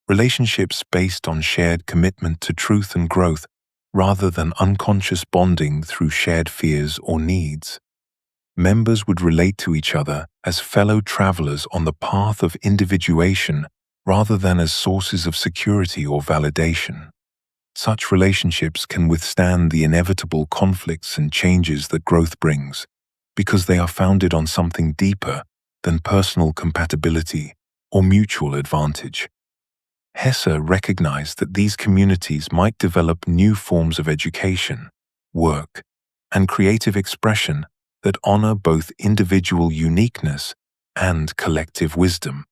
relationships based on shared commitment to truth and growth rather than unconscious bonding through shared fears or needs. Members would relate to each other as fellow travelers on the path of individuation rather than as sources of security or validation. Such relationships can withstand the inevitable conflicts and changes that growth brings, because they are founded on something deeper than personal compatibility or mutual advantage. Hesse recognized that these communities might develop new forms of education, work, and creative expression that honor both individual uniqueness and collective wisdom.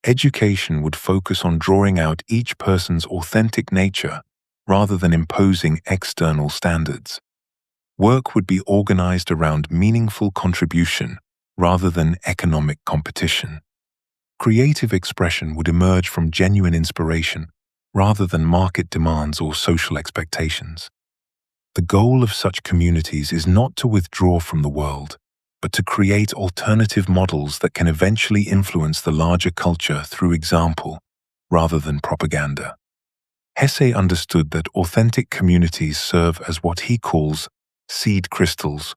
Education would focus on drawing out each person's authentic nature rather than imposing external standards. Work would be organized around meaningful contribution rather than economic competition. Creative expression would emerge from genuine inspiration rather than market demands or social expectations. The goal of such communities is not to withdraw from the world, but to create alternative models that can eventually influence the larger culture through example rather than propaganda. Hesse understood that authentic communities serve as what he calls seed crystals,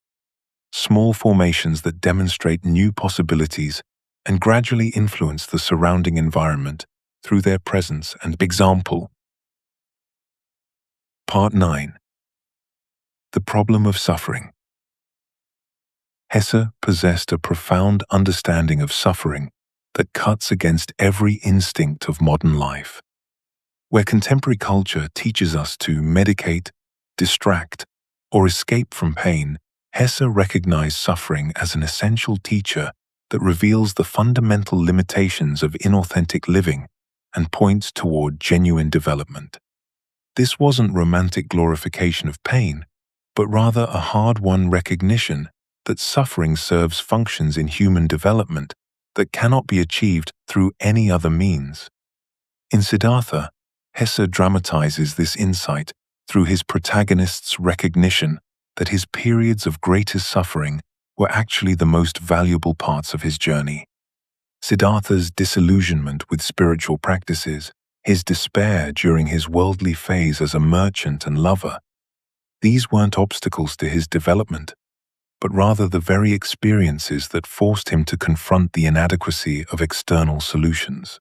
small formations that demonstrate new possibilities and gradually influence the surrounding environment through their presence and example. Part 9. The problem of suffering. Hesse possessed a profound understanding of suffering that cuts against every instinct of modern life. Where contemporary culture teaches us to medicate, distract, or escape from pain, Hesse recognized suffering as an essential teacher that reveals the fundamental limitations of inauthentic living and points toward genuine development. This wasn't romantic glorification of pain, but rather a hard-won recognition that suffering serves functions in human development that cannot be achieved through any other means. In Siddhartha, Hesse dramatizes this insight through his protagonist's recognition that his periods of greatest suffering were actually the most valuable parts of his journey. Siddhartha's disillusionment with spiritual practices, his despair during his worldly phase as a merchant and lover, these weren't obstacles to his development, but rather the very experiences that forced him to confront the inadequacy of external solutions.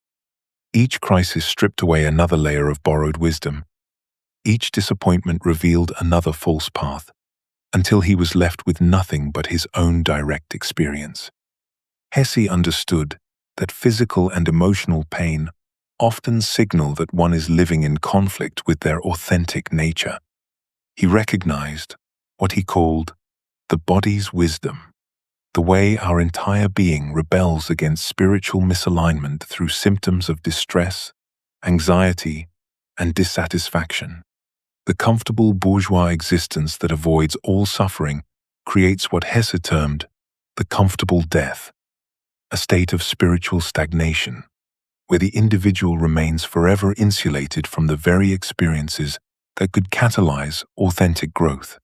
Each crisis stripped away another layer of borrowed wisdom. Each disappointment revealed another false path, until he was left with nothing but his own direct experience. Hesse understood that physical and emotional pain often signal that one is living in conflict with their authentic nature. He recognized what he called the body's wisdom, the way our entire being rebels against spiritual misalignment through symptoms of distress, anxiety, and dissatisfaction. The comfortable bourgeois existence that avoids all suffering creates what Hesse termed the comfortable death, a state of spiritual stagnation, where the individual remains forever insulated from the very experiences that could catalyze authentic growth.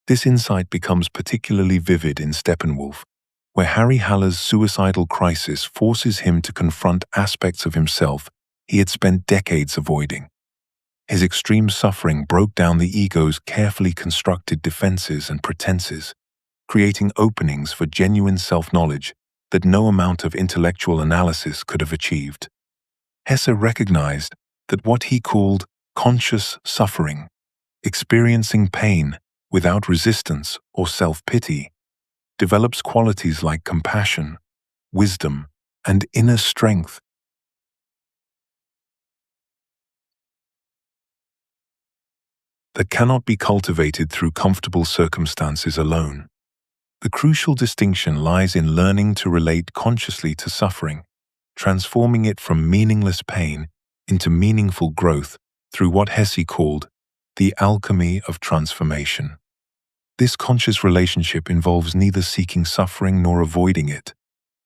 This insight becomes particularly vivid in Steppenwolf, where Harry Haller's suicidal crisis forces him to confront aspects of himself he had spent decades avoiding. His extreme suffering broke down the ego's carefully constructed defenses and pretenses, creating openings for genuine self-knowledge that no amount of intellectual analysis could have achieved. Hesse recognized that what he called conscious suffering, experiencing pain without resistance or self-pity, develops qualities like compassion, wisdom, and inner strength that cannot be cultivated through comfortable circumstances alone. The crucial distinction lies in learning to relate consciously to suffering, transforming it from meaningless pain into meaningful growth through what Hesse called the alchemy of transformation. This conscious relationship involves neither seeking suffering nor avoiding it,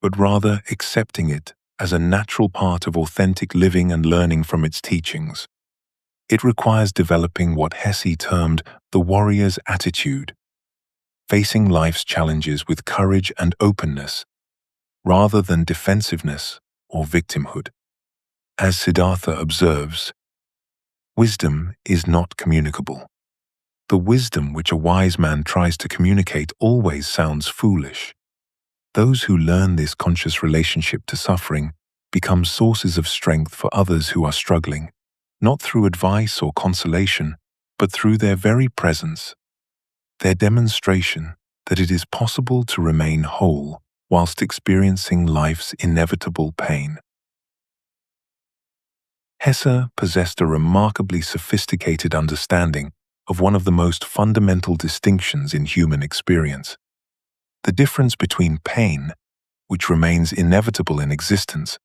but rather accepting it as a natural part of authentic living and learning from its teachings. It requires developing what Hesse termed the warrior's attitude, facing life's challenges with courage and openness, rather than defensiveness or victimhood. As Siddhartha observes, wisdom is not communicable. The wisdom which a wise man tries to communicate always sounds foolish. Those who learn this conscious relationship to suffering become sources of strength for others who are struggling, not through advice or consolation, but through their very presence, their demonstration that it is possible to remain whole whilst experiencing life's inevitable pain. Hesse possessed a remarkably sophisticated understanding of one of the most fundamental distinctions in human experience: the difference between pain, which remains inevitable in existence,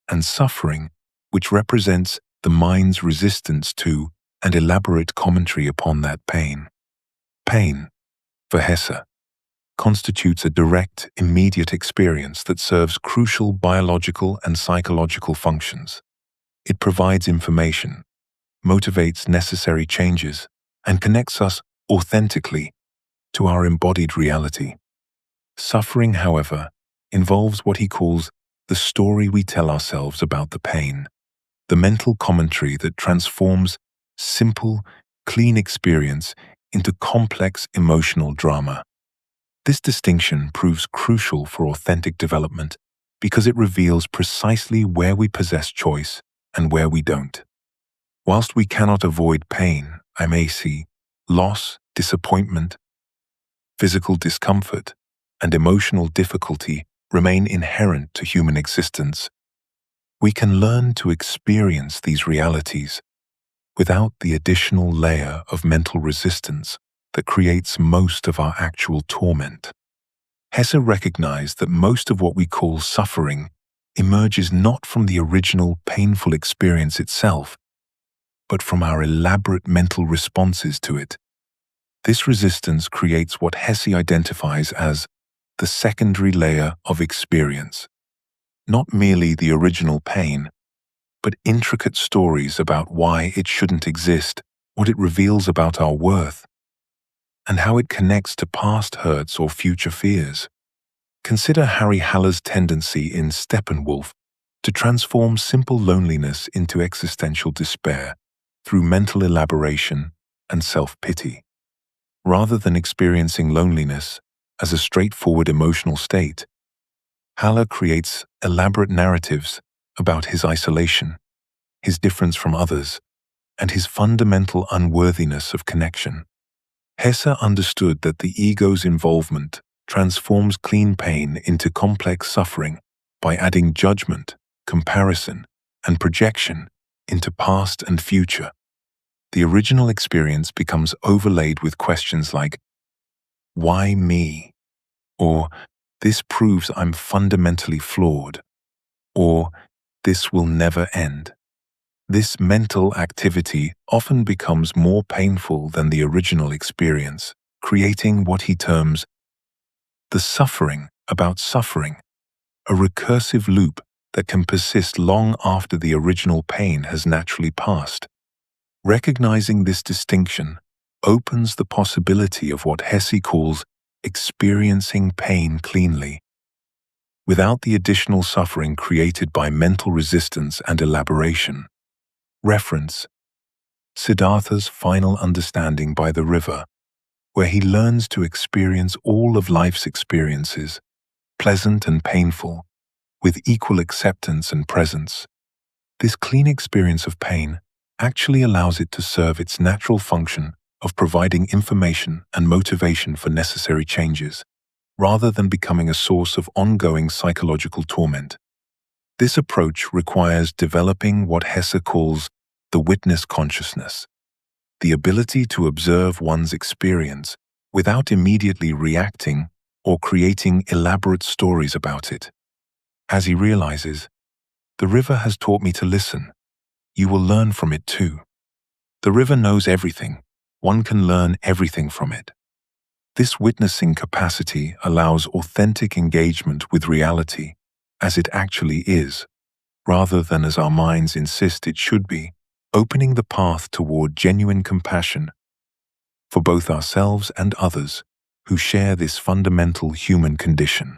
and suffering, which represents the mind's resistance to and elaborate commentary upon that pain. Pain, for Hesse, constitutes a direct, immediate experience that serves crucial biological and psychological functions. It provides information, motivates necessary changes, and connects us authentically to our embodied reality. Suffering, however, involves what he calls the story we tell ourselves about the pain, the mental commentary that transforms simple, clean experience into complex emotional drama. This distinction proves crucial for authentic development because it reveals precisely where we possess choice and where we don't. Whilst we cannot avoid pain, I may see loss, disappointment, physical discomfort, and emotional difficulty remain inherent to human existence. We can learn to experience these realities without the additional layer of mental resistance that creates most of our actual torment. Hesse recognized that most of what we call suffering emerges not from the original painful experience itself, but from our elaborate mental responses to it. This resistance creates what Hesse identifies as the secondary layer of experience, not merely the original pain, but intricate stories about why it shouldn't exist, what it reveals about our worth, and how it connects to past hurts or future fears. Consider Harry Haller's tendency in Steppenwolf to transform simple loneliness into existential despair through mental elaboration and self-pity. Rather than experiencing loneliness as a straightforward emotional state, Haller creates elaborate narratives about his isolation, his difference from others, and his fundamental unworthiness of connection. Hesse understood that the ego's involvement transforms clean pain into complex suffering by adding judgment, comparison, and projection into past and future. The original experience becomes overlaid with questions like, "Why me?" or "This proves I'm fundamentally flawed," or "This will never end." This mental activity often becomes more painful than the original experience, creating what he terms the suffering about suffering, a recursive loop that can persist long after the original pain has naturally passed. Recognizing this distinction opens the possibility of what Hesse calls experiencing pain cleanly, without the additional suffering created by mental resistance and elaboration. Reference: Siddhartha's final understanding by the river, where he learns to experience all of life's experiences, pleasant and painful, with equal acceptance and presence. This clean experience of pain actually allows it to serve its natural function of providing information and motivation for necessary changes, rather than becoming a source of ongoing psychological torment. This approach requires developing what Hesse calls the witness consciousness, the ability to observe one's experience without immediately reacting or creating elaborate stories about it. As he realizes, "The river has taught me to listen. You will learn from it too. The river knows everything. One can learn everything from it." This witnessing capacity allows authentic engagement with reality as it actually is, rather than as our minds insist it should be, opening the path toward genuine compassion for both ourselves and others who share this fundamental human condition.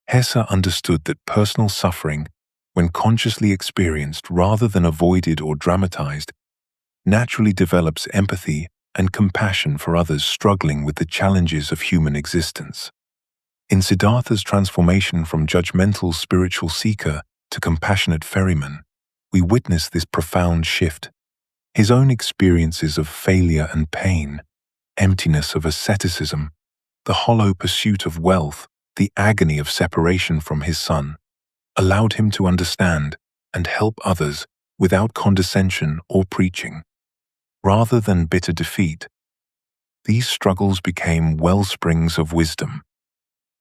Hesse understood that personal suffering, when consciously experienced rather than avoided or dramatized, naturally develops empathy and compassion for others struggling with the challenges of human existence. In Siddhartha's transformation from judgmental spiritual seeker to compassionate ferryman, we witness this profound shift. His own experiences of failure and pain, emptiness of asceticism, the hollow pursuit of wealth, the agony of separation from his son, allowed him to understand and help others without condescension or preaching. Rather than bitter defeat, these struggles became wellsprings of wisdom.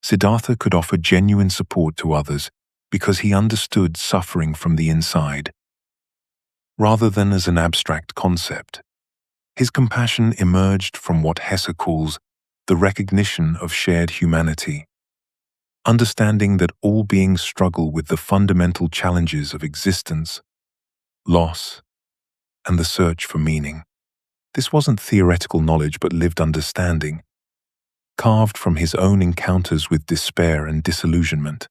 Siddhartha could offer genuine support to others because he understood suffering from the inside, rather than as an abstract concept. His compassion emerged from what Hesse calls the recognition of shared humanity, understanding that all beings struggle with the fundamental challenges of existence, loss, and the search for meaning. This wasn't theoretical knowledge but lived understanding, carved from his own encounters with despair and disillusionment.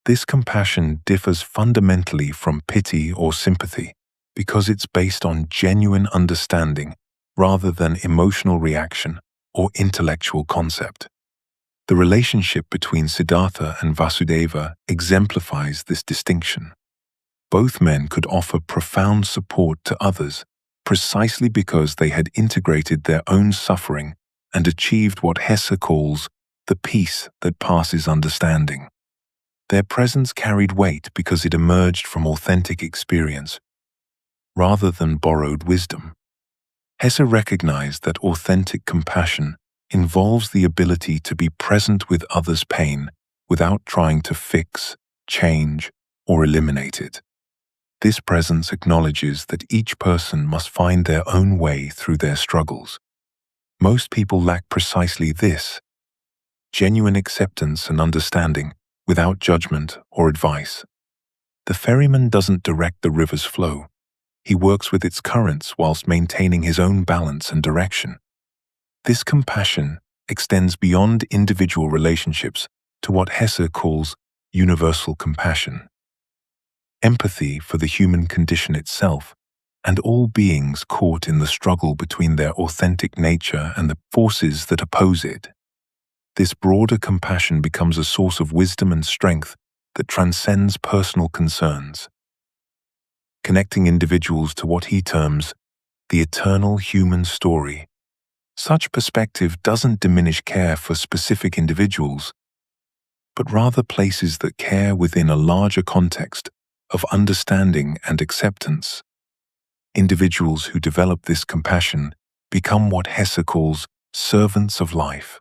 This compassion differs fundamentally from pity or sympathy because it's based on genuine understanding rather than emotional reaction or intellectual concept. The relationship between Siddhartha and Vasudeva exemplifies this distinction. Both men could offer profound support to others precisely because they had integrated their own suffering and achieved what Hesse calls the peace that passes understanding. Their presence carried weight because it emerged from authentic experience, rather than borrowed wisdom. Hesse recognized that authentic compassion involves the ability to be present with others' pain without trying to fix, change, or eliminate it. This presence acknowledges that each person must find their own way through their struggles. Most people lack precisely this: genuine acceptance and understanding without judgment or advice. The ferryman doesn't direct the river's flow. He works with its currents whilst maintaining his own balance and direction. This compassion extends beyond individual relationships to what Hesse calls universal compassion. Empathy for the human condition itself and all beings caught in the struggle between their authentic nature and the forces that oppose it. This broader compassion becomes a source of wisdom and strength that transcends personal concerns, connecting individuals to what he terms the eternal human story. Such perspective doesn't diminish care for specific individuals, but rather places that care within a larger context of understanding and acceptance. Individuals who develop this compassion become what Hesse calls servants of life.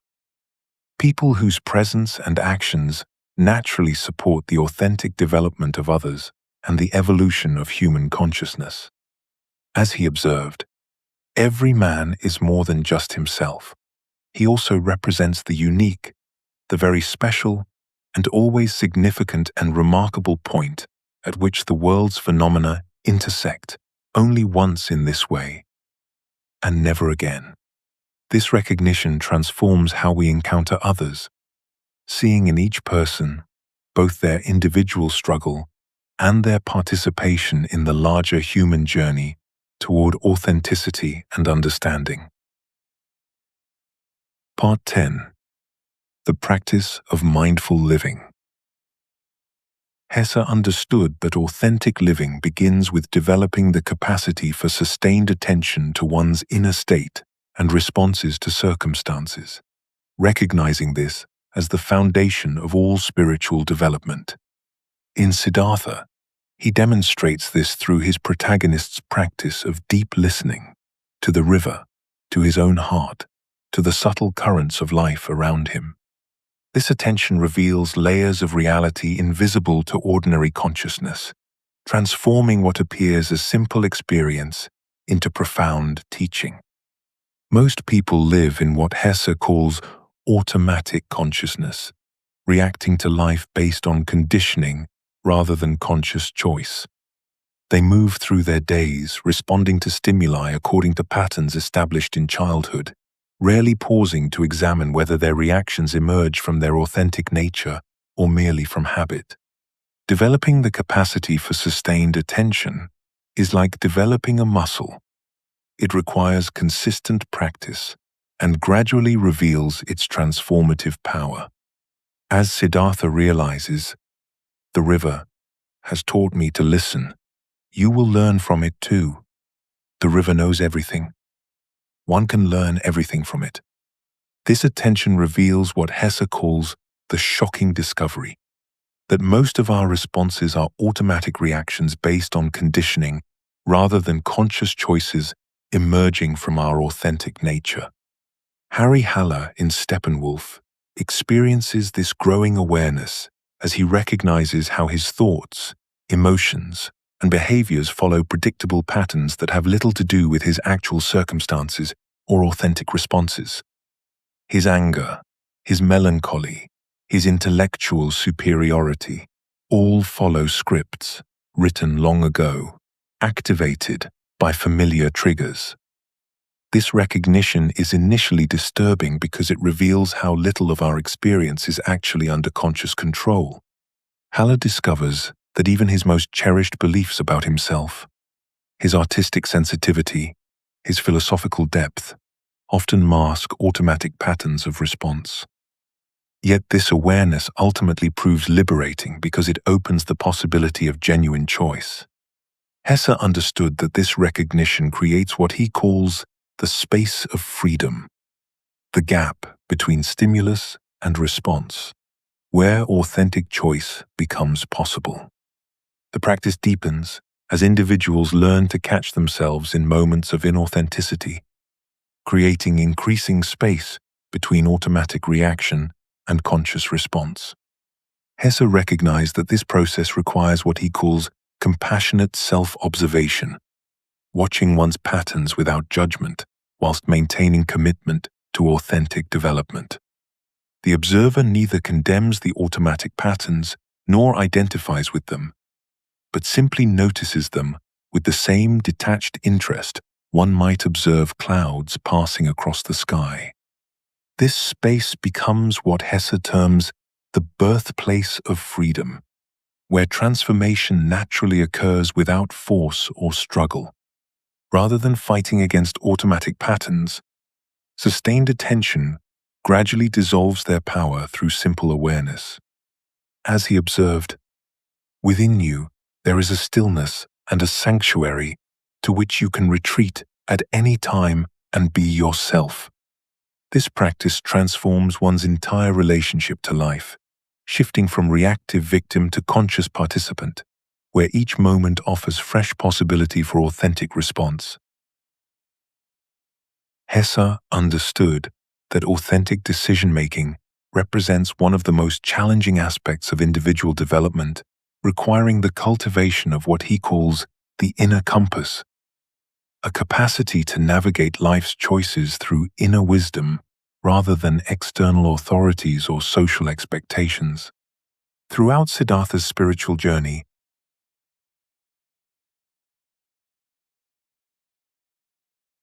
People whose presence and actions naturally support the authentic development of others and the evolution of human consciousness. As he observed, every man is more than just himself. He also represents the unique, the very special, and always significant and remarkable point at which the world's phenomena intersect, only once in this way, and never again. This recognition transforms how we encounter others, seeing in each person both their individual struggle and their participation in the larger human journey toward authenticity and understanding. Part 10. The Practice of Mindful Living. Hesse understood that authentic living begins with developing the capacity for sustained attention to one's inner state and responses to circumstances, recognizing this as the foundation of all spiritual development. In Siddhartha, he demonstrates this through his protagonist's practice of deep listening to the river, to his own heart, to the subtle currents of life around him. This attention reveals layers of reality invisible to ordinary consciousness, transforming what appears as simple experience into profound teaching. Most people live in what Hesse calls automatic consciousness, reacting to life based on conditioning rather than conscious choice. They move through their days, responding to stimuli according to patterns established in childhood, rarely pausing to examine whether their reactions emerge from their authentic nature or merely from habit. Developing the capacity for sustained attention is like developing a muscle. It requires consistent practice and gradually reveals its transformative power. As Siddhartha realizes, the river has taught me to listen. You will learn from it too. The river knows everything. One can learn everything from it. This attention reveals what Hesse calls the shocking discovery, that most of our responses are automatic reactions based on conditioning rather than conscious choices emerging from our authentic nature. Harry Haller in Steppenwolf experiences this growing awareness as he recognizes how his thoughts, emotions, and behaviors follow predictable patterns that have little to do with his actual circumstances or authentic responses. His anger, his melancholy, his intellectual superiority all follow scripts written long ago, activated by familiar triggers. This recognition is initially disturbing because it reveals how little of our experience is actually under conscious control. Haller discovers that even his most cherished beliefs about himself, his artistic sensitivity, his philosophical depth, often mask automatic patterns of response. Yet this awareness ultimately proves liberating because it opens the possibility of genuine choice. Hesse understood that this recognition creates what he calls the space of freedom, the gap between stimulus and response, where authentic choice becomes possible. The practice deepens as individuals learn to catch themselves in moments of inauthenticity, creating increasing space between automatic reaction and conscious response. Hesse recognized that this process requires what he calls compassionate self-observation, watching one's patterns without judgment whilst maintaining commitment to authentic development. The observer neither condemns the automatic patterns nor identifies with them, but simply notices them with the same detached interest one might observe clouds passing across the sky. This space becomes what Hesse terms the birthplace of freedom, where transformation naturally occurs without force or struggle. Rather than fighting against automatic patterns, sustained attention gradually dissolves their power through simple awareness. As he observed, within you there is a stillness and a sanctuary to which you can retreat at any time and be yourself. This practice transforms one's entire relationship to life, shifting from reactive victim to conscious participant, where each moment offers fresh possibility for authentic response. Hesse understood that authentic decision-making represents one of the most challenging aspects of individual development, requiring the cultivation of what he calls the inner compass, a capacity to navigate life's choices through inner wisdom rather than external authorities or social expectations. Throughout Siddhartha's spiritual journey,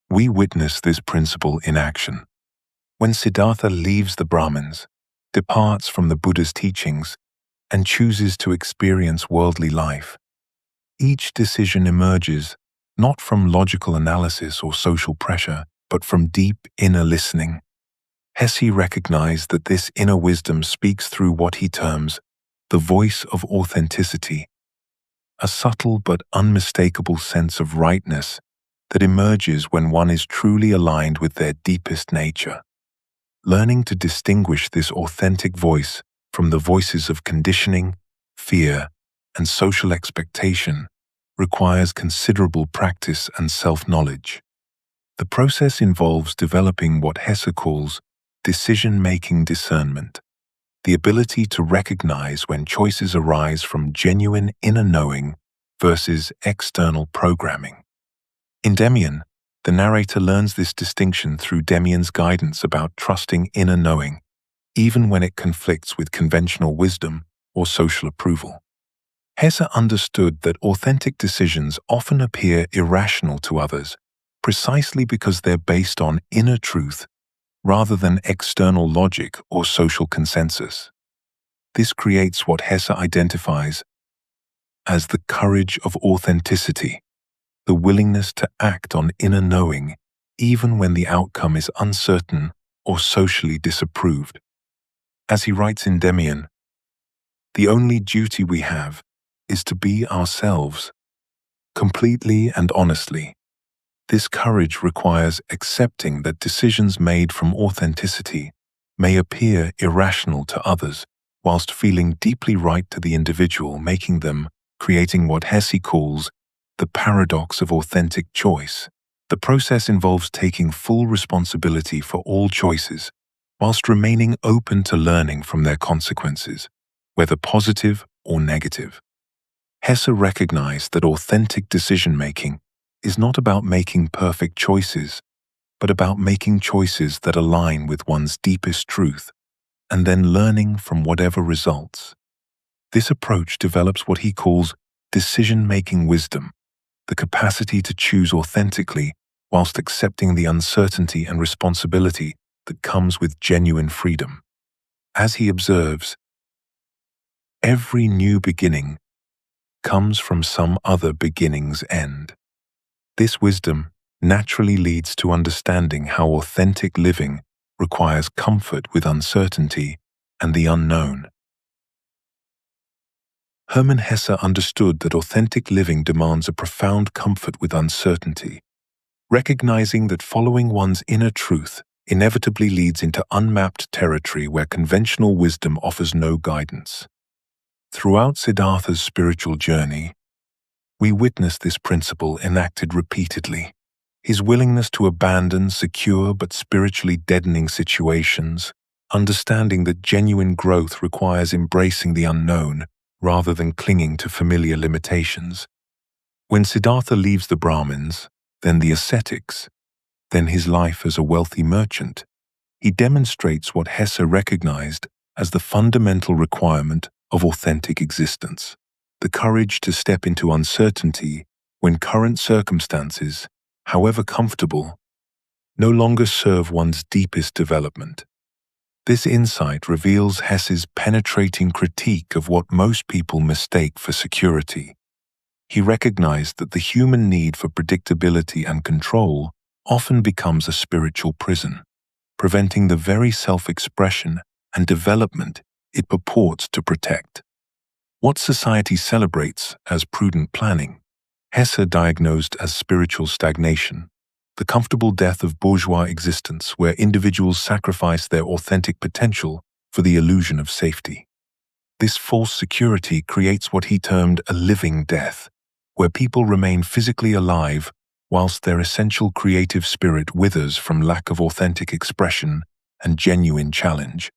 we witness this principle in action. When Siddhartha leaves the Brahmins, departs from the Buddha's teachings, and chooses to experience worldly life, each decision emerges not from logical analysis or social pressure, but from deep inner listening. Hesse recognized that this inner wisdom speaks through what he terms the voice of authenticity, a subtle but unmistakable sense of rightness that emerges when one is truly aligned with their deepest nature. Learning to distinguish this authentic voice from the voices of conditioning, fear, and social expectation requires considerable practice and self-knowledge. The process involves developing what Hesse calls decision-making discernment, the ability to recognize when choices arise from genuine inner knowing versus external programming. In Demian, the narrator learns this distinction through Demian's guidance about trusting inner knowing, even when it conflicts with conventional wisdom or social approval. Hesse understood that authentic decisions often appear irrational to others, precisely because they're based on inner truth rather than external logic or social consensus. This creates what Hesse identifies as the courage of authenticity, the willingness to act on inner knowing even when the outcome is uncertain or socially disapproved. As he writes in Demian, "The only duty we have is to be ourselves, completely and honestly." This courage requires accepting that decisions made from authenticity may appear irrational to others, whilst feeling deeply right to the individual making them, creating what Hesse calls the paradox of authentic choice. The process involves taking full responsibility for all choices, whilst remaining open to learning from their consequences, whether positive or negative. Hesse recognized that authentic decision-making is not about making perfect choices, but about making choices that align with one's deepest truth, and then learning from whatever results. This approach develops what he calls decision-making wisdom, the capacity to choose authentically whilst accepting the uncertainty and responsibility that comes with genuine freedom. As he observes, every new beginning comes from some other beginning's end. This wisdom naturally leads to understanding how authentic living requires comfort with uncertainty and the unknown. Hermann Hesse understood that authentic living demands a profound comfort with uncertainty, recognizing that following one's inner truth inevitably leads into unmapped territory where conventional wisdom offers no guidance. Throughout Siddhartha's spiritual journey, we witness this principle enacted repeatedly. His willingness to abandon secure but spiritually deadening situations, understanding that genuine growth requires embracing the unknown rather than clinging to familiar limitations. When Siddhartha leaves the Brahmins, then the ascetics, then his life as a wealthy merchant, he demonstrates what Hesse recognized as the fundamental requirement of authentic existence: the courage to step into uncertainty when current circumstances, however comfortable, no longer serve one's deepest development. This insight reveals Hesse's penetrating critique of what most people mistake for security. He recognized that the human need for predictability and control often becomes a spiritual prison, preventing the very self-expression and development it purports to protect. What society celebrates as prudent planning, Hesse diagnosed as spiritual stagnation, the comfortable death of bourgeois existence where individuals sacrifice their authentic potential for the illusion of safety. This false security creates what he termed a living death, where people remain physically alive whilst their essential creative spirit withers from lack of authentic expression and genuine challenge.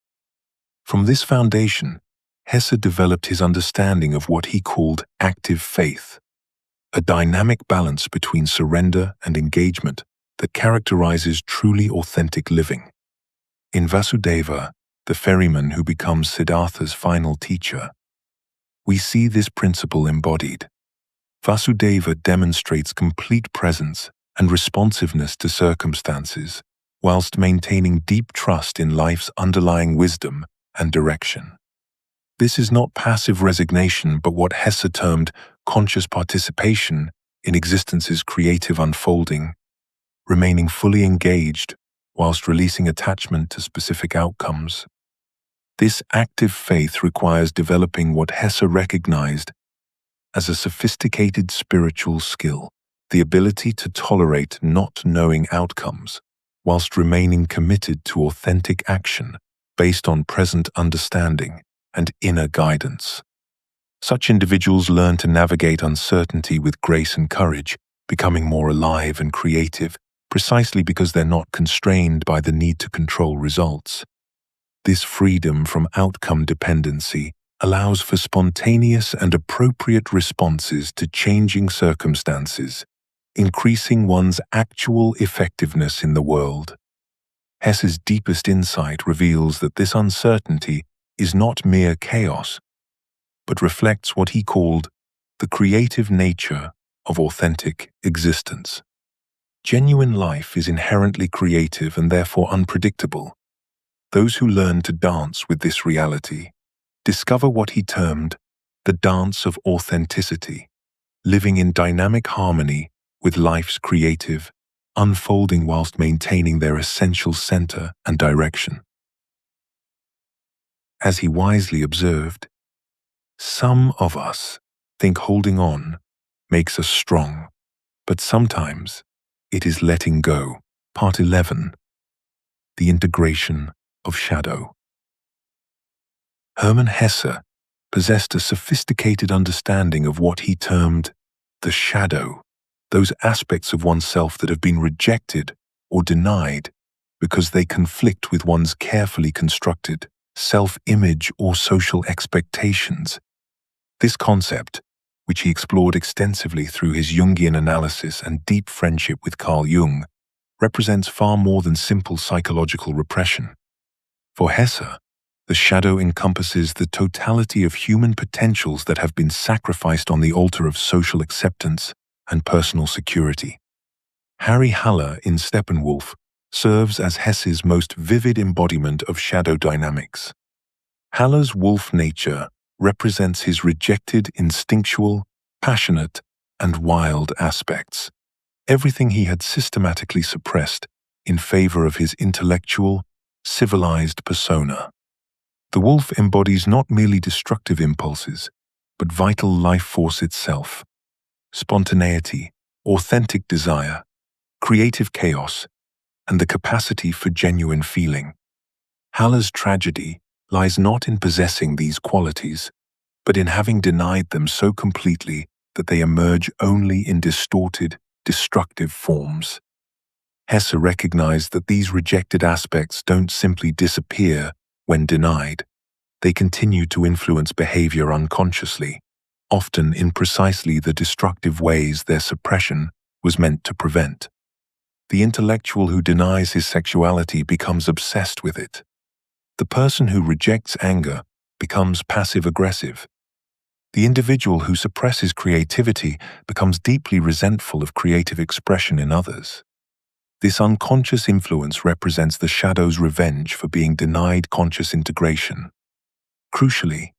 From this foundation, Hesse developed his understanding of what he called active faith, a dynamic balance between surrender and engagement that characterizes truly authentic living. In Vasudeva, the ferryman who becomes Siddhartha's final teacher, we see this principle embodied. Vasudeva demonstrates complete presence and responsiveness to circumstances, whilst maintaining deep trust in life's underlying wisdom and direction. This is not passive resignation, but what Hesse termed conscious participation in existence's creative unfolding, remaining fully engaged whilst releasing attachment to specific outcomes. This active faith requires developing what Hesse recognized as a sophisticated spiritual skill, the ability to tolerate not knowing outcomes, whilst remaining committed to authentic action based on present understanding and inner guidance. Such individuals learn to navigate uncertainty with grace and courage, becoming more alive and creative, precisely because they're not constrained by the need to control results. This freedom from outcome dependency allows for spontaneous and appropriate responses to changing circumstances, increasing one's actual effectiveness in the world. Hesse's deepest insight reveals that this uncertainty is not mere chaos, but reflects what he called the creative nature of authentic existence. Genuine life is inherently creative and therefore unpredictable. Those who learn to dance with this reality discover what he termed the dance of authenticity, living in dynamic harmony with life's creative, unfolding whilst maintaining their essential center and direction. As he wisely observed, some of us think holding on makes us strong, but sometimes it is letting go. Part 11. The Integration of Shadow. Hermann Hesse possessed a sophisticated understanding of what he termed the shadow, those aspects of oneself that have been rejected or denied because they conflict with one's carefully constructed self-image or social expectations. This concept, which he explored extensively through his Jungian analysis and deep friendship with Carl Jung, represents far more than simple psychological repression. For Hesse, the shadow encompasses the totality of human potentials that have been sacrificed on the altar of social acceptance and personal security. Harry Haller in Steppenwolf serves as Hesse's most vivid embodiment of shadow dynamics. Haller's wolf nature represents his rejected, instinctual, passionate, and wild aspects, everything he had systematically suppressed in favor of his intellectual, civilized persona. The wolf embodies not merely destructive impulses, but vital life force itself, spontaneity, authentic desire, creative chaos, and the capacity for genuine feeling. Haller's tragedy lies not in possessing these qualities, but in having denied them so completely that they emerge only in distorted, destructive forms. Hesse recognized that these rejected aspects don't simply disappear when denied. They continue to influence behavior unconsciously, often in precisely the destructive ways their suppression was meant to prevent. The intellectual who denies his sexuality becomes obsessed with it. The person who rejects anger becomes passive-aggressive. The individual who suppresses creativity becomes deeply resentful of creative expression in others. This unconscious influence represents the shadow's revenge for being denied conscious integration. Crucially,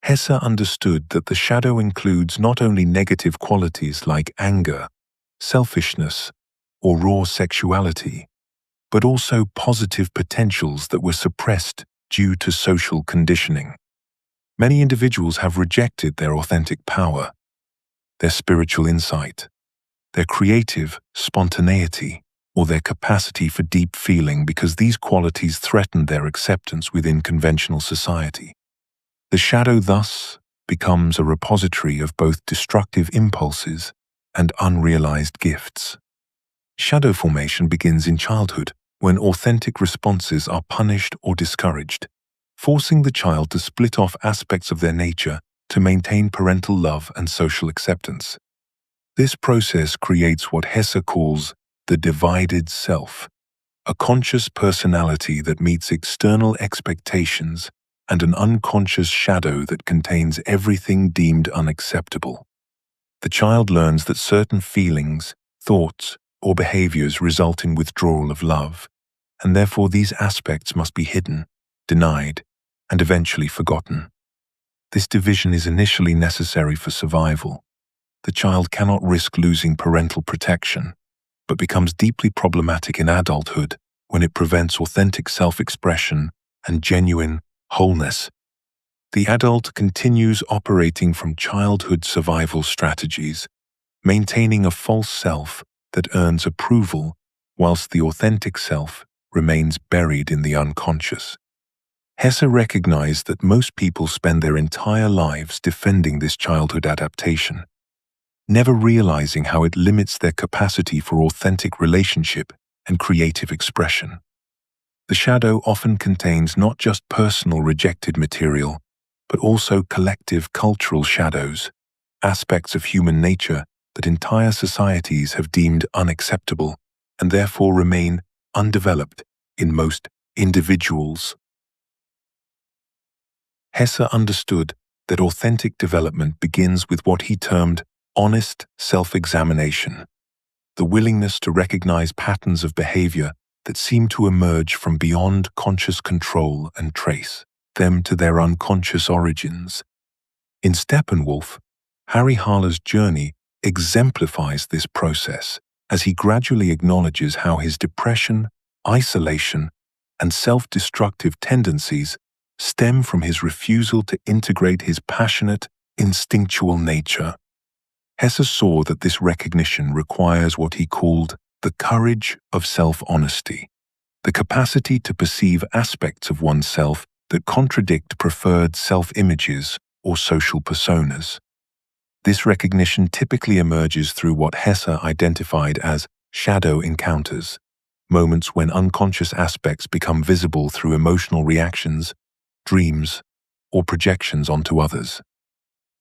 Hesse understood that the shadow includes not only negative qualities like anger, selfishness, or raw sexuality, but also positive potentials that were suppressed due to social conditioning. Many individuals have rejected their authentic power, their spiritual insight, their creative spontaneity, or their capacity for deep feeling because these qualities threaten their acceptance within conventional society. The shadow thus becomes a repository of both destructive impulses and unrealized gifts. Shadow formation begins in childhood when authentic responses are punished or discouraged, forcing the child to split off aspects of their nature to maintain parental love and social acceptance. This process creates what Hesse calls the divided self, a conscious personality that meets external expectations and an unconscious shadow that contains everything deemed unacceptable. The child learns that certain feelings, thoughts, or behaviors result in withdrawal of love, and therefore these aspects must be hidden, denied, and eventually forgotten. This division is initially necessary for survival. The child cannot risk losing parental protection, but becomes deeply problematic in adulthood when it prevents authentic self-expression and genuine wholeness. The adult continues operating from childhood survival strategies, maintaining a false self that earns approval whilst the authentic self remains buried in the unconscious. Hesse recognized that most people spend their entire lives defending this childhood adaptation, never realizing how it limits their capacity for authentic relationship and creative expression. The shadow often contains not just personal rejected material, but also collective cultural shadows, aspects of human nature that entire societies have deemed unacceptable and therefore remain undeveloped in most individuals. Hesse understood that authentic development begins with what he termed honest self-examination, the willingness to recognize patterns of behavior that seem to emerge from beyond conscious control and trace them to their unconscious origins. In Steppenwolf, Harry Haller's journey exemplifies this process as he gradually acknowledges how his depression, isolation, and self-destructive tendencies stem from his refusal to integrate his passionate, instinctual nature. Hesse saw that this recognition requires what he called the courage of self-honesty, the capacity to perceive aspects of oneself that contradict preferred self-images or social personas. This recognition typically emerges through what Hesse identified as shadow encounters, moments when unconscious aspects become visible through emotional reactions, dreams, or projections onto others.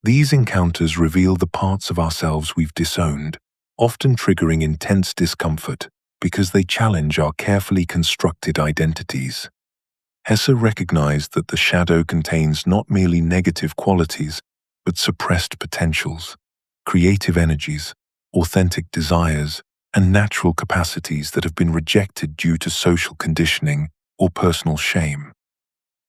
These encounters reveal the parts of ourselves we've disowned, often triggering intense discomfort because they challenge our carefully constructed identities. Hesse recognized that the shadow contains not merely negative qualities, but suppressed potentials, creative energies, authentic desires, and natural capacities that have been rejected due to social conditioning or personal shame.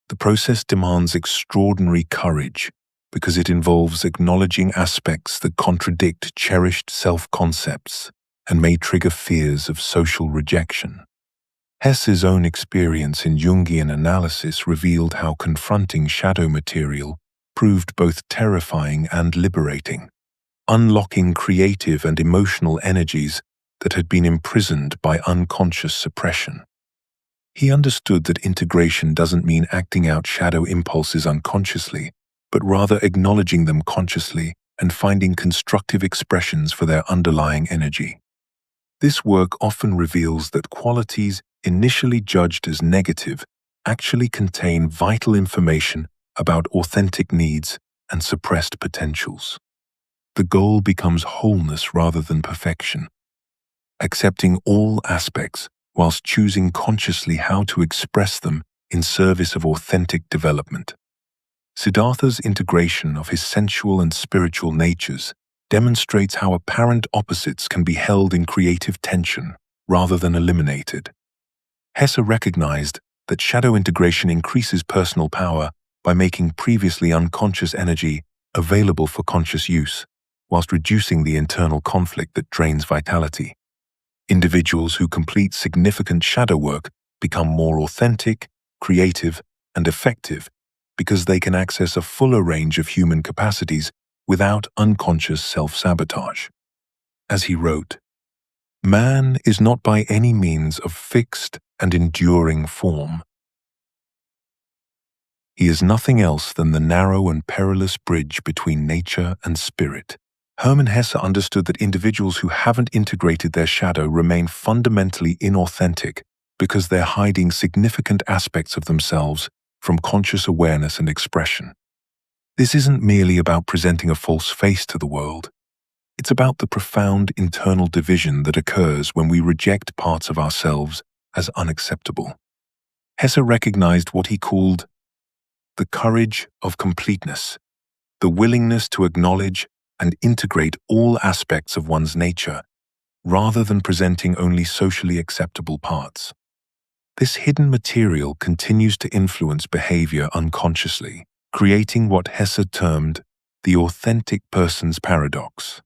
The process demands extraordinary courage because it involves acknowledging aspects that contradict cherished self-concepts and may trigger fears of social rejection. Hesse's own experience in Jungian analysis revealed how confronting shadow material proved both terrifying and liberating, unlocking creative and emotional energies that had been imprisoned by unconscious suppression. He understood that integration doesn't mean acting out shadow impulses unconsciously, but rather acknowledging them consciously and finding constructive expressions for their underlying energy. This work often reveals that qualities initially judged as negative actually contain vital information about authentic needs and suppressed potentials. The goal becomes wholeness rather than perfection, accepting all aspects whilst choosing consciously how to express them in service of authentic development. Siddhartha's integration of his sensual and spiritual natures demonstrates how apparent opposites can be held in creative tension rather than eliminated. Hesse recognized that shadow integration increases personal power by making previously unconscious energy available for conscious use, whilst reducing the internal conflict that drains vitality. Individuals who complete significant shadow work become more authentic, creative, and effective because they can access a fuller range of human capacities without unconscious self-sabotage. As he wrote, "Man is not by any means of fixed and enduring form. He is nothing else than the narrow and perilous bridge between nature and spirit." Hermann Hesse understood that individuals who haven't integrated their shadow remain fundamentally inauthentic because they're hiding significant aspects of themselves from conscious awareness and expression. This isn't merely about presenting a false face to the world. It's about the profound internal division that occurs when we reject parts of ourselves as unacceptable. Hesse recognized what he called the courage of completeness, the willingness to acknowledge and integrate all aspects of one's nature, rather than presenting only socially acceptable parts. This hidden material continues to influence behavior unconsciously, creating what Hesse termed the authentic person's paradox,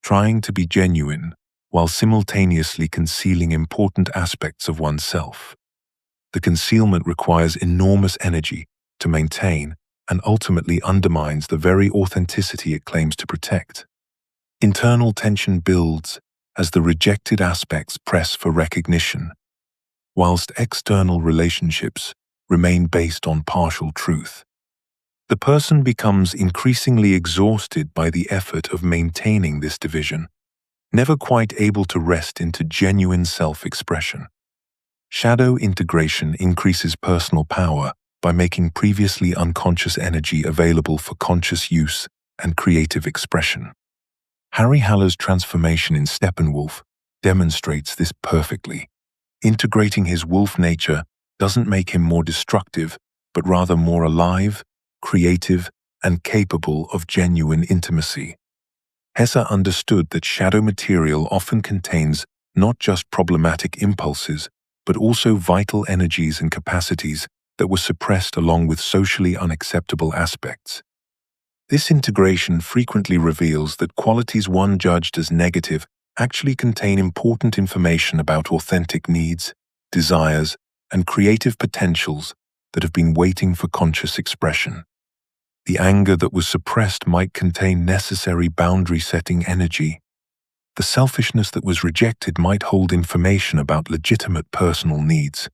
trying to be genuine while simultaneously concealing important aspects of oneself. The concealment requires enormous energy to maintain and ultimately undermines the very authenticity it claims to protect. Internal tension builds as the rejected aspects press for recognition, whilst external relationships remain based on partial truth. The person becomes increasingly exhausted by the effort of maintaining this division, never quite able to rest into genuine self-expression. Shadow integration increases personal power by making previously unconscious energy available for conscious use and creative expression. Harry Haller's transformation in Steppenwolf demonstrates this perfectly. Integrating his wolf nature doesn't make him more destructive, but rather more alive, creative, and capable of genuine intimacy. Hesse understood that shadow material often contains not just problematic impulses, but also vital energies and capacities that were suppressed along with socially unacceptable aspects. This integration frequently reveals that qualities one judged as negative actually contain important information about authentic needs, desires, and creative potentials that have been waiting for conscious expression. The anger that was suppressed might contain necessary boundary-setting energy. The selfishness that was rejected might hold information about legitimate personal needs.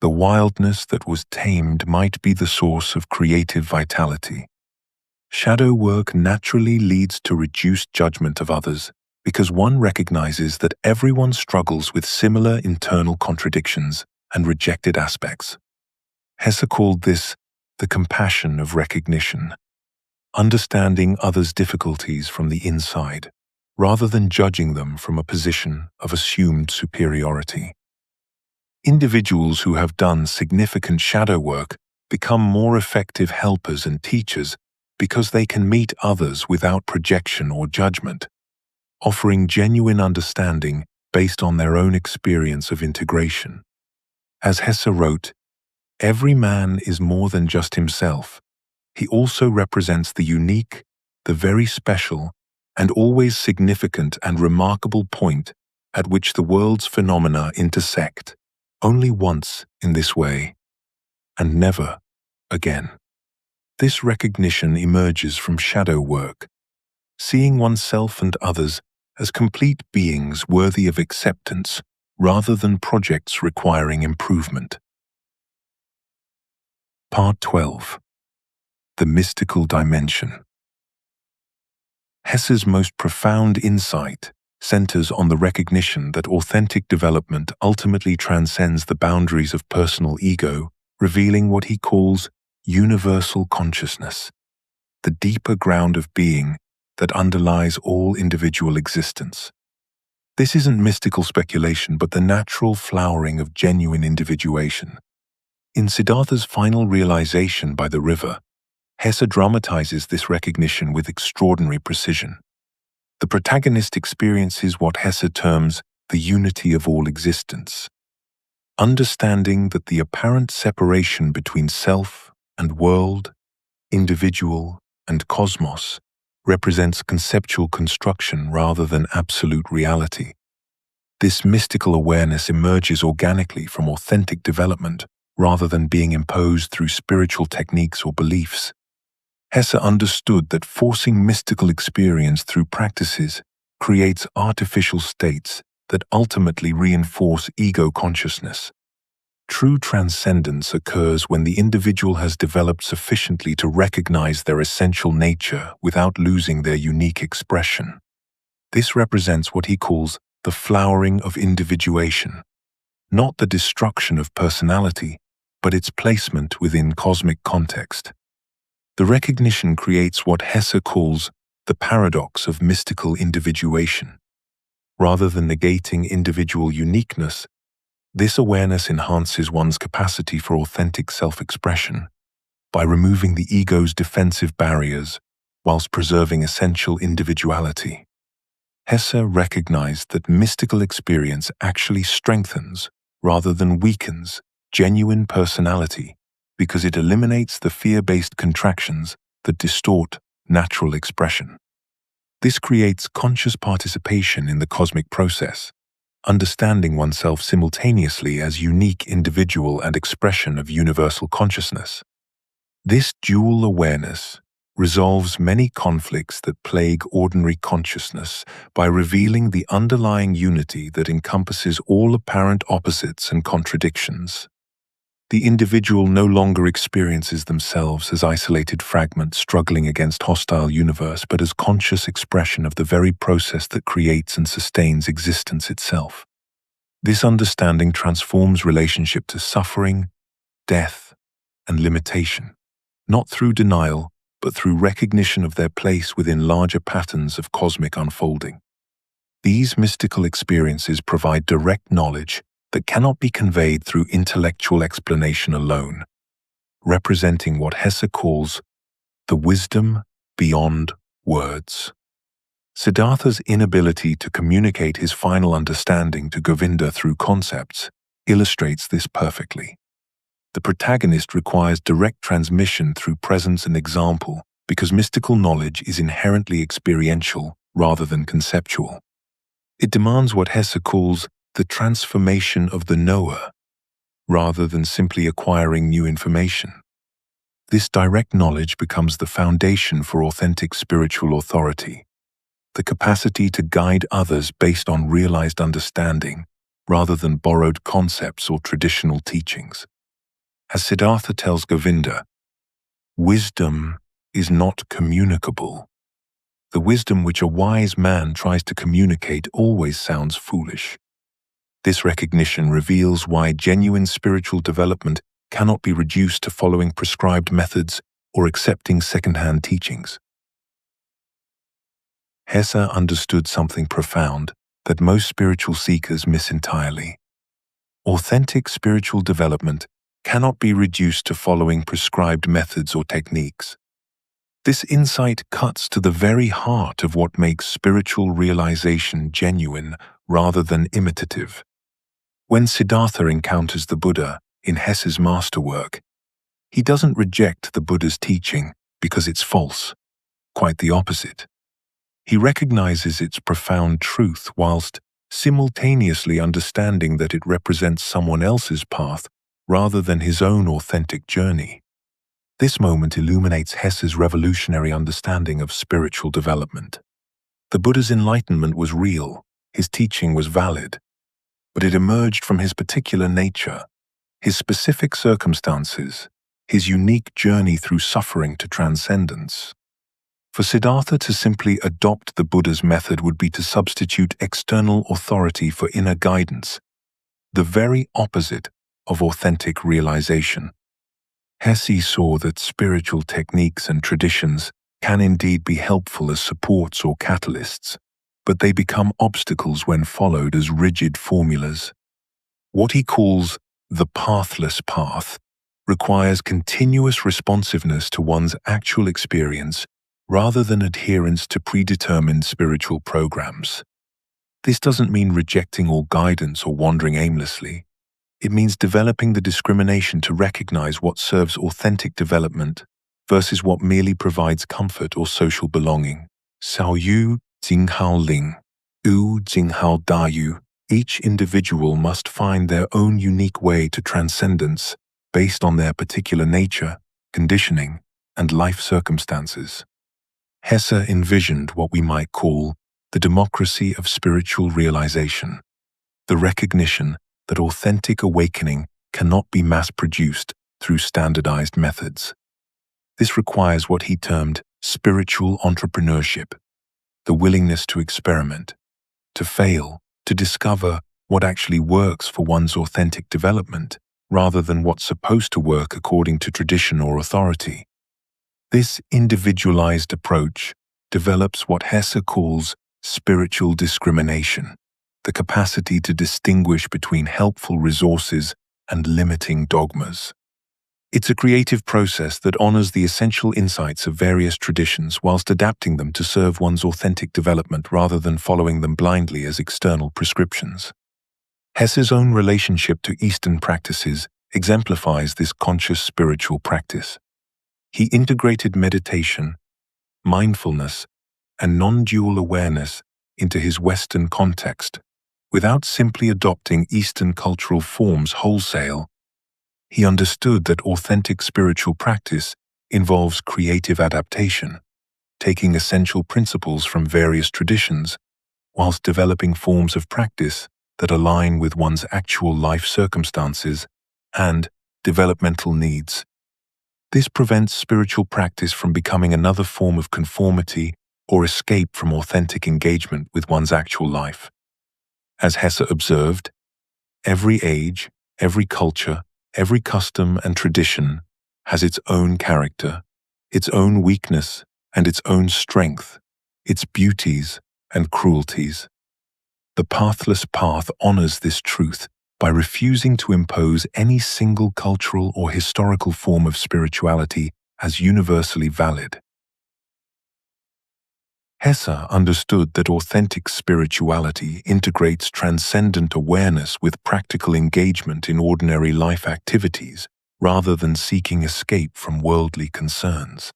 The wildness that was tamed might be the source of creative vitality. Shadow work naturally leads to reduced judgment of others because one recognizes that everyone struggles with similar internal contradictions and rejected aspects. Hesse called this the compassion of recognition, understanding others' difficulties from the inside, rather than judging them from a position of assumed superiority. Individuals who have done significant shadow work become more effective helpers and teachers because they can meet others without projection or judgment, offering genuine understanding based on their own experience of integration. As Hesse wrote, "Every man is more than just himself. He also represents the unique, the very special, and always significant and remarkable point at which the world's phenomena intersect, only once in this way, and never again." This recognition emerges from shadow work, seeing oneself and others as complete beings worthy of acceptance rather than projects requiring improvement. Part 12. The Mystical Dimension. Hesse's most profound insight centers on the recognition that authentic development ultimately transcends the boundaries of personal ego, revealing what he calls universal consciousness, the deeper ground of being that underlies all individual existence. This isn't mystical speculation, but the natural flowering of genuine individuation. In Siddhartha's final realization by the river, Hesse dramatizes this recognition with extraordinary precision. The protagonist experiences what Hesse terms the unity of all existence, understanding that the apparent separation between self and world, individual and cosmos represents conceptual construction rather than absolute reality. This mystical awareness emerges organically from authentic development rather than being imposed through spiritual techniques or beliefs. Hesse understood that forcing mystical experience through practices creates artificial states that ultimately reinforce ego consciousness. True transcendence occurs when the individual has developed sufficiently to recognize their essential nature without losing their unique expression. This represents what he calls the flowering of individuation, not the destruction of personality, but its placement within cosmic context. The recognition creates what Hesse calls the paradox of mystical individuation. Rather than negating individual uniqueness, this awareness enhances one's capacity for authentic self-expression by removing the ego's defensive barriers whilst preserving essential individuality. Hesse recognized that mystical experience actually strengthens rather than weakens genuine personality because it eliminates the fear-based contractions that distort natural expression. This creates conscious participation in the cosmic process, understanding oneself simultaneously as unique individual and expression of universal consciousness. This dual awareness resolves many conflicts that plague ordinary consciousness by revealing the underlying unity that encompasses all apparent opposites and contradictions. The individual no longer experiences themselves as isolated fragments struggling against hostile universe, but as conscious expression of the very process that creates and sustains existence itself. This understanding transforms relationship to suffering, death, and limitation, not through denial, but through recognition of their place within larger patterns of cosmic unfolding. These mystical experiences provide direct knowledge that cannot be conveyed through intellectual explanation alone, representing what Hesse calls the wisdom beyond words. Siddhartha's inability to communicate his final understanding to Govinda through concepts illustrates this perfectly. The protagonist requires direct transmission through presence and example because mystical knowledge is inherently experiential rather than conceptual. It demands what Hesse calls the transformation of the knower, rather than simply acquiring new information. This direct knowledge becomes the foundation for authentic spiritual authority, the capacity to guide others based on realized understanding rather than borrowed concepts or traditional teachings. As Siddhartha tells Govinda, wisdom is not communicable. The wisdom which a wise man tries to communicate always sounds foolish. This recognition reveals why genuine spiritual development cannot be reduced to following prescribed methods or accepting second-hand teachings. Hesse understood something profound that most spiritual seekers miss entirely. Authentic spiritual development cannot be reduced to following prescribed methods or techniques. This insight cuts to the very heart of what makes spiritual realization genuine rather than imitative. When Siddhartha encounters the Buddha in Hesse's masterwork, he doesn't reject the Buddha's teaching because it's false. Quite the opposite. He recognizes its profound truth whilst simultaneously understanding that it represents someone else's path rather than his own authentic journey. This moment illuminates Hesse's revolutionary understanding of spiritual development. The Buddha's enlightenment was real, his teaching was valid, but it emerged from his particular nature, his specific circumstances, his unique journey through suffering to transcendence. For Siddhartha to simply adopt the Buddha's method would be to substitute external authority for inner guidance, the very opposite of authentic realization. Hesse saw that spiritual techniques and traditions can indeed be helpful as supports or catalysts, but they become obstacles when followed as rigid formulas. What he calls the pathless path requires continuous responsiveness to one's actual experience rather than adherence to predetermined spiritual programs. This doesn't mean rejecting all guidance or wandering aimlessly. It means developing the discrimination to recognize what serves authentic development versus what merely provides comfort or social belonging. Xiao Yu, Jinghao Ling, U Jinghao Da Yu. Each individual must find their own unique way to transcendence based on their particular nature, conditioning, and life circumstances. Hesse envisioned what we might call the democracy of spiritual realization, the recognition that authentic awakening cannot be mass-produced through standardized methods. This requires what he termed spiritual entrepreneurship, the willingness to experiment, to fail, to discover what actually works for one's authentic development, rather than what's supposed to work according to tradition or authority. This individualized approach develops what Hesse calls spiritual discrimination, the capacity to distinguish between helpful resources and limiting dogmas. It's a creative process that honors the essential insights of various traditions whilst adapting them to serve one's authentic development rather than following them blindly as external prescriptions. Hesse's own relationship to Eastern practices exemplifies this conscious spiritual practice. He integrated meditation, mindfulness, and non-dual awareness into his Western context, without simply adopting Eastern cultural forms wholesale. He understood that authentic spiritual practice involves creative adaptation, taking essential principles from various traditions, whilst developing forms of practice that align with one's actual life circumstances and developmental needs. This prevents spiritual practice from becoming another form of conformity or escape from authentic engagement with one's actual life. As Hesse observed, every age, every culture, every custom and tradition has its own character, its own weakness and its own strength, its beauties and cruelties. The pathless path honors this truth by refusing to impose any single cultural or historical form of spirituality as universally valid. Hesse understood that authentic spirituality integrates transcendent awareness with practical engagement in ordinary life activities, rather than seeking escape from worldly concerns.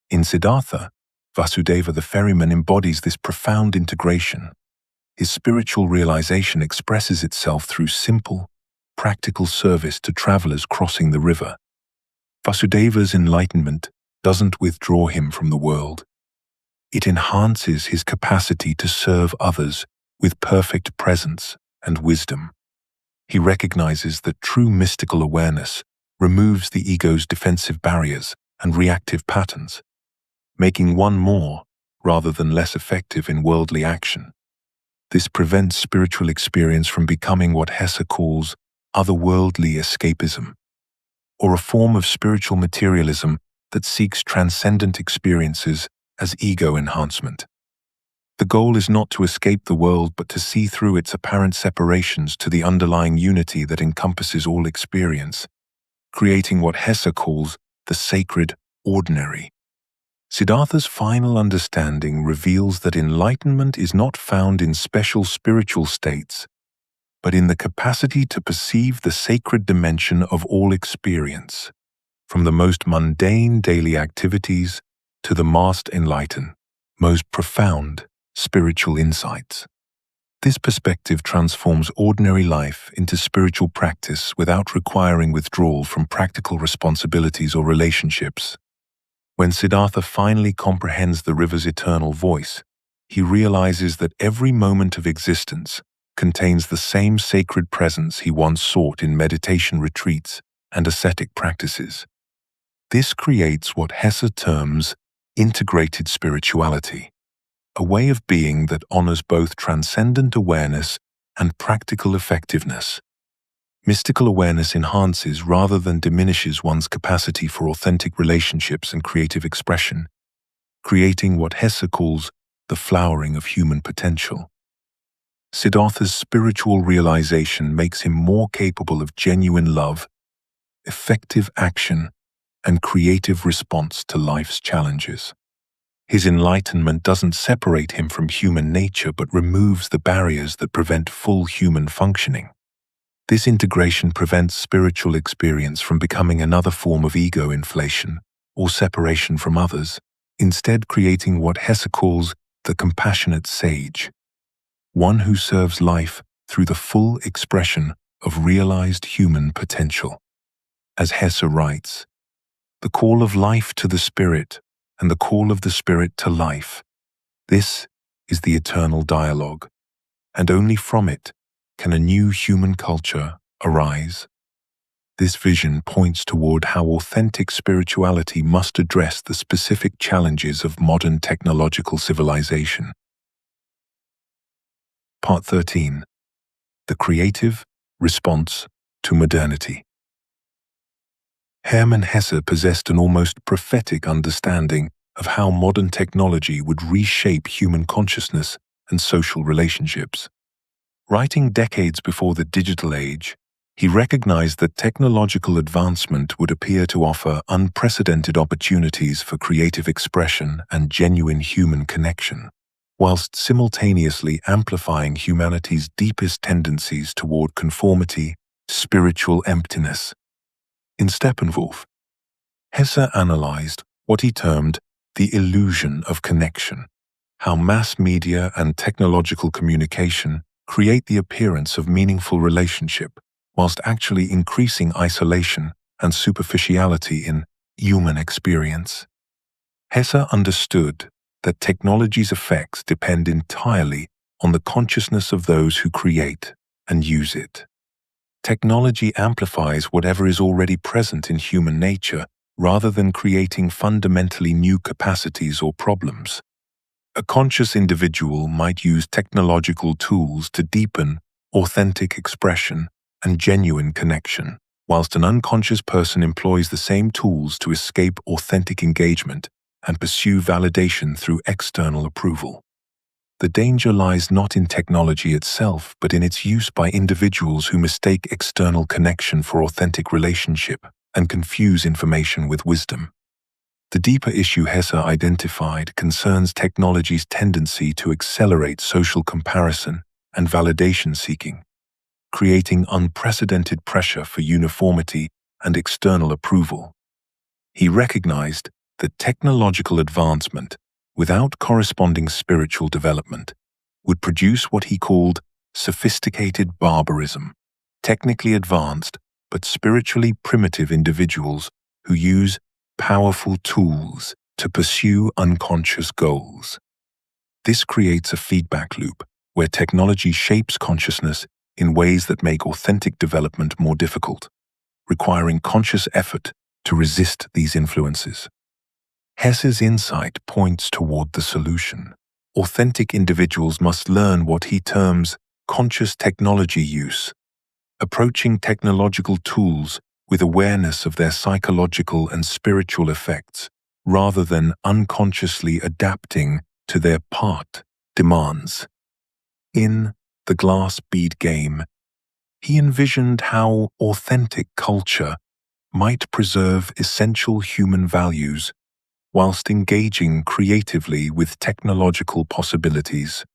In Siddhartha, Vasudeva the ferryman embodies this profound integration. His spiritual realization expresses itself through simple, practical service to travelers crossing the river. Vasudeva's enlightenment doesn't withdraw him from the world. It enhances his capacity to serve others with perfect presence and wisdom. He recognizes that true mystical awareness removes the ego's defensive barriers and reactive patterns, making one more rather than less effective in worldly action. This prevents spiritual experience from becoming what Hesse calls otherworldly escapism, or a form of spiritual materialism that seeks transcendent experiences as ego enhancement. The goal is not to escape the world but to see through its apparent separations to the underlying unity that encompasses all experience, creating what Hesse calls the sacred ordinary. Siddhartha's final understanding reveals that enlightenment is not found in special spiritual states, but in the capacity to perceive the sacred dimension of all experience, from the most mundane daily activities to the most enlightened, most profound spiritual insights. This perspective transforms ordinary life into spiritual practice without requiring withdrawal from practical responsibilities or relationships. When Siddhartha finally comprehends the river's eternal voice, he realizes that every moment of existence contains the same sacred presence he once sought in meditation retreats and ascetic practices. This creates what Hesse terms integrated spirituality, a way of being that honors both transcendent awareness and practical effectiveness. Mystical awareness enhances rather than diminishes one's capacity for authentic relationships and creative expression, creating what Hesse calls the flowering of human potential. Siddhartha's spiritual realization makes him more capable of genuine love, effective action, and creative response to life's challenges. His enlightenment doesn't separate him from human nature but removes the barriers that prevent full human functioning. This integration prevents spiritual experience from becoming another form of ego inflation or separation from others, instead creating what Hesse calls the compassionate sage, one who serves life through the full expression of realized human potential. As Hesse writes, the call of life to the spirit and the call of the spirit to life, this is the eternal dialogue, and only from it can a new human culture arise. This vision points toward how authentic spirituality must address the specific challenges of modern technological civilization. Part 13. The creative response to modernity. Hermann Hesse possessed an almost prophetic understanding of how modern technology would reshape human consciousness and social relationships. Writing decades before the digital age, he recognized that technological advancement would appear to offer unprecedented opportunities for creative expression and genuine human connection, whilst simultaneously amplifying humanity's deepest tendencies toward conformity, spiritual emptiness. In Steppenwolf, Hesse analyzed what he termed the illusion of connection, how mass media and technological communication create the appearance of meaningful relationship, whilst actually increasing isolation and superficiality in human experience. Hesse understood that technology's effects depend entirely on the consciousness of those who create and use it. Technology amplifies whatever is already present in human nature rather than creating fundamentally new capacities or problems. A conscious individual might use technological tools to deepen authentic expression and genuine connection, whilst an unconscious person employs the same tools to escape authentic engagement and pursue validation through external approval. The danger lies not in technology itself, but in its use by individuals who mistake external connection for authentic relationship and confuse information with wisdom. The deeper issue Hesse identified concerns technology's tendency to accelerate social comparison and validation seeking, creating unprecedented pressure for uniformity and external approval. He recognized that technological advancement, without corresponding spiritual development, would produce what he called sophisticated barbarism, technically advanced but spiritually primitive individuals who use powerful tools to pursue unconscious goals. This creates a feedback loop where technology shapes consciousness in ways that make authentic development more difficult, requiring conscious effort to resist these influences. Hesse's insight points toward the solution. Authentic individuals must learn what he terms conscious technology use, approaching technological tools with awareness of their psychological and spiritual effects, rather than unconsciously adapting to their part demands. In The Glass Bead Game, he envisioned how authentic culture might preserve essential human values whilst engaging creatively with technological possibilities.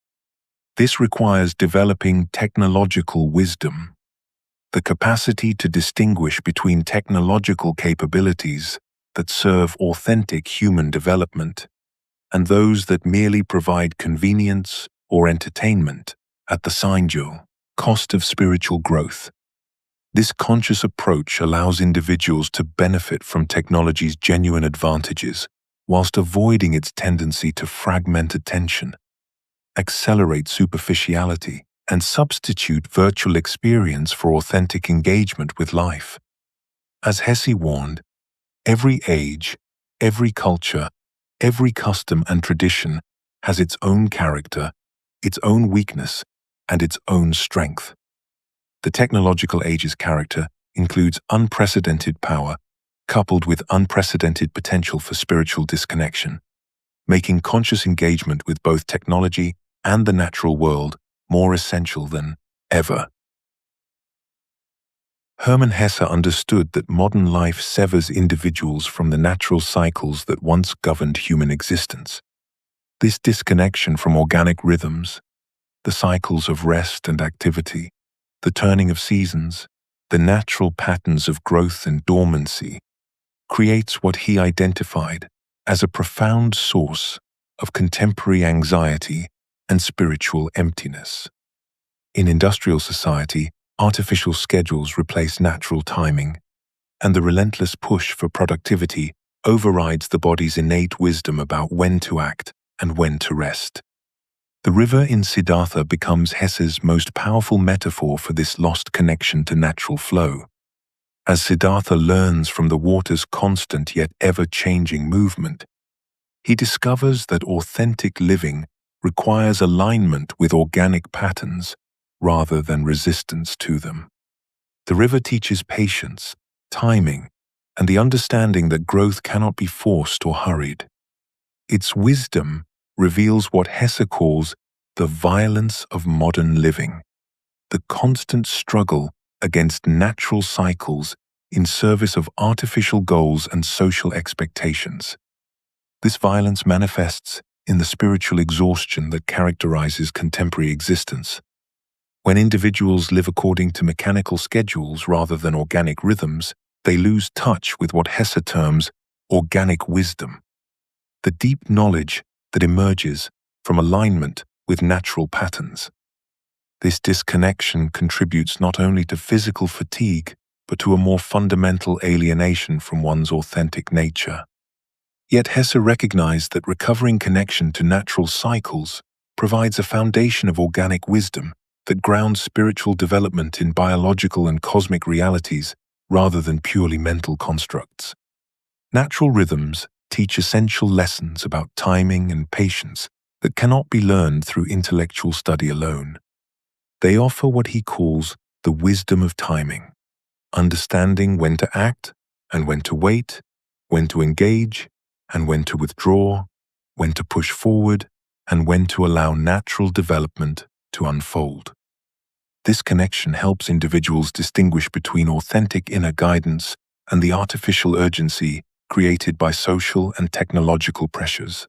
This requires developing technological wisdom, the capacity to distinguish between technological capabilities that serve authentic human development and those that merely provide convenience or entertainment at the Seinjo cost of spiritual growth. This conscious approach allows individuals to benefit from technology's genuine advantages whilst avoiding its tendency to fragment attention, accelerate superficiality, and substitute virtual experience for authentic engagement with life. As Hesse warned, every age, every culture, every custom and tradition has its own character, its own weakness, and its own strength. The technological age's character includes unprecedented power, coupled with unprecedented potential for spiritual disconnection, making conscious engagement with both technology and the natural world more essential than ever. Hermann Hesse understood that modern life severs individuals from the natural cycles that once governed human existence. This disconnection from organic rhythms, the cycles of rest and activity, the turning of seasons, the natural patterns of growth and dormancy, creates what he identified as a profound source of contemporary anxiety and spiritual emptiness. In industrial society, artificial schedules replace natural timing, and the relentless push for productivity overrides the body's innate wisdom about when to act and when to rest. The river in Siddhartha becomes Hesse's most powerful metaphor for this lost connection to natural flow. As Siddhartha learns from the water's constant yet ever-changing movement, he discovers that authentic living requires alignment with organic patterns rather than resistance to them. The river teaches patience, timing, and the understanding that growth cannot be forced or hurried. Its wisdom reveals what Hesse calls the violence of modern living, the constant struggle against natural cycles in service of artificial goals and social expectations. This violence manifests in the spiritual exhaustion that characterizes contemporary existence. When individuals live according to mechanical schedules rather than organic rhythms, they lose touch with what Hesse terms organic wisdom, the deep knowledge that emerges from alignment with natural patterns. This disconnection contributes not only to physical fatigue, but to a more fundamental alienation from one's authentic nature. Yet Hesse recognized that recovering connection to natural cycles provides a foundation of organic wisdom that grounds spiritual development in biological and cosmic realities rather than purely mental constructs. Natural rhythms teach essential lessons about timing and patience that cannot be learned through intellectual study alone. They offer what he calls the wisdom of timing, understanding when to act and when to wait, when to engage and when to withdraw, when to push forward and when to allow natural development to unfold. This connection helps individuals distinguish between authentic inner guidance and the artificial urgency created by social and technological pressures.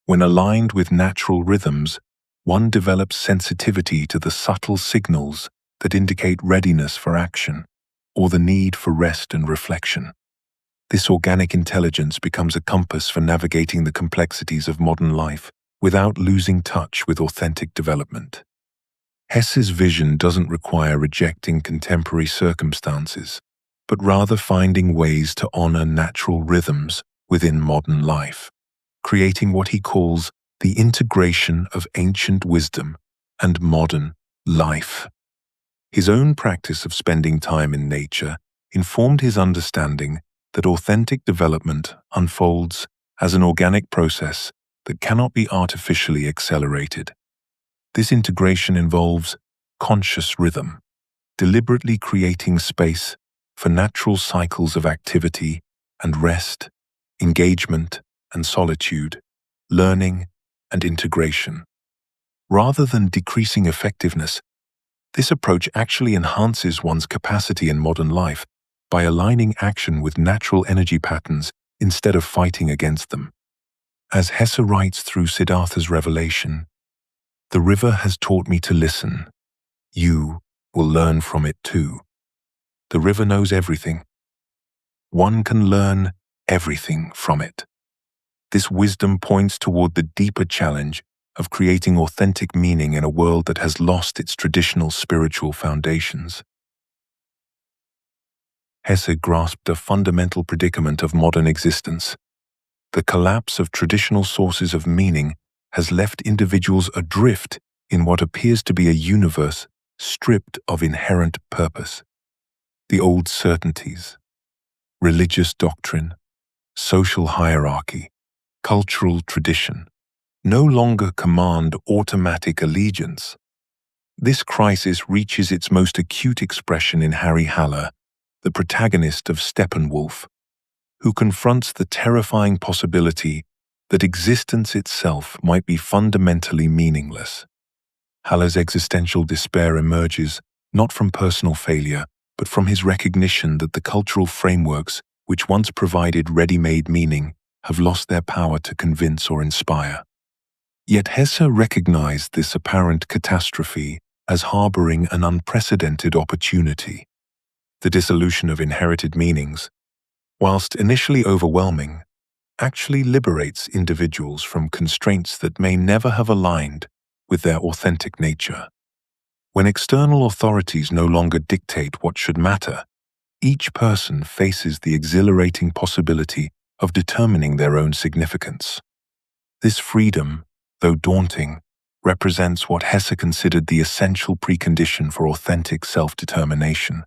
When aligned with natural rhythms, one develops sensitivity to the subtle signals that indicate readiness for action or the need for rest and reflection. This organic intelligence becomes a compass for navigating the complexities of modern life without losing touch with authentic development. Hesse's vision doesn't require rejecting contemporary circumstances, but rather finding ways to honor natural rhythms within modern life, creating what he calls the integration of ancient wisdom and modern life. His own practice of spending time in nature informed his understanding that authentic development unfolds as an organic process that cannot be artificially accelerated. This integration involves conscious rhythm, deliberately creating space for natural cycles of activity and rest, engagement and solitude, learning and integration. Rather than decreasing effectiveness, this approach actually enhances one's capacity in modern life by aligning action with natural energy patterns instead of fighting against them. As Hesse writes through Siddhartha's revelation, "The river has taught me to listen. You will learn from it too. The river knows everything. One can learn everything from it." This wisdom points toward the deeper challenge of creating authentic meaning in a world that has lost its traditional spiritual foundations. Hesse grasped a fundamental predicament of modern existence. The collapse of traditional sources of meaning has left individuals adrift in what appears to be a universe stripped of inherent purpose. The old certainties, religious doctrine, social hierarchy, cultural tradition, no longer command automatic allegiance. This crisis reaches its most acute expression in Harry Haller, the protagonist of Steppenwolf, who confronts the terrifying possibility that existence itself might be fundamentally meaningless. Haller's existential despair emerges not from personal failure, but from his recognition that the cultural frameworks which once provided ready-made meaning have lost their power to convince or inspire. Yet Hesse recognized this apparent catastrophe as harboring an unprecedented opportunity. The dissolution of inherited meanings, whilst initially overwhelming, actually liberates individuals from constraints that may never have aligned with their authentic nature. When external authorities no longer dictate what should matter, each person faces the exhilarating possibility of determining their own significance. This freedom, though daunting, represents what Hesse considered the essential precondition for authentic self-determination.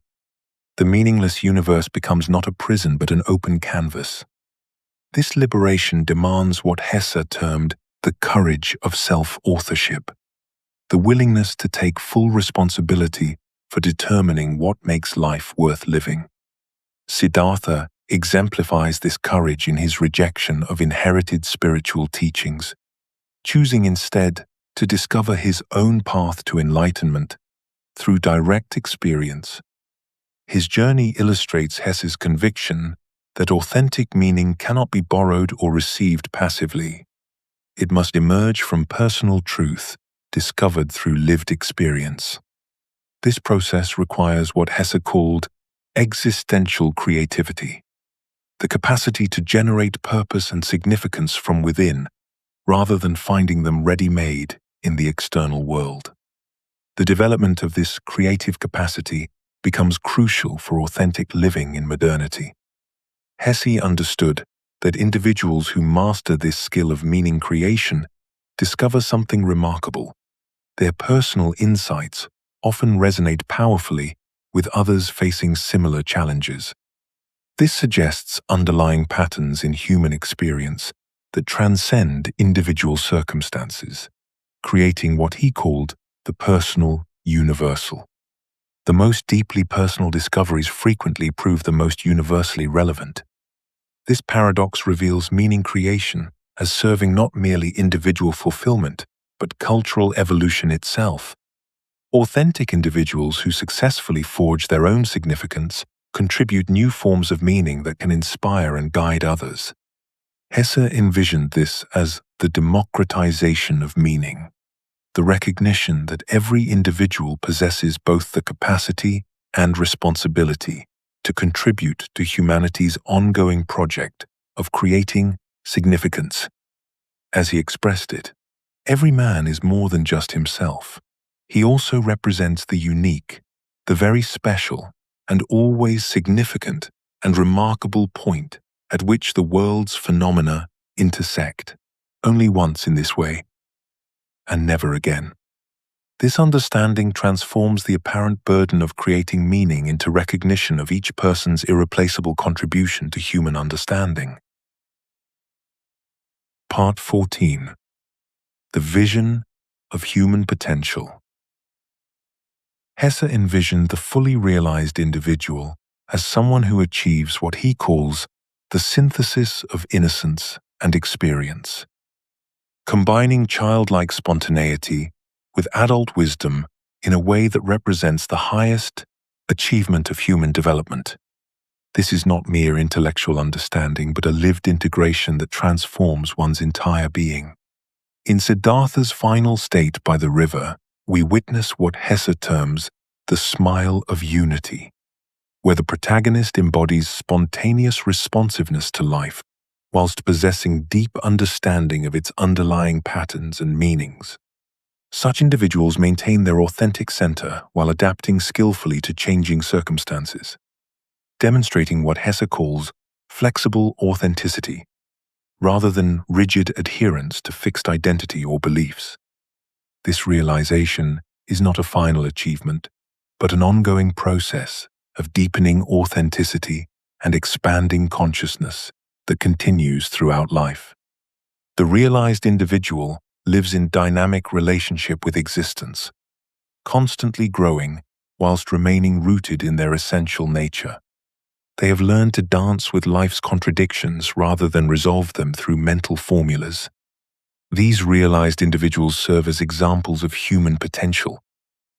The meaningless universe becomes not a prison but an open canvas. This liberation demands what Hesse termed the courage of self-authorship, the willingness to take full responsibility for determining what makes life worth living. Siddhartha exemplifies this courage in his rejection of inherited spiritual teachings, choosing instead to discover his own path to enlightenment through direct experience. His journey illustrates Hesse's conviction that authentic meaning cannot be borrowed or received passively. It must emerge from personal truth discovered through lived experience. This process requires what Hesse called existential creativity, the capacity to generate purpose and significance from within, rather than finding them ready-made in the external world. The development of this creative capacity becomes crucial for authentic living in modernity. Hesse understood that individuals who master this skill of meaning creation discover something remarkable. Their personal insights often resonate powerfully with others facing similar challenges. This suggests underlying patterns in human experience that transcend individual circumstances, creating what he called the personal universal. The most deeply personal discoveries frequently prove the most universally relevant. This paradox reveals meaning creation as serving not merely individual fulfillment, but cultural evolution itself. Authentic individuals who successfully forge their own significance contribute new forms of meaning that can inspire and guide others. Hesse envisioned this as the democratization of meaning, the recognition that every individual possesses both the capacity and responsibility to contribute to humanity's ongoing project of creating significance. As he expressed it, every man is more than just himself. He also represents the unique, the very special, and always significant and remarkable point at which the world's phenomena intersect, only once in this way, and never again. This understanding transforms the apparent burden of creating meaning into recognition of each person's irreplaceable contribution to human understanding. Part 14. The Vision of Human Potential. Hesse envisioned the fully realized individual as someone who achieves what he calls the synthesis of innocence and experience, combining childlike spontaneity with adult wisdom in a way that represents the highest achievement of human development. This is not mere intellectual understanding, but a lived integration that transforms one's entire being. In Siddhartha's final state by the river, we witness what Hesse terms the smile of unity, where the protagonist embodies spontaneous responsiveness to life, whilst possessing deep understanding of its underlying patterns and meanings. Such individuals maintain their authentic center while adapting skillfully to changing circumstances, demonstrating what Hesse calls flexible authenticity, rather than rigid adherence to fixed identity or beliefs. This realization is not a final achievement, but an ongoing process of deepening authenticity and expanding consciousness that continues throughout life. The realized individual lives in dynamic relationship with existence, constantly growing whilst remaining rooted in their essential nature. They have learned to dance with life's contradictions rather than resolve them through mental formulas. These realized individuals serve as examples of human potential,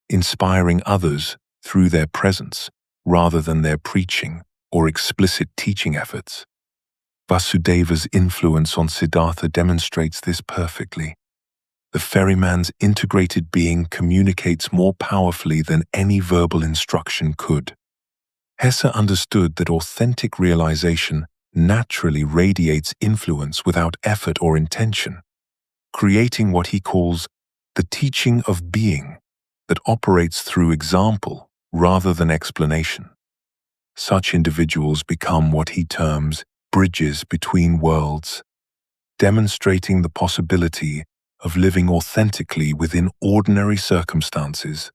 inspiring others through their presence rather than their preaching or explicit teaching efforts. Vasudeva's influence on Siddhartha demonstrates this perfectly. The ferryman's integrated being communicates more powerfully than any verbal instruction could. Hesse understood that authentic realization naturally radiates influence without effort or intention, creating what he calls the teaching of being that operates through example rather than explanation. Such individuals become what he terms bridges between worlds, demonstrating the possibility of living authentically within ordinary circumstances,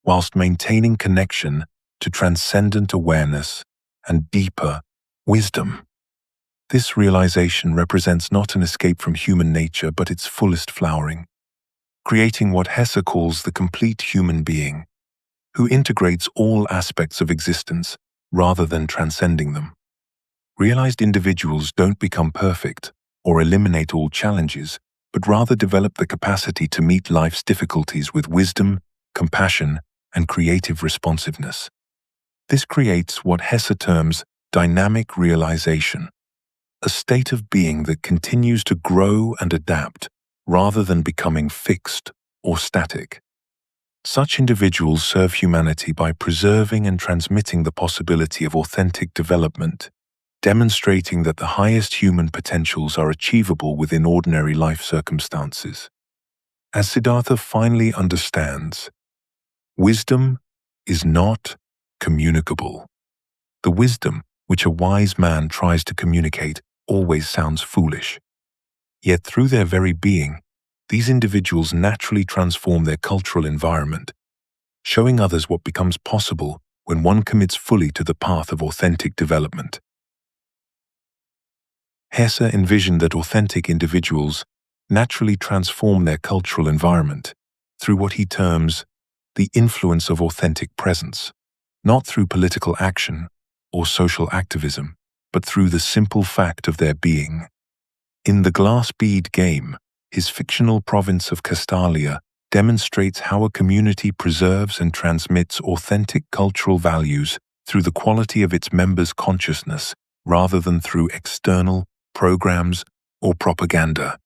whilst maintaining connection to transcendent awareness and deeper wisdom. This realization represents not an escape from human nature, but its fullest flowering, creating what Hesse calls the complete human being, who integrates all aspects of existence rather than transcending them. Realized individuals don't become perfect or eliminate all challenges, but rather develop the capacity to meet life's difficulties with wisdom, compassion, and creative responsiveness. This creates what Hesse terms dynamic realization, a state of being that continues to grow and adapt rather than becoming fixed or static. Such individuals serve humanity by preserving and transmitting the possibility of authentic development, demonstrating that the highest human potentials are achievable within ordinary life circumstances. As Siddhartha finally understands, wisdom is not communicable. The wisdom which a wise man tries to communicate always sounds foolish. Yet through their very being, these individuals naturally transform their cultural environment, showing others what becomes possible when one commits fully to the path of authentic development. Hesse envisioned that authentic individuals naturally transform their cultural environment through what he terms the influence of authentic presence, not through political action or social activism, but through the simple fact of their being. In The Glass Bead Game, his fictional province of Castalia demonstrates how a community preserves and transmits authentic cultural values through the quality of its members' consciousness rather than through external programs or propaganda.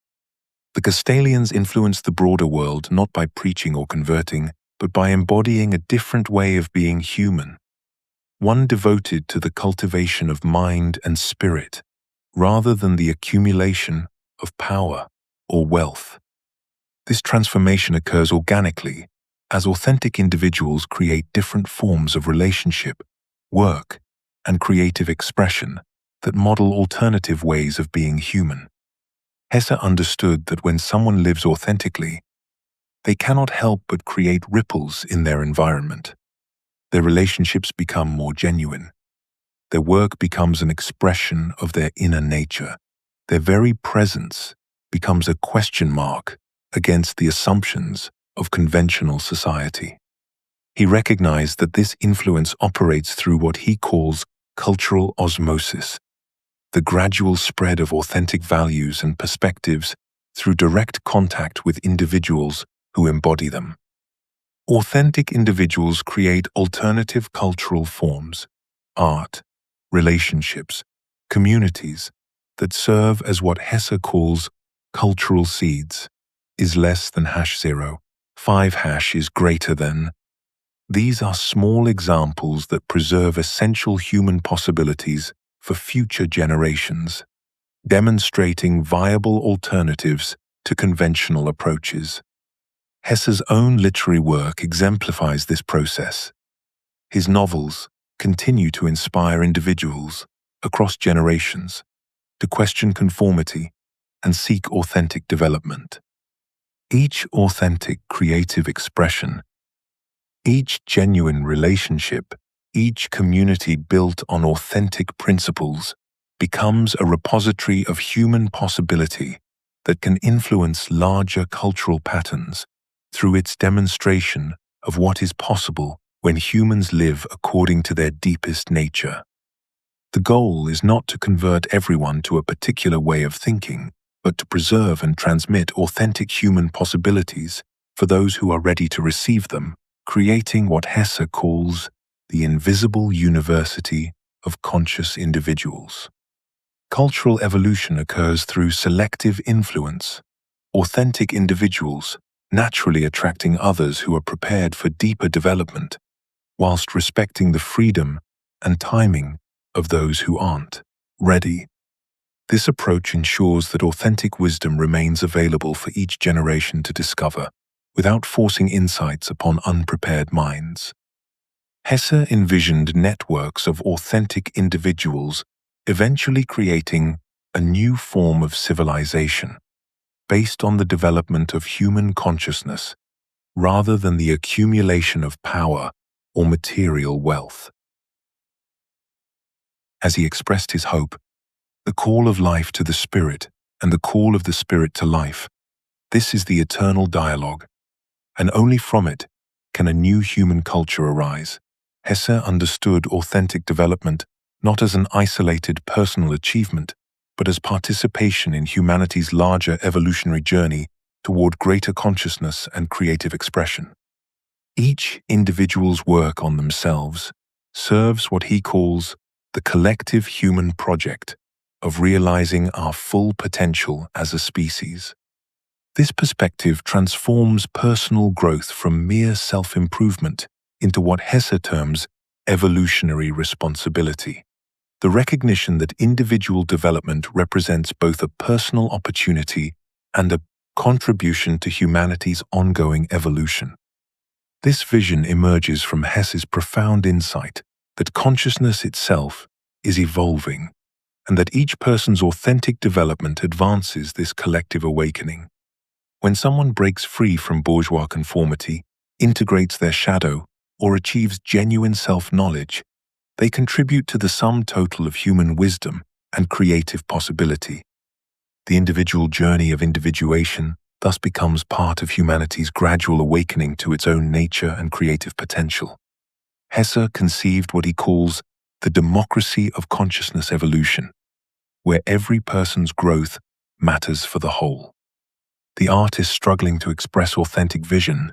The Castalians influenced the broader world not by preaching or converting, but by embodying a different way of being human. one devoted to the cultivation of mind and spirit, rather than the accumulation of power or wealth. This transformation occurs organically as authentic individuals create different forms of relationship, work, and creative expression that model alternative ways of being human. Hesse understood that when someone lives authentically, they cannot help but create ripples in their environment. Their relationships become more genuine. Their work becomes an expression of their inner nature. Their very presence becomes a question mark against the assumptions of conventional society. He recognized that this influence operates through what he calls cultural osmosis, the gradual spread of authentic values and perspectives through direct contact with individuals who embody them. Authentic individuals create alternative cultural forms, art, relationships, communities that serve as what Hesse calls cultural seeds. Is less than #0, 5# is greater than. These are small examples that preserve essential human possibilities for future generations, demonstrating viable alternatives to conventional approaches. Hesse's own literary work exemplifies this process. His novels continue to inspire individuals across generations to question conformity and seek authentic development. Each authentic creative expression, each genuine relationship, each community built on authentic principles becomes a repository of human possibility that can influence larger cultural patterns through its demonstration of what is possible when humans live according to their deepest nature. The goal is not to convert everyone to a particular way of thinking, but to preserve and transmit authentic human possibilities for those who are ready to receive them, creating what Hesse calls the invisible university of conscious individuals. Cultural evolution occurs through selective influence, authentic individuals naturally attracting others who are prepared for deeper development, whilst respecting the freedom and timing of those who aren't ready. This approach ensures that authentic wisdom remains available for each generation to discover, without forcing insights upon unprepared minds. Hesse envisioned networks of authentic individuals, eventually creating a new form of civilization, based on the development of human consciousness, rather than the accumulation of power or material wealth. As he expressed his hope, the call of life to the spirit and the call of the spirit to life, this is the eternal dialogue, and only from it can a new human culture arise. Hesse understood authentic development not as an isolated personal achievement, but as participation in humanity's larger evolutionary journey toward greater consciousness and creative expression. Each individual's work on themselves serves what he calls the collective human project of realizing our full potential as a species. This perspective transforms personal growth from mere self-improvement into what Hesse terms evolutionary responsibility. The recognition that individual development represents both a personal opportunity and a contribution to humanity's ongoing evolution. This vision emerges from Hesse's profound insight that consciousness itself is evolving, and that each person's authentic development advances this collective awakening. When someone breaks free from bourgeois conformity, integrates their shadow, or achieves genuine self-knowledge, they contribute to the sum total of human wisdom and creative possibility. The individual journey of individuation thus becomes part of humanity's gradual awakening to its own nature and creative potential. Hesse conceived what he calls the democracy of consciousness evolution, where every person's growth matters for the whole. The artist struggling to express authentic vision,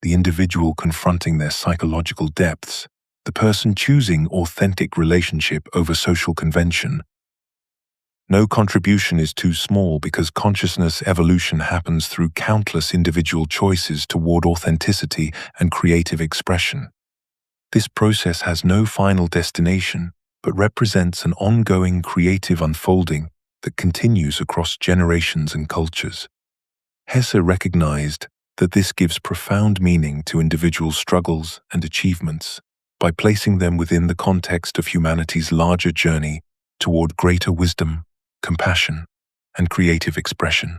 the individual confronting their psychological depths, the person choosing authentic relationship over social convention. No contribution is too small because consciousness evolution happens through countless individual choices toward authenticity and creative expression. This process has no final destination, but represents an ongoing creative unfolding that continues across generations and cultures. Hesse recognized that this gives profound meaning to individual struggles and achievements by placing them within the context of humanity's larger journey toward greater wisdom, compassion, and creative expression.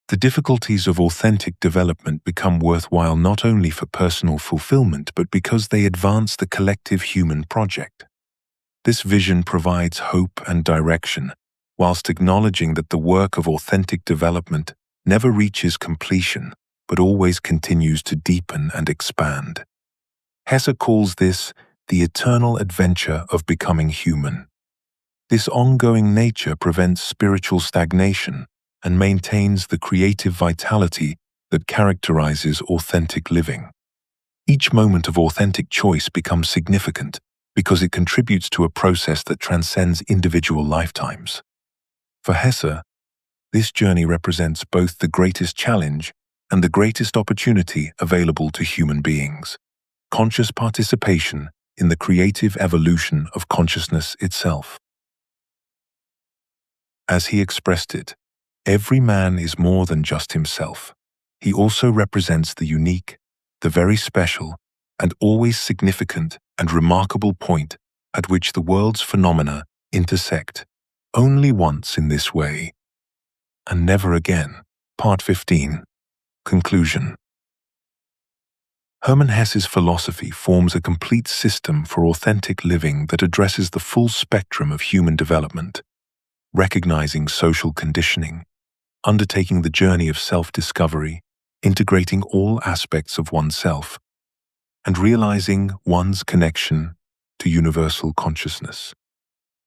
The difficulties of authentic development become worthwhile not only for personal fulfillment but because they advance the collective human project. This vision provides hope and direction, whilst acknowledging that the work of authentic development never reaches completion but always continues to deepen and expand. Hesse calls this the eternal adventure of becoming human. This ongoing nature prevents spiritual stagnation and maintains the creative vitality that characterizes authentic living. Each moment of authentic choice becomes significant because it contributes to a process that transcends individual lifetimes. For Hesse, this journey represents both the greatest challenge and the greatest opportunity available to human beings: conscious participation in the creative evolution of consciousness itself. As he expressed it, every man is more than just himself. He also represents the unique, the very special, and always significant and remarkable point at which the world's phenomena intersect, only once in this way, and never again. Part 15. Conclusion. Hermann Hesse's philosophy forms a complete system for authentic living that addresses the full spectrum of human development, recognizing social conditioning, undertaking the journey of self-discovery, integrating all aspects of oneself, and realizing one's connection to universal consciousness.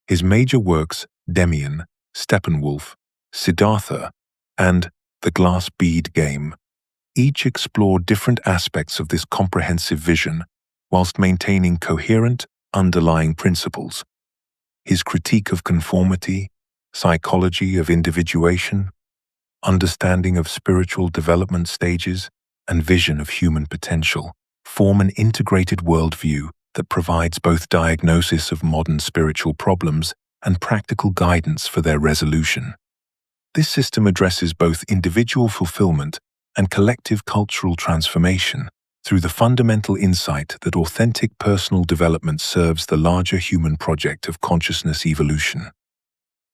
His major works, Demian, Steppenwolf, Siddhartha, and The Glass Bead Game, each explore different aspects of this comprehensive vision whilst maintaining coherent, underlying principles. His critique of conformity, psychology of individuation, understanding of spiritual development stages, and vision of human potential form an integrated worldview that provides both diagnosis of modern spiritual problems and practical guidance for their resolution. This system addresses both individual fulfillment and collective cultural transformation through the fundamental insight that authentic personal development serves the larger human project of consciousness evolution.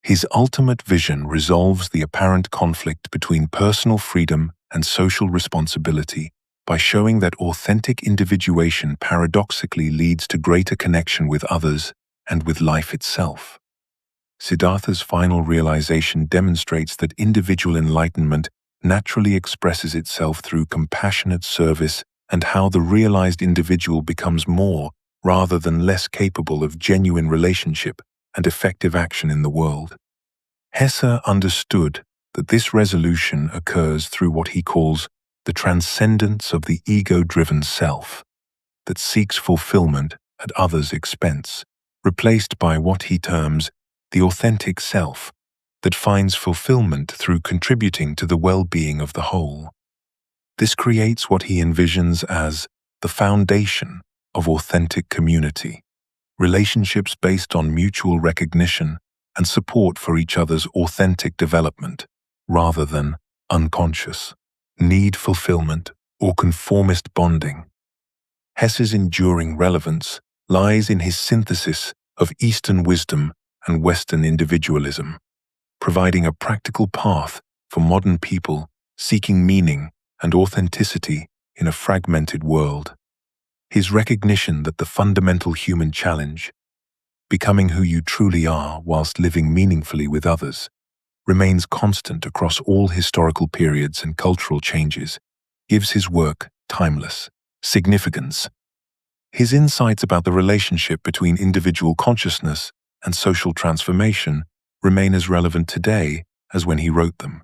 His ultimate vision resolves the apparent conflict between personal freedom and social responsibility by showing that authentic individuation paradoxically leads to greater connection with others and with life itself. Siddhartha's final realization demonstrates that individual enlightenment naturally expresses itself through compassionate service and how the realized individual becomes more rather than less capable of genuine relationship and effective action in the world. Hesse understood that this resolution occurs through what he calls the transcendence of the ego-driven self that seeks fulfillment at others' expense, replaced by what he terms the authentic self that finds fulfillment through contributing to the well-being of the whole. This creates what he envisions as the foundation of authentic community, relationships based on mutual recognition and support for each other's authentic development, rather than unconscious need fulfillment or conformist bonding. Hesse's enduring relevance lies in his synthesis of Eastern wisdom and Western individualism, providing a practical path for modern people seeking meaning and authenticity in a fragmented world. His recognition that the fundamental human challenge, becoming who you truly are whilst living meaningfully with others, remains constant across all historical periods and cultural changes, gives his work timeless significance. His insights about the relationship between individual consciousness and social transformation remain as relevant today as when he wrote them,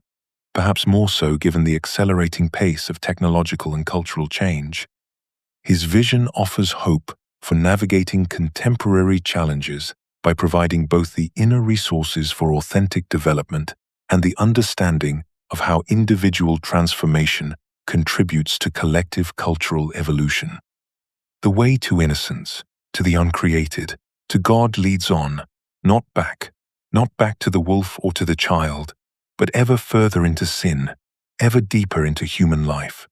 perhaps more so given the accelerating pace of technological and cultural change. His vision offers hope for navigating contemporary challenges by providing both the inner resources for authentic development and the understanding of how individual transformation contributes to collective cultural evolution. The way to innocence, to the uncreated, to God leads on, not back to the wolf or to the child, but ever further into sin, ever deeper into human life.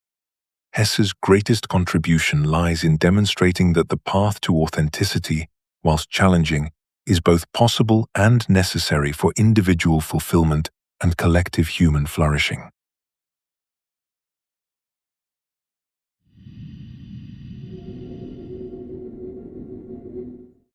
Hesse's greatest contribution lies in demonstrating that the path to authenticity, whilst challenging, is both possible and necessary for individual fulfillment and collective human flourishing.